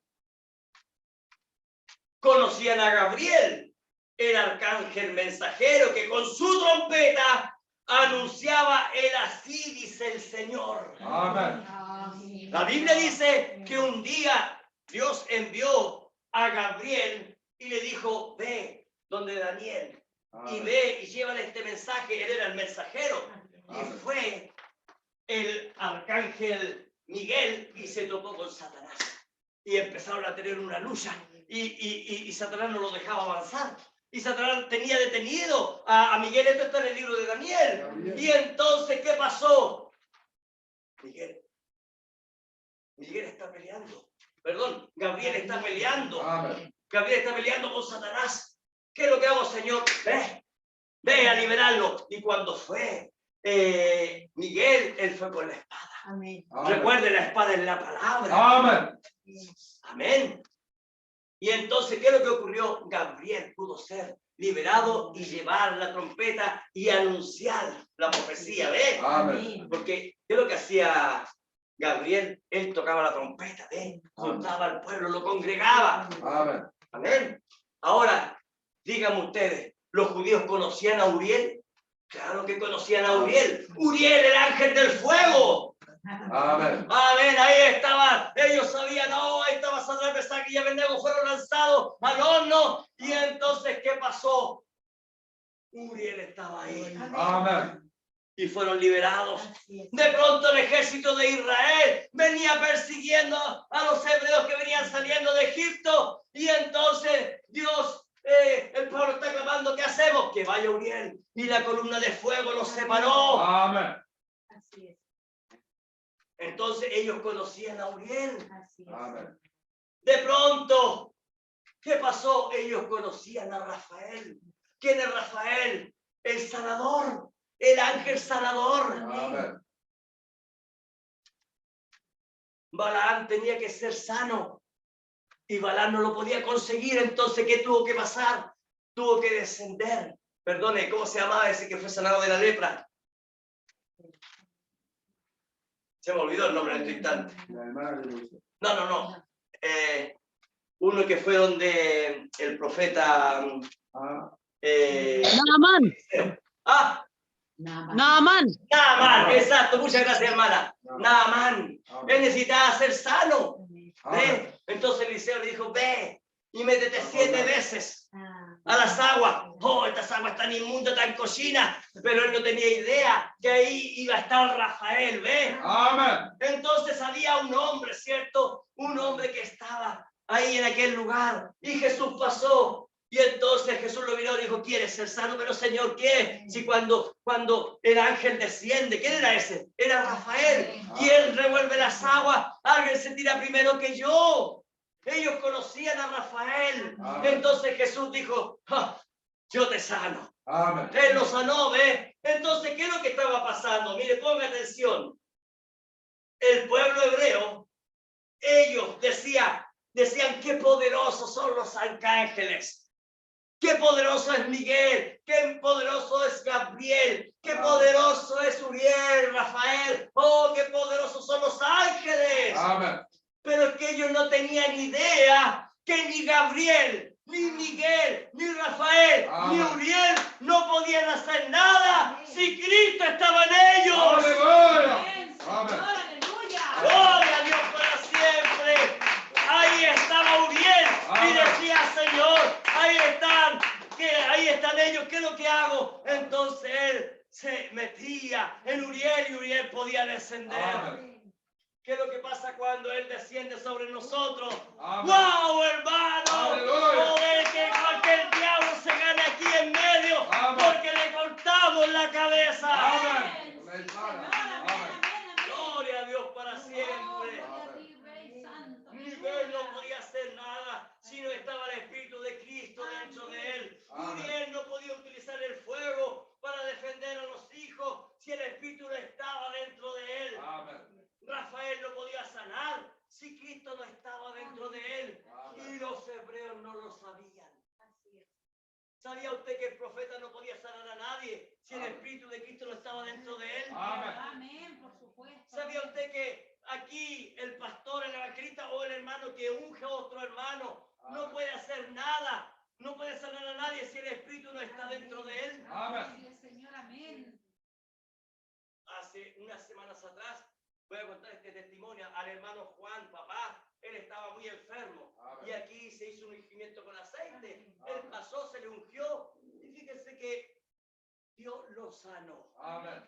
Speaker 1: Conocían a Gabriel, el arcángel mensajero que con su trompeta anunciaba el así dice el Señor.
Speaker 4: Amen.
Speaker 2: Amén.
Speaker 1: La Biblia dice que un día Dios envió a Gabriel y le dijo, ve donde Daniel y
Speaker 4: Amen.
Speaker 1: ve y llévale este mensaje. Él era el mensajero y
Speaker 4: Amén.
Speaker 1: fue el arcángel Miguel y se topó con Satanás y empezaron a tener una lucha y Satanás no lo dejaba avanzar y Satanás tenía detenido a Miguel. Esto está en el libro de Daniel.
Speaker 4: Gabriel.
Speaker 1: Y entonces, ¿qué pasó? Miguel está peleando. Perdón, Gabriel está peleando.
Speaker 4: Amen.
Speaker 1: Gabriel está peleando con Satanás. ¿Qué es lo que hago, Señor? Ve a liberarlo. Y cuando fue Miguel, él fue con la espada.
Speaker 2: Amén.
Speaker 4: Amen.
Speaker 1: Recuerde, la espada es la palabra.
Speaker 4: Amen.
Speaker 1: Amén. Y entonces, ¿qué es lo que ocurrió? Gabriel pudo ser liberado y llevar la trompeta y anunciar la profecía. ¿Ve?
Speaker 4: Amen.
Speaker 1: Porque, ¿qué es lo que hacía Gabriel? Él tocaba la trompeta, ¿ve? Juntaba al pueblo, lo congregaba.
Speaker 4: Amen.
Speaker 1: Amén. Ahora, díganme ustedes, ¿los judíos conocían a Uriel? Claro que conocían a Uriel. Uriel, el ángel del fuego.
Speaker 4: Amen.
Speaker 1: Amén, ahí estaba. Ellos sabían, no, ahí estaba Sadrach, Mesach y Abednego, fueron lanzados al horno. Y entonces, ¿qué pasó? Uriel estaba ahí.
Speaker 4: Amen.
Speaker 1: Y fueron liberados.
Speaker 2: Así es.
Speaker 1: De pronto el ejército de Israel venía persiguiendo a los hebreos que venían saliendo de Egipto. Y entonces Dios, el pueblo está clamando, ¿qué hacemos? Que vaya Uriel. Y la columna de fuego los separó.
Speaker 4: Amen.
Speaker 2: Así es.
Speaker 1: Entonces ellos conocían a Uriel.
Speaker 2: Así es.
Speaker 4: Amen.
Speaker 1: De pronto, ¿qué pasó? Ellos conocían a Rafael. ¿Quién es Rafael? El sanador, el ángel sanador.
Speaker 4: Amen.
Speaker 1: Balaam tenía que ser sano y Balaam no lo podía conseguir. Entonces, ¿qué tuvo que pasar? Tuvo que descender. Perdone, ¿cómo se llamaba ese que fue sanado de la lepra? Se me olvidó el nombre en este instante.
Speaker 4: La hermana de Moisés.
Speaker 1: No. Uno que fue donde el profeta...
Speaker 4: Ah.
Speaker 5: Naaman. Naaman.
Speaker 1: Naaman, exacto, muchas gracias, hermana.
Speaker 4: Naaman.
Speaker 1: Naaman, él
Speaker 4: Amen.
Speaker 1: necesitaba ser sano.
Speaker 4: Amen.
Speaker 1: ¿Ve? Entonces Eliseo le dijo, ve y métete 7 veces
Speaker 2: Ah.
Speaker 1: a las aguas. Oh, estas aguas tan inmundas, tan cochinas. Pero él no tenía idea que ahí iba a estar Rafael, ¿ve?
Speaker 4: Amen.
Speaker 1: Entonces había un hombre, ¿cierto? Un hombre que estaba ahí en aquel lugar. Y Jesús pasó Y entonces Jesús lo miró y dijo, ¿quieres ser sano? Pero Señor, ¿qué? Si cuando el ángel desciende, ¿quién era ese? Era Rafael. Y él revuelve las aguas. Alguien se tira primero que yo. Ellos conocían a Rafael. Entonces Jesús dijo, yo te sano.
Speaker 4: Amén.
Speaker 1: Él lo sanó, ¿ve? Entonces, ¿qué es lo que estaba pasando? Mire, ponga atención. El pueblo hebreo, ellos decían, qué poderosos son los arcángeles. Qué poderoso es Miguel, qué poderoso es Gabriel, qué poderoso es Uriel, Rafael. Oh, qué poderosos son los ángeles.
Speaker 4: Amén.
Speaker 1: Pero es que ellos no tenían idea que ni Gabriel, ni Miguel, ni Rafael, ni Uriel no podían hacer nada si Cristo estaba en ellos.
Speaker 4: Aleluya.
Speaker 2: Señor, aleluya.
Speaker 1: Gloria a Dios para siempre. Ahí estaba Uriel y decía, Señor, ahí están ellos, ¿qué es lo que hago? Entonces él se metía en Uriel y Uriel podía descender.
Speaker 4: Amén.
Speaker 1: ¿Qué es lo que pasa cuando él desciende sobre nosotros?
Speaker 4: Amén.
Speaker 1: ¡Wow, hermano!
Speaker 4: Aleluya.
Speaker 1: Poder que cualquier diablo se gane aquí en medio.
Speaker 4: Amén.
Speaker 1: Porque le cortamos la cabeza.
Speaker 4: Amén. Amén.
Speaker 1: Gloria a Dios para siempre.
Speaker 2: Rey Santo.
Speaker 1: Miguel no podía hacer nada si no estaba el Espíritu de Cristo dentro de él.
Speaker 4: Amén.
Speaker 1: Uriel no podía utilizar el fuego para defender a los hijos si el Espíritu no estaba dentro de él.
Speaker 4: Amén.
Speaker 1: Rafael no podía sanar si Cristo no estaba dentro de él.
Speaker 4: Amén.
Speaker 1: Y los hebreos no lo sabían. ¿Sabía usted que el profeta no podía sanar a nadie si el Espíritu de Cristo no estaba dentro de él?
Speaker 4: Amén.
Speaker 2: Amén, por supuesto.
Speaker 1: ¿Sabía usted que aquí el pastor, el evangelista o el hermano que unge a otro hermano no puede hacer nada? No puede sanar a nadie si el Espíritu no está dentro de él.
Speaker 4: Amén.
Speaker 2: Señor, amén.
Speaker 1: Hace unas semanas atrás voy a contar este testimonio al hermano Juan, papá. Él estaba muy enfermo.
Speaker 4: Amén.
Speaker 1: Y aquí se hizo un ungimiento con aceite. Él pasó, se le ungió. Y fíjense que Dios lo sanó.
Speaker 4: Amén.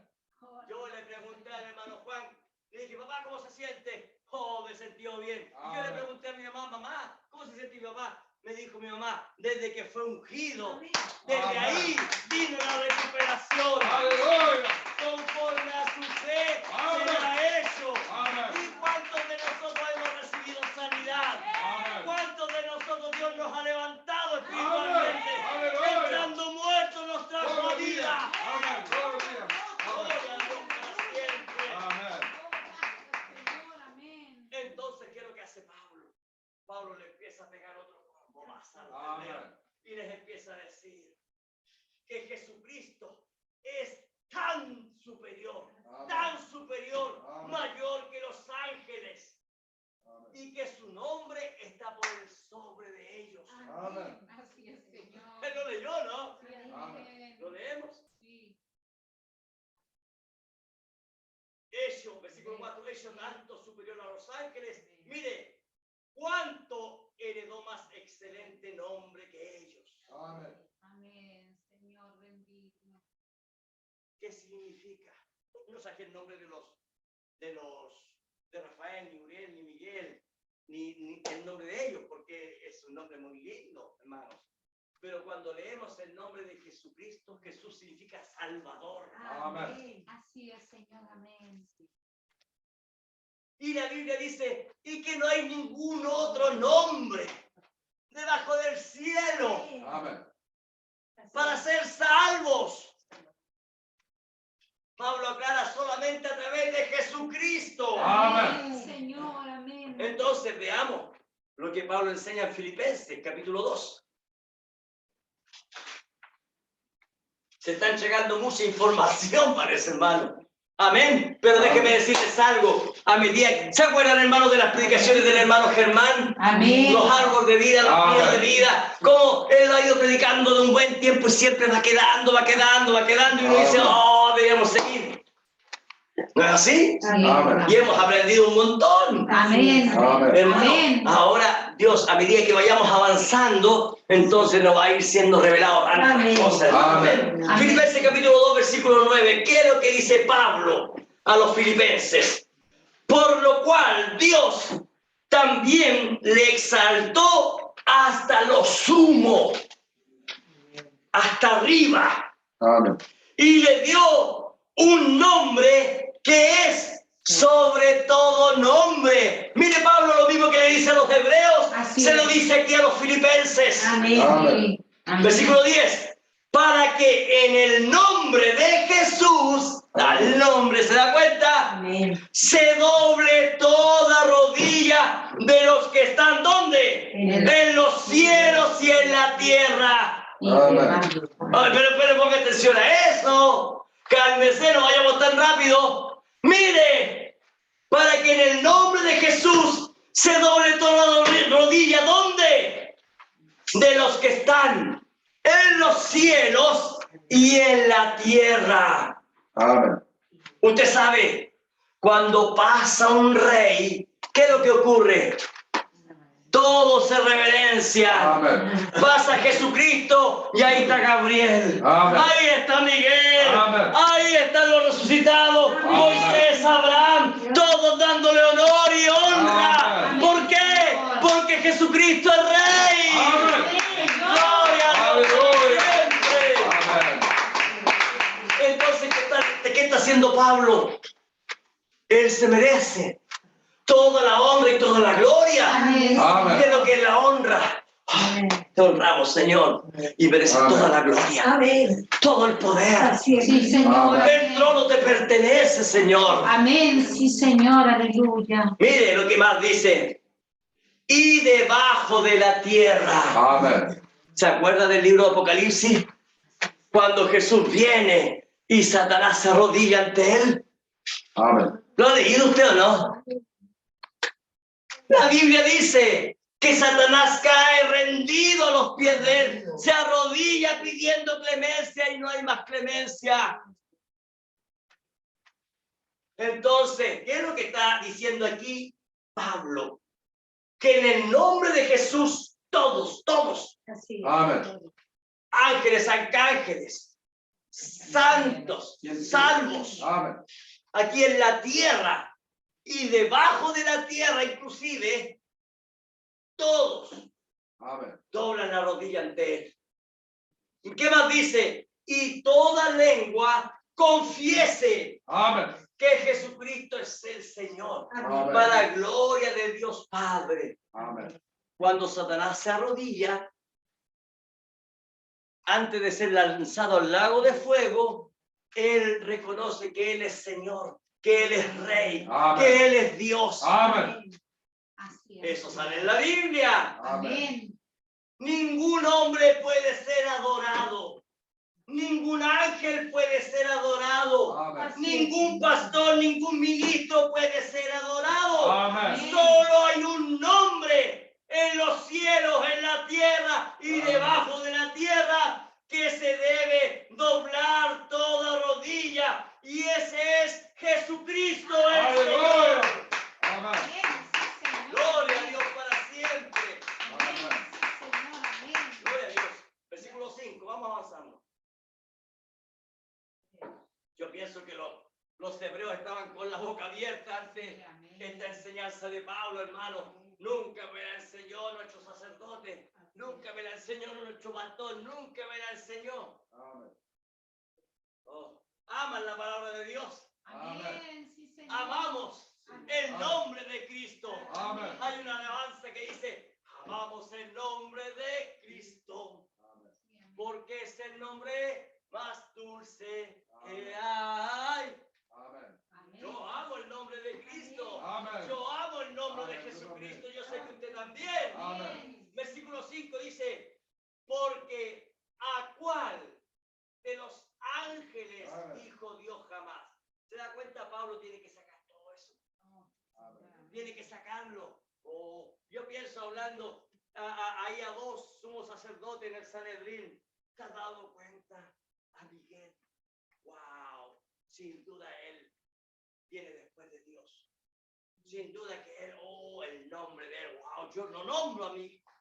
Speaker 1: Yo le pregunté al hermano Juan, le dije, papá, ¿cómo se siente? Oh, me sentí bien. Y yo le pregunté a mi mamá, mamá, ¿cómo se siente mi papá? Me dijo mi mamá, desde que fue ungido, desde
Speaker 4: Amén.
Speaker 1: ahí vino la recuperación.
Speaker 4: Aleluya.
Speaker 1: Conforme a su fe
Speaker 4: Amén.
Speaker 1: será hecho.
Speaker 4: Amén.
Speaker 1: ¿Y cuántos de nosotros hemos recibido sanidad?
Speaker 4: Amén.
Speaker 1: ¿Cuántos de nosotros Dios nos ha levantado espiritualmente?
Speaker 4: Amén. Aleluya.
Speaker 1: Estando muertos nos trajo a
Speaker 4: Buenos días.
Speaker 1: vida.
Speaker 4: Amén. Buenos días.
Speaker 1: Gloria a Dios para siempre.
Speaker 4: Amén.
Speaker 1: Entonces, ¿qué es lo que hace Pablo? Pablo le empieza a pegar otro combo más al
Speaker 4: Amén.
Speaker 1: y les empieza a decir que Jesucristo es tan superior,
Speaker 4: Amén.
Speaker 1: mayor que los ángeles,
Speaker 4: Amén.
Speaker 1: y que su nombre está por el sobre de ellos.
Speaker 4: Amén.
Speaker 2: Así es, Señor.
Speaker 1: Él lo leyó, ¿no?
Speaker 2: Sí,
Speaker 4: Amén.
Speaker 1: ¿Lo leemos?
Speaker 2: sí.
Speaker 1: Hechos, versículo 4, Hechos tanto superior a los ángeles. Mire, cuánto heredó más excelente nombre que ellos.
Speaker 4: Amén.
Speaker 2: Amén, Señor bendito.
Speaker 1: ¿Qué significa? No saqué el nombre de Rafael, ni Uriel, ni Miguel, ni el nombre de ellos, porque es un nombre muy lindo, hermanos. Pero cuando leemos el nombre de Jesucristo, Jesús significa Salvador.
Speaker 4: Amén.
Speaker 2: Así es, Señor, amén.
Speaker 1: Y la Biblia dice, y que no hay ningún otro nombre debajo del cielo
Speaker 4: Amén.
Speaker 1: para ser salvos. Pablo aclara solamente a través de Jesucristo.
Speaker 4: Amén.
Speaker 2: Señor, amén.
Speaker 1: Entonces veamos lo que Pablo enseña en Filipenses, capítulo 2. Se está entregando mucha información, parece, hermano. Amén. Pero déjeme decirles algo. A medida, ¿se acuerdan, hermano, de las predicaciones del hermano Germán?
Speaker 2: Amén.
Speaker 1: Los árboles de vida, los
Speaker 4: Amén.
Speaker 1: pies de vida. Cómo él ha ido predicando de un buen tiempo y siempre va quedando. Y uno dice, oh, deberíamos seguir. ¿No es así?
Speaker 4: Amén.
Speaker 1: Y hemos aprendido un montón.
Speaker 2: Amén.
Speaker 4: Amén.
Speaker 1: Hermano,
Speaker 2: Amén.
Speaker 1: ahora Dios, a medida que vayamos avanzando, entonces nos va a ir siendo revelado tantas
Speaker 2: Amén.
Speaker 1: cosas.
Speaker 4: Amén.
Speaker 2: Amén.
Speaker 1: Filipenses capítulo 2, versículo 9. ¿Qué es lo que dice Pablo a los filipenses? Por lo cual Dios también le exaltó hasta lo sumo hasta arriba
Speaker 4: Amen.
Speaker 1: y le dio un nombre que es sobre todo nombre. Mire Pablo lo mismo que le dice a los hebreos,
Speaker 2: Así
Speaker 1: se lo
Speaker 2: es.
Speaker 1: dice aquí a los filipenses.
Speaker 2: Amén.
Speaker 4: Amén.
Speaker 2: Amén.
Speaker 1: Versículo 10. Para que en el nombre de Jesús, al nombre, ¿se da cuenta?
Speaker 2: Amén.
Speaker 1: Se doble toda rodilla de los que están, ¿dónde? En los cielos y en la tierra.
Speaker 4: Amén.
Speaker 1: Ay, pero ponga atención a eso. Cálmese, no vayamos tan rápido. Mire, para que en el nombre de Jesús se doble toda rodilla, ¿dónde? De los que están en los cielos y en la tierra.
Speaker 4: Amen.
Speaker 1: Usted sabe, cuando pasa un rey, ¿qué es lo que ocurre? Todo se reverencia.
Speaker 4: Amen.
Speaker 1: Pasa Jesucristo y ahí está Gabriel.
Speaker 4: Amén.
Speaker 1: Ahí está Miguel.
Speaker 4: Amén.
Speaker 1: Ahí están los resucitados. Moisés, Abraham, todos dándole honor y honra.
Speaker 4: Amén.
Speaker 1: ¿Por qué? Porque Jesucristo es rey.
Speaker 4: Amén.
Speaker 1: Gloria a Dios
Speaker 4: Aleluya.
Speaker 1: siempre.
Speaker 4: Amen.
Speaker 1: Entonces, ¿qué está haciendo Pablo? Él se merece toda la honra y toda la gloria.
Speaker 2: Amén.
Speaker 4: Amén.
Speaker 1: ¿Qué es lo que es la honra? Te honramos, Señor, y mereces
Speaker 4: Amén.
Speaker 1: toda la gloria.
Speaker 2: Amén.
Speaker 1: Todo el poder.
Speaker 2: Sí, Señor.
Speaker 4: Amén.
Speaker 1: El trono te pertenece, Señor.
Speaker 2: Amén. Sí, Señor. Aleluya.
Speaker 1: Mire lo que más dice. Y debajo de la tierra.
Speaker 4: Amen.
Speaker 1: ¿Se acuerda del libro de Apocalipsis? Cuando Jesús viene y Satanás se arrodilla ante él.
Speaker 4: Amen.
Speaker 1: ¿Lo ha leído usted o no? La Biblia dice que Satanás cae rendido a los pies de él, se arrodilla pidiendo clemencia y no hay más clemencia. Entonces, ¿qué es lo que está diciendo aquí Pablo? Que en el nombre de Jesús, todos,
Speaker 2: Así es.
Speaker 4: Amen.
Speaker 1: ángeles, arcángeles, santos, salvos,
Speaker 4: Amen.
Speaker 1: aquí en la tierra y debajo de la tierra inclusive, todos
Speaker 4: Amen.
Speaker 1: doblan la rodilla ante él. ¿Y qué más dice? Y toda lengua confiese
Speaker 4: Amen.
Speaker 1: que Jesucristo es el Señor,
Speaker 4: Amén.
Speaker 1: para gloria de Dios Padre.
Speaker 4: Amen.
Speaker 1: Cuando Satanás se arrodilla, antes de ser lanzado al lago de fuego, él reconoce que él es Señor, que él es Rey,
Speaker 4: Amén.
Speaker 1: que él es Dios.
Speaker 4: Amen.
Speaker 2: Así es.
Speaker 1: Eso sale en la Biblia.
Speaker 2: Amén.
Speaker 1: Ningún hombre puede ser adorado. Ningún ángel puede ser adorado.
Speaker 4: Amen.
Speaker 1: Ningún pastor, ningún ministro puede ser adorado.
Speaker 4: Amen.
Speaker 1: Solo hay un nombre en los cielos, en la tierra y
Speaker 4: Amén.
Speaker 1: debajo de la tierra que se debe doblar toda rodilla. Y ese es Jesucristo el Señor.
Speaker 4: Aleluya. Amen.
Speaker 2: Amén. Sí, Señor.
Speaker 1: Gloria a Dios para siempre.
Speaker 2: Amén. Sí, Señor. Amén.
Speaker 1: Gloria a Dios. Versículo 5, vamos avanzando. Yo pienso que los hebreos estaban con la boca abierta ante esta enseñanza de Pablo, hermano. Nunca me la enseñó nuestro sacerdote, nunca me la enseñó nuestro pastor, nunca me la enseñó.
Speaker 4: Amen.
Speaker 1: Oh, aman la palabra de Dios,
Speaker 2: Amén. Sí, Señor.
Speaker 1: amamos el nombre de Cristo.
Speaker 4: Amén.
Speaker 1: Hay una alabanza que dice, amamos el nombre de Cristo, porque es el nombre más dulce que hay.
Speaker 4: Amen.
Speaker 2: Amén.
Speaker 1: Yo amo el nombre de Cristo.
Speaker 4: Amén.
Speaker 1: Yo amo el nombre de
Speaker 4: Amén.
Speaker 1: Jesucristo. Yo sé que usted también.
Speaker 4: Amén.
Speaker 1: Versículo 5 dice, porque ¿a cuál de los ángeles
Speaker 4: Amén.
Speaker 1: dijo Dios jamás? ¿Se da cuenta? Pablo tiene que sacar todo eso.
Speaker 4: Amen.
Speaker 1: Tiene que sacarlo. Oh, yo pienso hablando ahí a dos sumos sacerdotes en el Sanedrín. ¿Te has dado cuenta? A Miguel. Wow. Sin duda él viene después de Dios. Sin duda que él, el nombre de él, wow, yo no nombro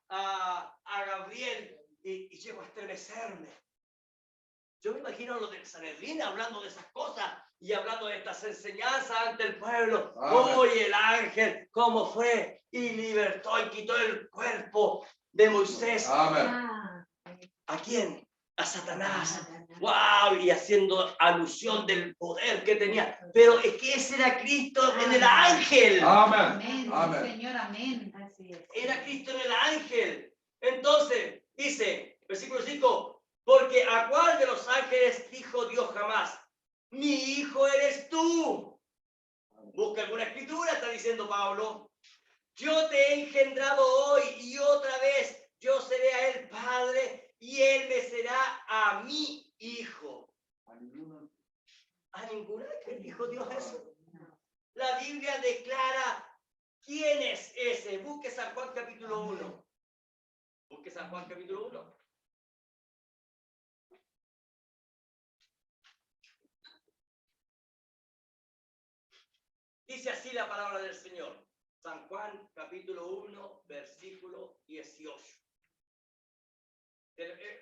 Speaker 1: a Gabriel y llego a estremecerme. Yo me imagino a los del Sanedrín hablando de esas cosas y hablando de estas enseñanzas ante el pueblo.
Speaker 4: Amén.
Speaker 1: Hoy el ángel, ¿cómo fue? Y libertó y quitó el cuerpo de Moisés.
Speaker 4: Amen.
Speaker 2: Ah,
Speaker 1: ¿A quién? a Satanás. ¡Wow! Y haciendo alusión del poder que tenía. Pero es que ese era Cristo en el ángel.
Speaker 4: Amén.
Speaker 2: Amén,
Speaker 4: Amén.
Speaker 2: Señor, amén. Así es.
Speaker 1: Era Cristo en el ángel. Entonces, dice, versículo 5, porque ¿a cuál de los ángeles dijo Dios jamás? Mi hijo eres tú. Busca alguna escritura, está diciendo Pablo. Yo te he engendrado hoy y otra vez yo seré a él padre y él me será a mi hijo. ¿A ninguna que dijo Dios eso? La Biblia declara quién es ese. Busque San Juan capítulo 1. Busque San Juan capítulo 1. Dice así la palabra del Señor. San Juan capítulo 1, versículo 18.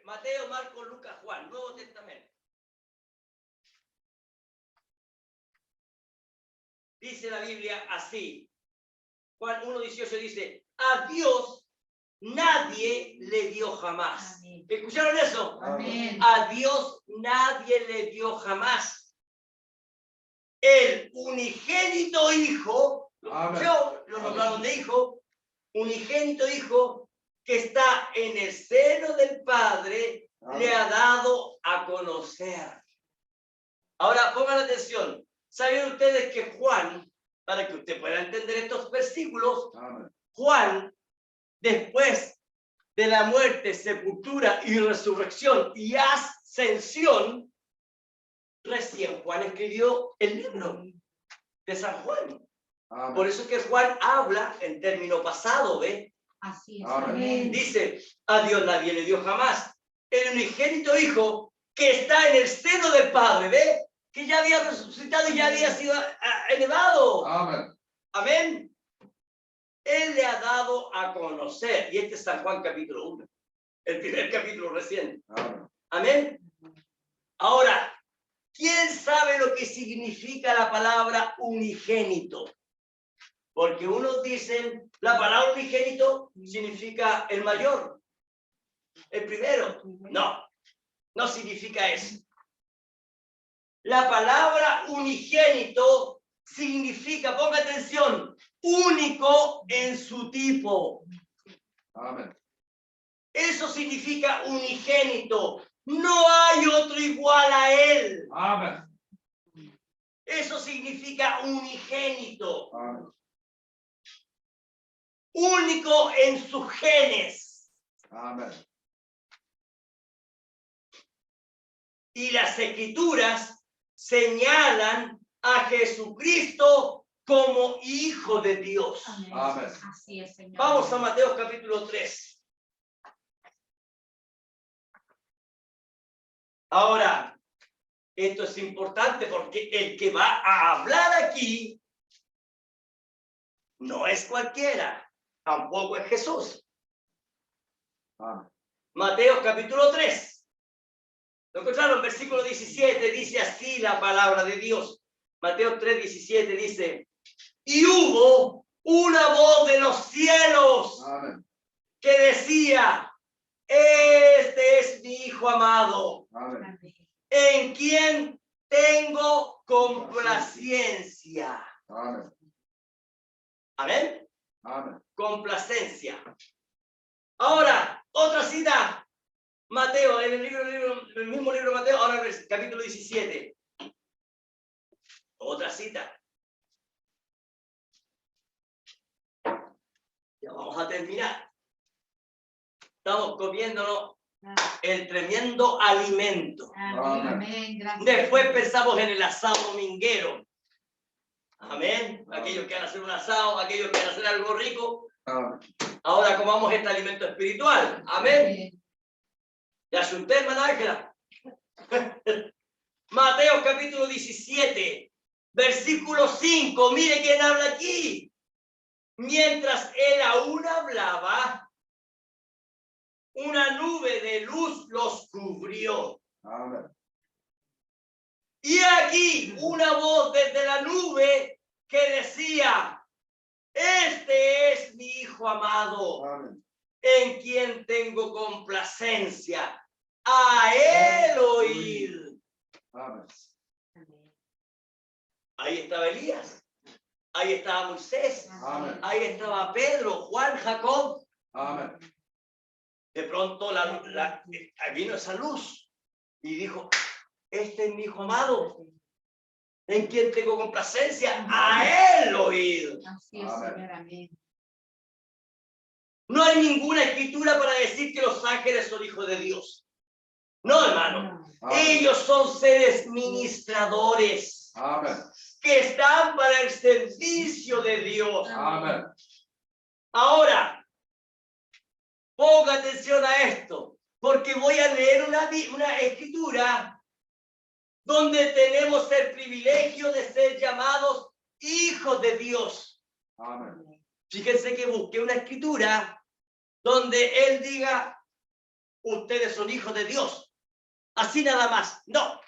Speaker 1: Mateo, Marcos, Lucas, Juan, Nuevo Testamento. Dice la Biblia así. Juan 1:18 dice, a Dios nadie le dio jamás.
Speaker 2: Amén.
Speaker 1: ¿Escucharon eso?
Speaker 2: Amén.
Speaker 1: A Dios nadie le dio jamás. El unigénito hijo,
Speaker 4: Amén.
Speaker 1: yo lo nombraron de hijo, unigénito hijo que está en el seno del Padre,
Speaker 4: Amén.
Speaker 1: le ha dado a conocer. Ahora pongan atención. ¿Saben ustedes que Juan, para que usted pueda entender estos versículos,
Speaker 4: Amén.
Speaker 1: Juan, después de la muerte, sepultura y resurrección y ascensión, recién Juan escribió el libro de San Juan.
Speaker 4: Amén.
Speaker 1: Por eso es que Juan habla en término pasado, ¿ve?
Speaker 2: Así es.
Speaker 4: Amén.
Speaker 2: Amén.
Speaker 1: Dice, a Dios nadie le dio jamás. El unigénito hijo que está en el seno del Padre, ¿ve? Que ya había resucitado y ya había sido elevado.
Speaker 4: Amén.
Speaker 1: Amén. Él le ha dado a conocer. Y este es San Juan capítulo 1. El primer capítulo recién.
Speaker 4: Amén.
Speaker 1: Amén. Ahora, ¿quién sabe lo que significa la palabra unigénito? Porque unos dicen, la palabra unigénito significa el mayor, el primero. No, no significa eso. La palabra unigénito significa, ponga atención, único en su tipo.
Speaker 4: Amén.
Speaker 1: Eso significa unigénito. No hay otro igual a él.
Speaker 4: Amén.
Speaker 1: Eso significa unigénito.
Speaker 4: Amén.
Speaker 1: Único en sus genes.
Speaker 4: Amén.
Speaker 1: Y las escrituras señalan a Jesucristo como Hijo de Dios.
Speaker 2: Amén.
Speaker 4: Amén.
Speaker 2: Así es, Señor.
Speaker 1: Vamos a Mateo capítulo 3. Ahora, esto es importante porque el que va a hablar aquí no es cualquiera, tampoco es Jesús.
Speaker 4: Amén.
Speaker 1: Mateo capítulo 3. ¿Lo encontraron? Versículo 17 dice así la palabra de Dios. Mateo 3:17 dice, y hubo una voz de los cielos
Speaker 4: Amén.
Speaker 1: que decía, este es mi Hijo amado,
Speaker 4: Amén.
Speaker 1: en quien tengo complacencia.
Speaker 4: Amén.
Speaker 1: Amén.
Speaker 4: Amén.
Speaker 1: Complacencia. Ahora, otra cita. Mateo, en el mismo libro de Mateo, ahora el capítulo 17. Otra cita. Ya vamos a terminar. Estamos comiéndonos el tremendo alimento.
Speaker 2: Amén. Amén. Gracias.
Speaker 1: Después pensamos en el asado dominguero. Amén. Aquellos que van a hacer un asado, aquellos que van a hacer algo rico.
Speaker 4: Amén.
Speaker 1: Ahora comamos este alimento espiritual. Amén. ¿Ya hace usted, hermana Ángela? Mateo capítulo 17, versículo 5. Mire quién habla aquí. Mientras él aún hablaba, una nube de luz los cubrió.
Speaker 4: Amén.
Speaker 1: Y aquí una voz desde la nube que decía, este es mi Hijo amado,
Speaker 4: Amén.
Speaker 1: en quien tengo complacencia. a él oír.
Speaker 4: Amén.
Speaker 1: Ahí estaba Elías. Ahí estaba Moisés.
Speaker 4: Amén.
Speaker 1: Ahí estaba Pedro, Juan, Jacob.
Speaker 4: Amén.
Speaker 1: De pronto vino esa luz y dijo, este es mi hijo amado, en quien tengo complacencia, a él oír.
Speaker 2: Así es,
Speaker 4: Amén.
Speaker 2: Señor, amén.
Speaker 1: No hay ninguna escritura para decir que los ángeles son hijos de Dios. No, hermano.
Speaker 4: Amén.
Speaker 1: Ellos son seres ministradores
Speaker 4: Amén.
Speaker 1: que están para el servicio de Dios.
Speaker 4: Amén.
Speaker 1: Ahora, ponga atención a esto, porque voy a leer una escritura donde tenemos el privilegio de ser llamados hijos de Dios.
Speaker 4: Amén.
Speaker 1: Fíjense que busqué una escritura donde él diga, ustedes son hijos de Dios. Así nada más. No.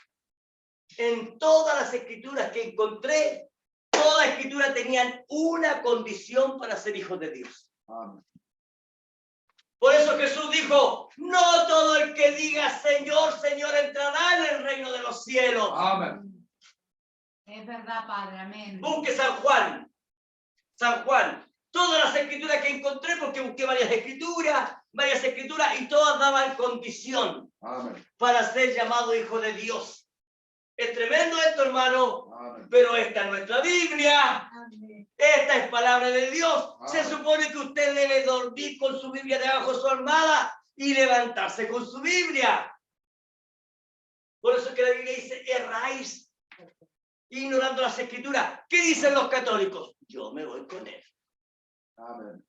Speaker 1: En todas las escrituras que encontré, todas las escrituras tenían una condición para ser hijos de Dios.
Speaker 4: Amén.
Speaker 1: Por eso Jesús dijo, no todo el que diga Señor, Señor entrará en el reino de los cielos.
Speaker 4: Amén.
Speaker 2: Es verdad, Padre, amén.
Speaker 1: Busque San Juan. San Juan. Todas las escrituras que encontré, porque busqué varias escrituras, y todas daban condición
Speaker 4: Amén.
Speaker 1: para ser llamado hijo de Dios. Es tremendo esto, hermano,
Speaker 4: Amén.
Speaker 1: pero esta es nuestra Biblia.
Speaker 2: Amén.
Speaker 1: Esta es palabra de Dios. Se
Speaker 4: Amén.
Speaker 1: supone que usted debe dormir con su Biblia debajo de su almohada y levantarse con su Biblia. Por eso que la Biblia dice, erráis ignorando las escrituras. ¿Qué dicen los católicos? Yo me voy con él.
Speaker 4: Amén.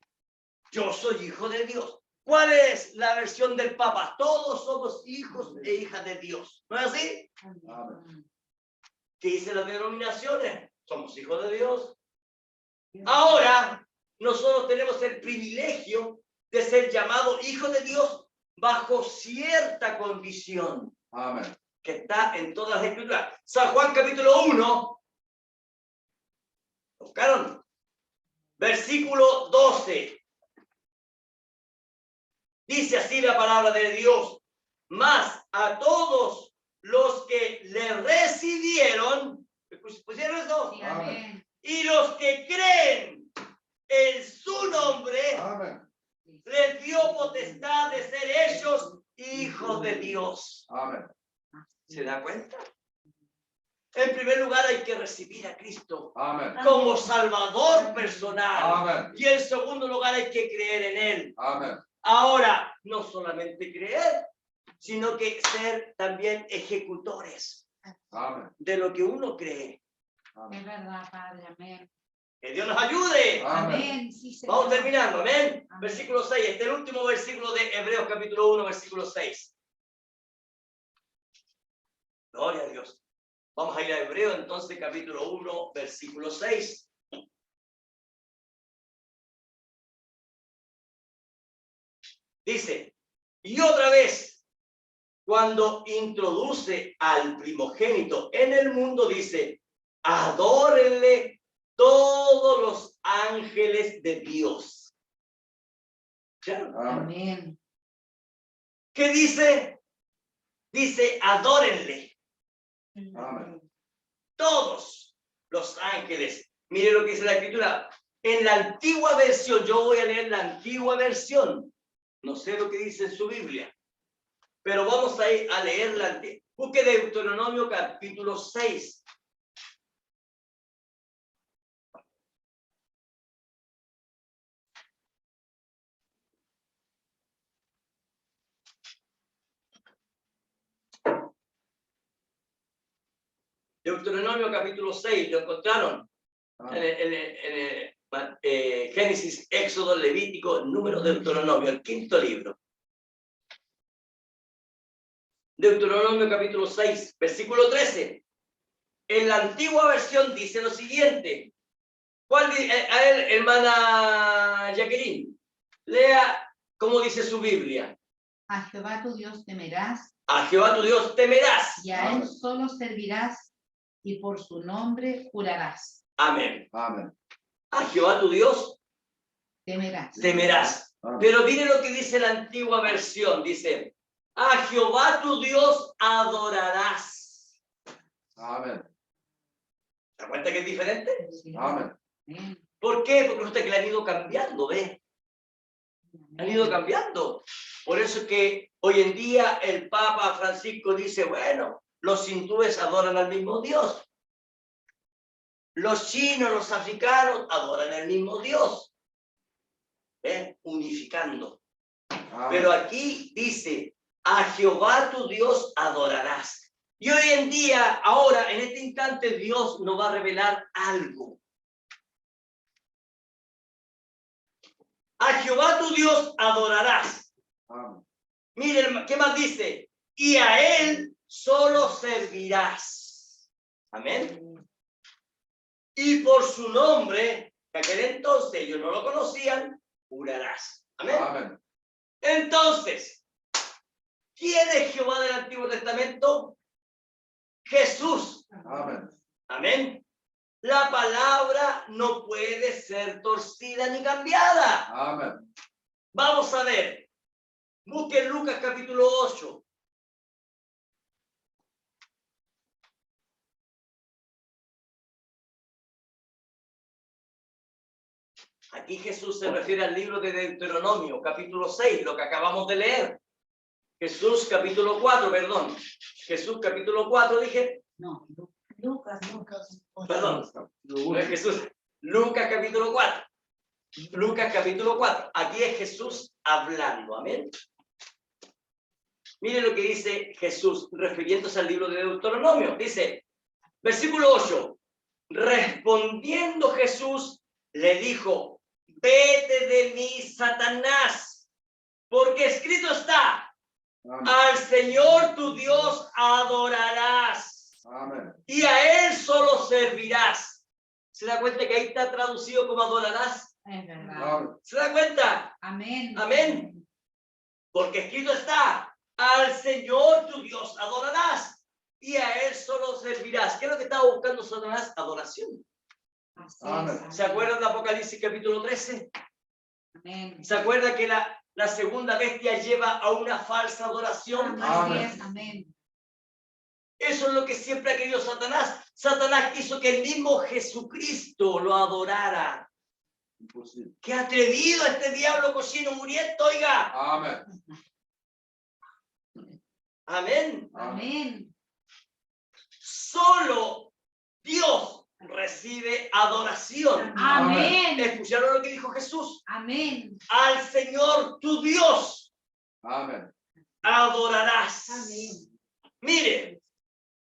Speaker 1: Yo soy hijo de Dios. ¿Cuál es la versión del Papa? Todos somos hijos e hijas de Dios. ¿No es así?
Speaker 4: Amén.
Speaker 1: ¿Qué dicen las denominaciones? Somos hijos de Dios. Ahora, nosotros tenemos el privilegio de ser llamados hijos de Dios bajo cierta condición
Speaker 4: Amén.
Speaker 1: que está en todas las escrituras. San Juan capítulo 1, ¿buscaron? Versículo 12. Dice así la palabra de Dios, mas a todos los que le recibieron, ¿pusieron eso?
Speaker 2: Sí, amén.
Speaker 1: Y los que creen en su nombre,
Speaker 4: Amén.
Speaker 1: les dio potestad de ser hechos hijos de Dios.
Speaker 4: Amén.
Speaker 1: ¿Se da cuenta? En primer lugar hay que recibir a Cristo
Speaker 4: Amén.
Speaker 1: como Salvador personal.
Speaker 4: Amén.
Speaker 1: Y en segundo lugar hay que creer en Él.
Speaker 4: Amén.
Speaker 1: Ahora, no solamente creer, sino que ser también ejecutores
Speaker 4: Amén.
Speaker 1: de lo que uno cree.
Speaker 2: Es verdad, Padre, amén.
Speaker 1: Que Dios nos ayude.
Speaker 4: Amén.
Speaker 2: Amén, sí, Señor.
Speaker 1: Vamos terminando, amén.
Speaker 2: Amén.
Speaker 1: Versículo 6, este es el último versículo de Hebreos capítulo 1, versículo 6. Gloria a Dios. Vamos a ir a Hebreos entonces capítulo 1, versículo 6. Dice, y otra vez, cuando introduce al primogénito en el mundo, dice, adórenle todos los ángeles de Dios. ¿Ya?
Speaker 4: Amén.
Speaker 2: Amén.
Speaker 1: ¿Qué dice? Dice, adórenle
Speaker 4: Amén.
Speaker 1: todos los ángeles. Mire lo que dice la escritura. En la antigua versión, yo voy a leer la antigua versión. No sé lo que dice en su Biblia, pero vamos a ir a leer la antigua. Busque Deuteronomio capítulo 6. Deuteronomio capítulo 6, ¿lo encontraron? Génesis, Éxodo, Levítico, Número, Deuteronomio, el quinto libro. Deuteronomio capítulo 6, versículo 13. En la antigua versión dice lo siguiente. ¿Cuál dice? A ver, hermana Jacqueline, lea cómo dice su Biblia.
Speaker 2: A Jehová tu Dios temerás,
Speaker 1: A Jehová tu Dios temerás.
Speaker 2: y a él solo servirás, y por su nombre jurarás.
Speaker 1: Amén.
Speaker 4: Amén.
Speaker 1: A Jehová tu Dios
Speaker 2: Temerás.
Speaker 1: temerás.
Speaker 4: Amén.
Speaker 1: Pero mire lo que dice la antigua versión. Dice, A Jehová tu Dios adorarás.
Speaker 4: Amén.
Speaker 1: ¿Se da cuenta que es diferente?
Speaker 4: Amén.
Speaker 1: ¿Por qué? Porque ustedes que le han ido cambiando, ¿ves? Han ido cambiando. Por eso es que hoy en día el Papa Francisco dice, bueno, los hindúes adoran al mismo Dios. Los chinos, los africanos adoran al mismo Dios. Unificando.
Speaker 4: Amén.
Speaker 1: Pero aquí dice, a Jehová tu Dios adorarás. Y hoy en día, ahora, en este instante, Dios nos va a revelar algo. A Jehová tu Dios adorarás.
Speaker 4: Amén.
Speaker 1: Miren, ¿qué más dice? Y a Él solo servirás. Amén. Y por su nombre, que aquel entonces ellos no lo conocían, jurarás. Amén.
Speaker 4: Amén.
Speaker 1: Entonces, ¿quién es Jehová del Antiguo Testamento? Jesús.
Speaker 4: Amén.
Speaker 1: Amén. La palabra no puede ser torcida ni cambiada.
Speaker 4: Amén.
Speaker 1: Vamos a ver. Busquen Lucas capítulo 8. Aquí Jesús se refiere al libro de Deuteronomio, capítulo 6, lo que acabamos de leer. Jesús capítulo 4, perdón. Jesús capítulo 4, dije.
Speaker 5: No, Lucas.
Speaker 1: Perdón. No es Jesús. Lucas capítulo 4. Lucas capítulo 4. Aquí es Jesús hablando. Amén. Miren lo que dice Jesús refiriéndose al libro de Deuteronomio. Dice, versículo 8. Respondiendo Jesús, le dijo, vete de mí, Satanás, porque escrito está,
Speaker 4: Amén.
Speaker 1: al Señor tu Dios adorarás
Speaker 4: Amén.
Speaker 1: y a Él solo servirás. ¿Se da cuenta que ahí está traducido como adorarás?
Speaker 2: Es verdad.
Speaker 4: Amén.
Speaker 1: ¿Se da cuenta?
Speaker 2: Amén.
Speaker 1: Amén. Porque escrito está, al Señor tu Dios adorarás y a Él solo servirás. ¿Qué es lo que estaba buscando Satanás? Adoración.
Speaker 2: Así
Speaker 4: Amén.
Speaker 2: es.
Speaker 1: ¿Se acuerdan de Apocalipsis capítulo 13?
Speaker 2: Amén.
Speaker 1: ¿Se acuerdan que la segunda bestia lleva a una falsa adoración?
Speaker 2: Así
Speaker 4: Amén.
Speaker 2: es. Amén.
Speaker 1: Eso es lo que siempre ha querido Satanás. Satanás quiso que el mismo Jesucristo lo adorara.
Speaker 4: Imposible.
Speaker 1: ¡Qué atrevido este diablo cochino muriendo, oiga!
Speaker 4: Amén.
Speaker 1: Amén.
Speaker 2: Amén.
Speaker 1: Solo Dios recibe adoración.
Speaker 2: Amén.
Speaker 1: ¿Escucharon lo que dijo Jesús?
Speaker 2: Amén.
Speaker 1: Al Señor tu Dios
Speaker 4: Amén.
Speaker 1: adorarás.
Speaker 2: Amén.
Speaker 1: Mire,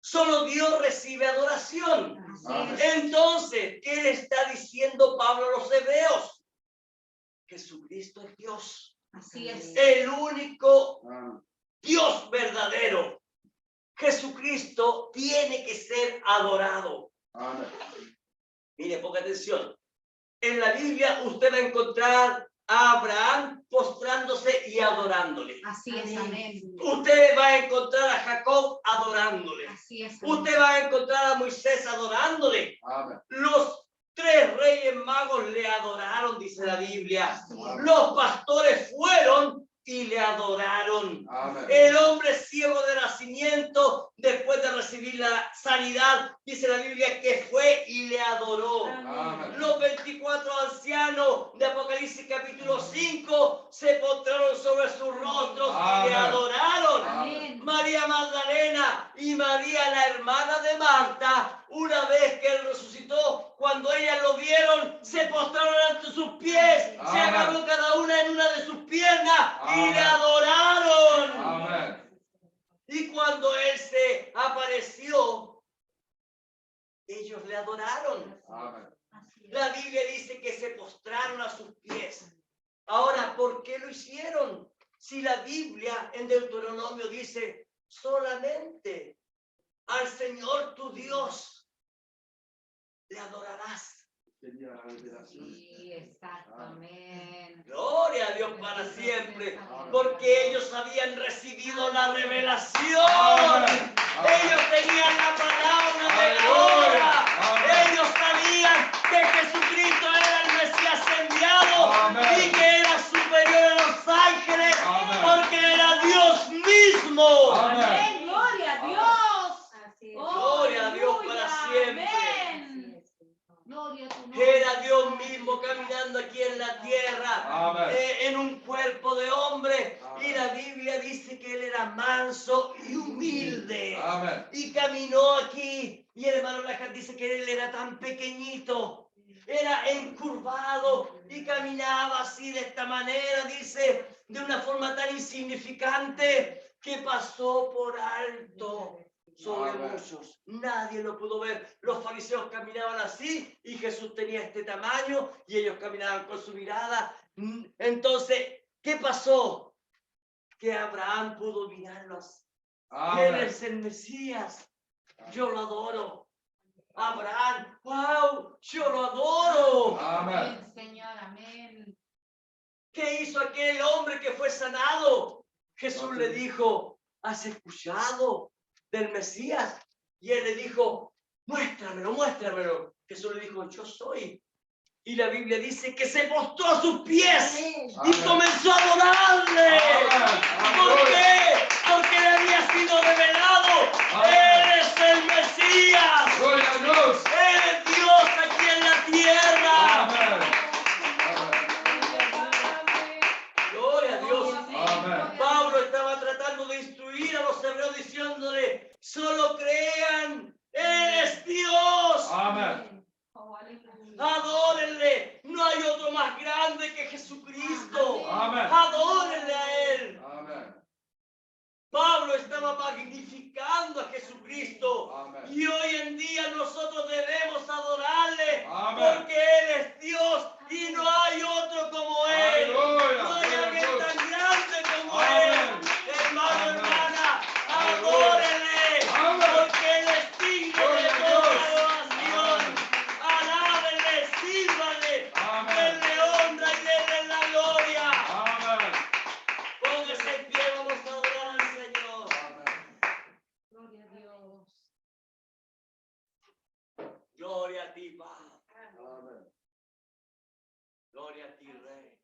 Speaker 1: solo Dios recibe adoración.
Speaker 2: Así es.
Speaker 1: Entonces, ¿qué le está diciendo Pablo a los hebreos? Jesucristo es Dios,
Speaker 2: Así es.
Speaker 1: el único
Speaker 4: Amén.
Speaker 1: Dios verdadero. Jesucristo tiene que ser adorado.
Speaker 4: Amén.
Speaker 1: Mire, ponga atención. En la Biblia usted va a encontrar a Abraham postrándose y adorándole.
Speaker 2: Así es. Amén.
Speaker 1: Usted va a encontrar a Jacob adorándole.
Speaker 2: Así es.
Speaker 1: Usted va a encontrar a Moisés adorándole.
Speaker 4: Amén.
Speaker 1: Los 3 reyes magos le adoraron, dice la Biblia. Los pastores fueron y le adoraron.
Speaker 4: Amén.
Speaker 1: El hombre ciego de nacimiento, después de recibir la sanidad, dice la Biblia que fue y le adoró.
Speaker 4: Amén.
Speaker 1: Los 24 ancianos de Apocalipsis capítulo 5 se postraron sobre sus rostros y le
Speaker 4: Amén.
Speaker 1: adoraron.
Speaker 2: Amén.
Speaker 1: María Magdalena y María, la hermana de Marta, una vez que él resucitó, cuando ellas lo vieron, se postraron ante sus pies, se
Speaker 4: Amén.
Speaker 1: agarró cada una en una de sus piernas y
Speaker 4: Amén.
Speaker 1: le adoraron.
Speaker 4: Amén.
Speaker 1: Y cuando él se apareció, ellos le adoraron.
Speaker 4: Amén.
Speaker 1: La Biblia dice que se postraron a sus pies. Ahora, ¿por qué lo hicieron? Si la Biblia en Deuteronomio dice solamente al Señor tu Dios le adorarás.
Speaker 4: Sería la revelación.
Speaker 2: Sí, exactamente.
Speaker 1: Gloria a Dios para siempre, porque ellos habían recibido la revelación.
Speaker 4: Amén.
Speaker 1: Ellos tenían la palabra de la
Speaker 4: Aleluya.
Speaker 1: hora. Ellos sabían que Jesucristo era el Mesías enviado
Speaker 4: Amén.
Speaker 1: y que era superior a los ángeles,
Speaker 4: Amén.
Speaker 1: porque era Dios mismo. caminando aquí en la tierra,
Speaker 4: Amén.
Speaker 1: en un cuerpo de hombre.
Speaker 4: Amén.
Speaker 1: Y la Biblia dice que él era manso y humilde.
Speaker 4: Amén.
Speaker 1: Y caminó aquí. Y el hermano Branham dice que él era tan pequeñito, era encurvado y caminaba así de esta manera, dice, de una forma tan insignificante que pasó por alto sobre
Speaker 4: Amén.
Speaker 1: muchos. Nadie lo pudo ver. Los fariseos caminaban así y Jesús tenía este tamaño y ellos caminaban con su mirada. Entonces, ¿qué pasó? Que Abraham pudo mirarlo así. Él
Speaker 4: Amén.
Speaker 1: es el Mesías. Yo lo adoro. Abraham, wow, yo lo adoro.
Speaker 4: Amén.
Speaker 2: Amén, Señor, amén.
Speaker 1: ¿Qué hizo aquel hombre que fue sanado? Jesús le dijo, ¿has escuchado del Mesías? Y él le dijo, muéstramelo, muéstramelo. Jesús le dijo, yo soy. Y la Biblia dice que se postró a sus pies y
Speaker 4: Amén.
Speaker 1: comenzó a adorarle. ¿Por qué? Porque le había sido revelado.
Speaker 4: Amén.
Speaker 1: Eres el Mesías.
Speaker 4: Gloria a Dios.
Speaker 1: Eres Dios aquí en la tierra.
Speaker 4: Amén.
Speaker 1: Gloria a Dios.
Speaker 4: Amén.
Speaker 1: Pablo estaba tratando de instruir a los hebreos diciéndole, solo crean, eres Dios.
Speaker 4: Amén.
Speaker 2: Oh, aleluya.
Speaker 1: Adórenle. No hay otro más grande que Jesucristo.
Speaker 4: Amén.
Speaker 1: Adórenle a Él.
Speaker 4: Amén.
Speaker 1: Pablo estaba magnificando a Jesucristo.
Speaker 4: Amén.
Speaker 1: Y hoy en día nosotros debemos adorarle.
Speaker 4: Amén.
Speaker 1: Porque Él es Dios y no hay otro como Él.
Speaker 4: Aleluya.
Speaker 1: No hay
Speaker 4: Gloria a
Speaker 1: alguien
Speaker 4: Dios.
Speaker 1: tan grande como
Speaker 4: Amén.
Speaker 1: Él. Hermano,
Speaker 4: Amén.
Speaker 1: hermana,
Speaker 4: Aleluya.
Speaker 1: adórenle.
Speaker 4: Amén.
Speaker 1: Porque Él es digno de
Speaker 4: Gloria a
Speaker 1: toda
Speaker 4: Dios.
Speaker 1: adoración.
Speaker 4: Amén.
Speaker 1: Alábenle, sírvanle.
Speaker 4: Amén.
Speaker 1: Denle honra y denle la gloria.
Speaker 4: Amén.
Speaker 1: Póngase en pie, vamos a adorar al Señor.
Speaker 4: Amén.
Speaker 2: Gloria a Dios.
Speaker 1: Gloria a ti, Padre.
Speaker 4: Amén.
Speaker 1: Gloria a ti, Rey.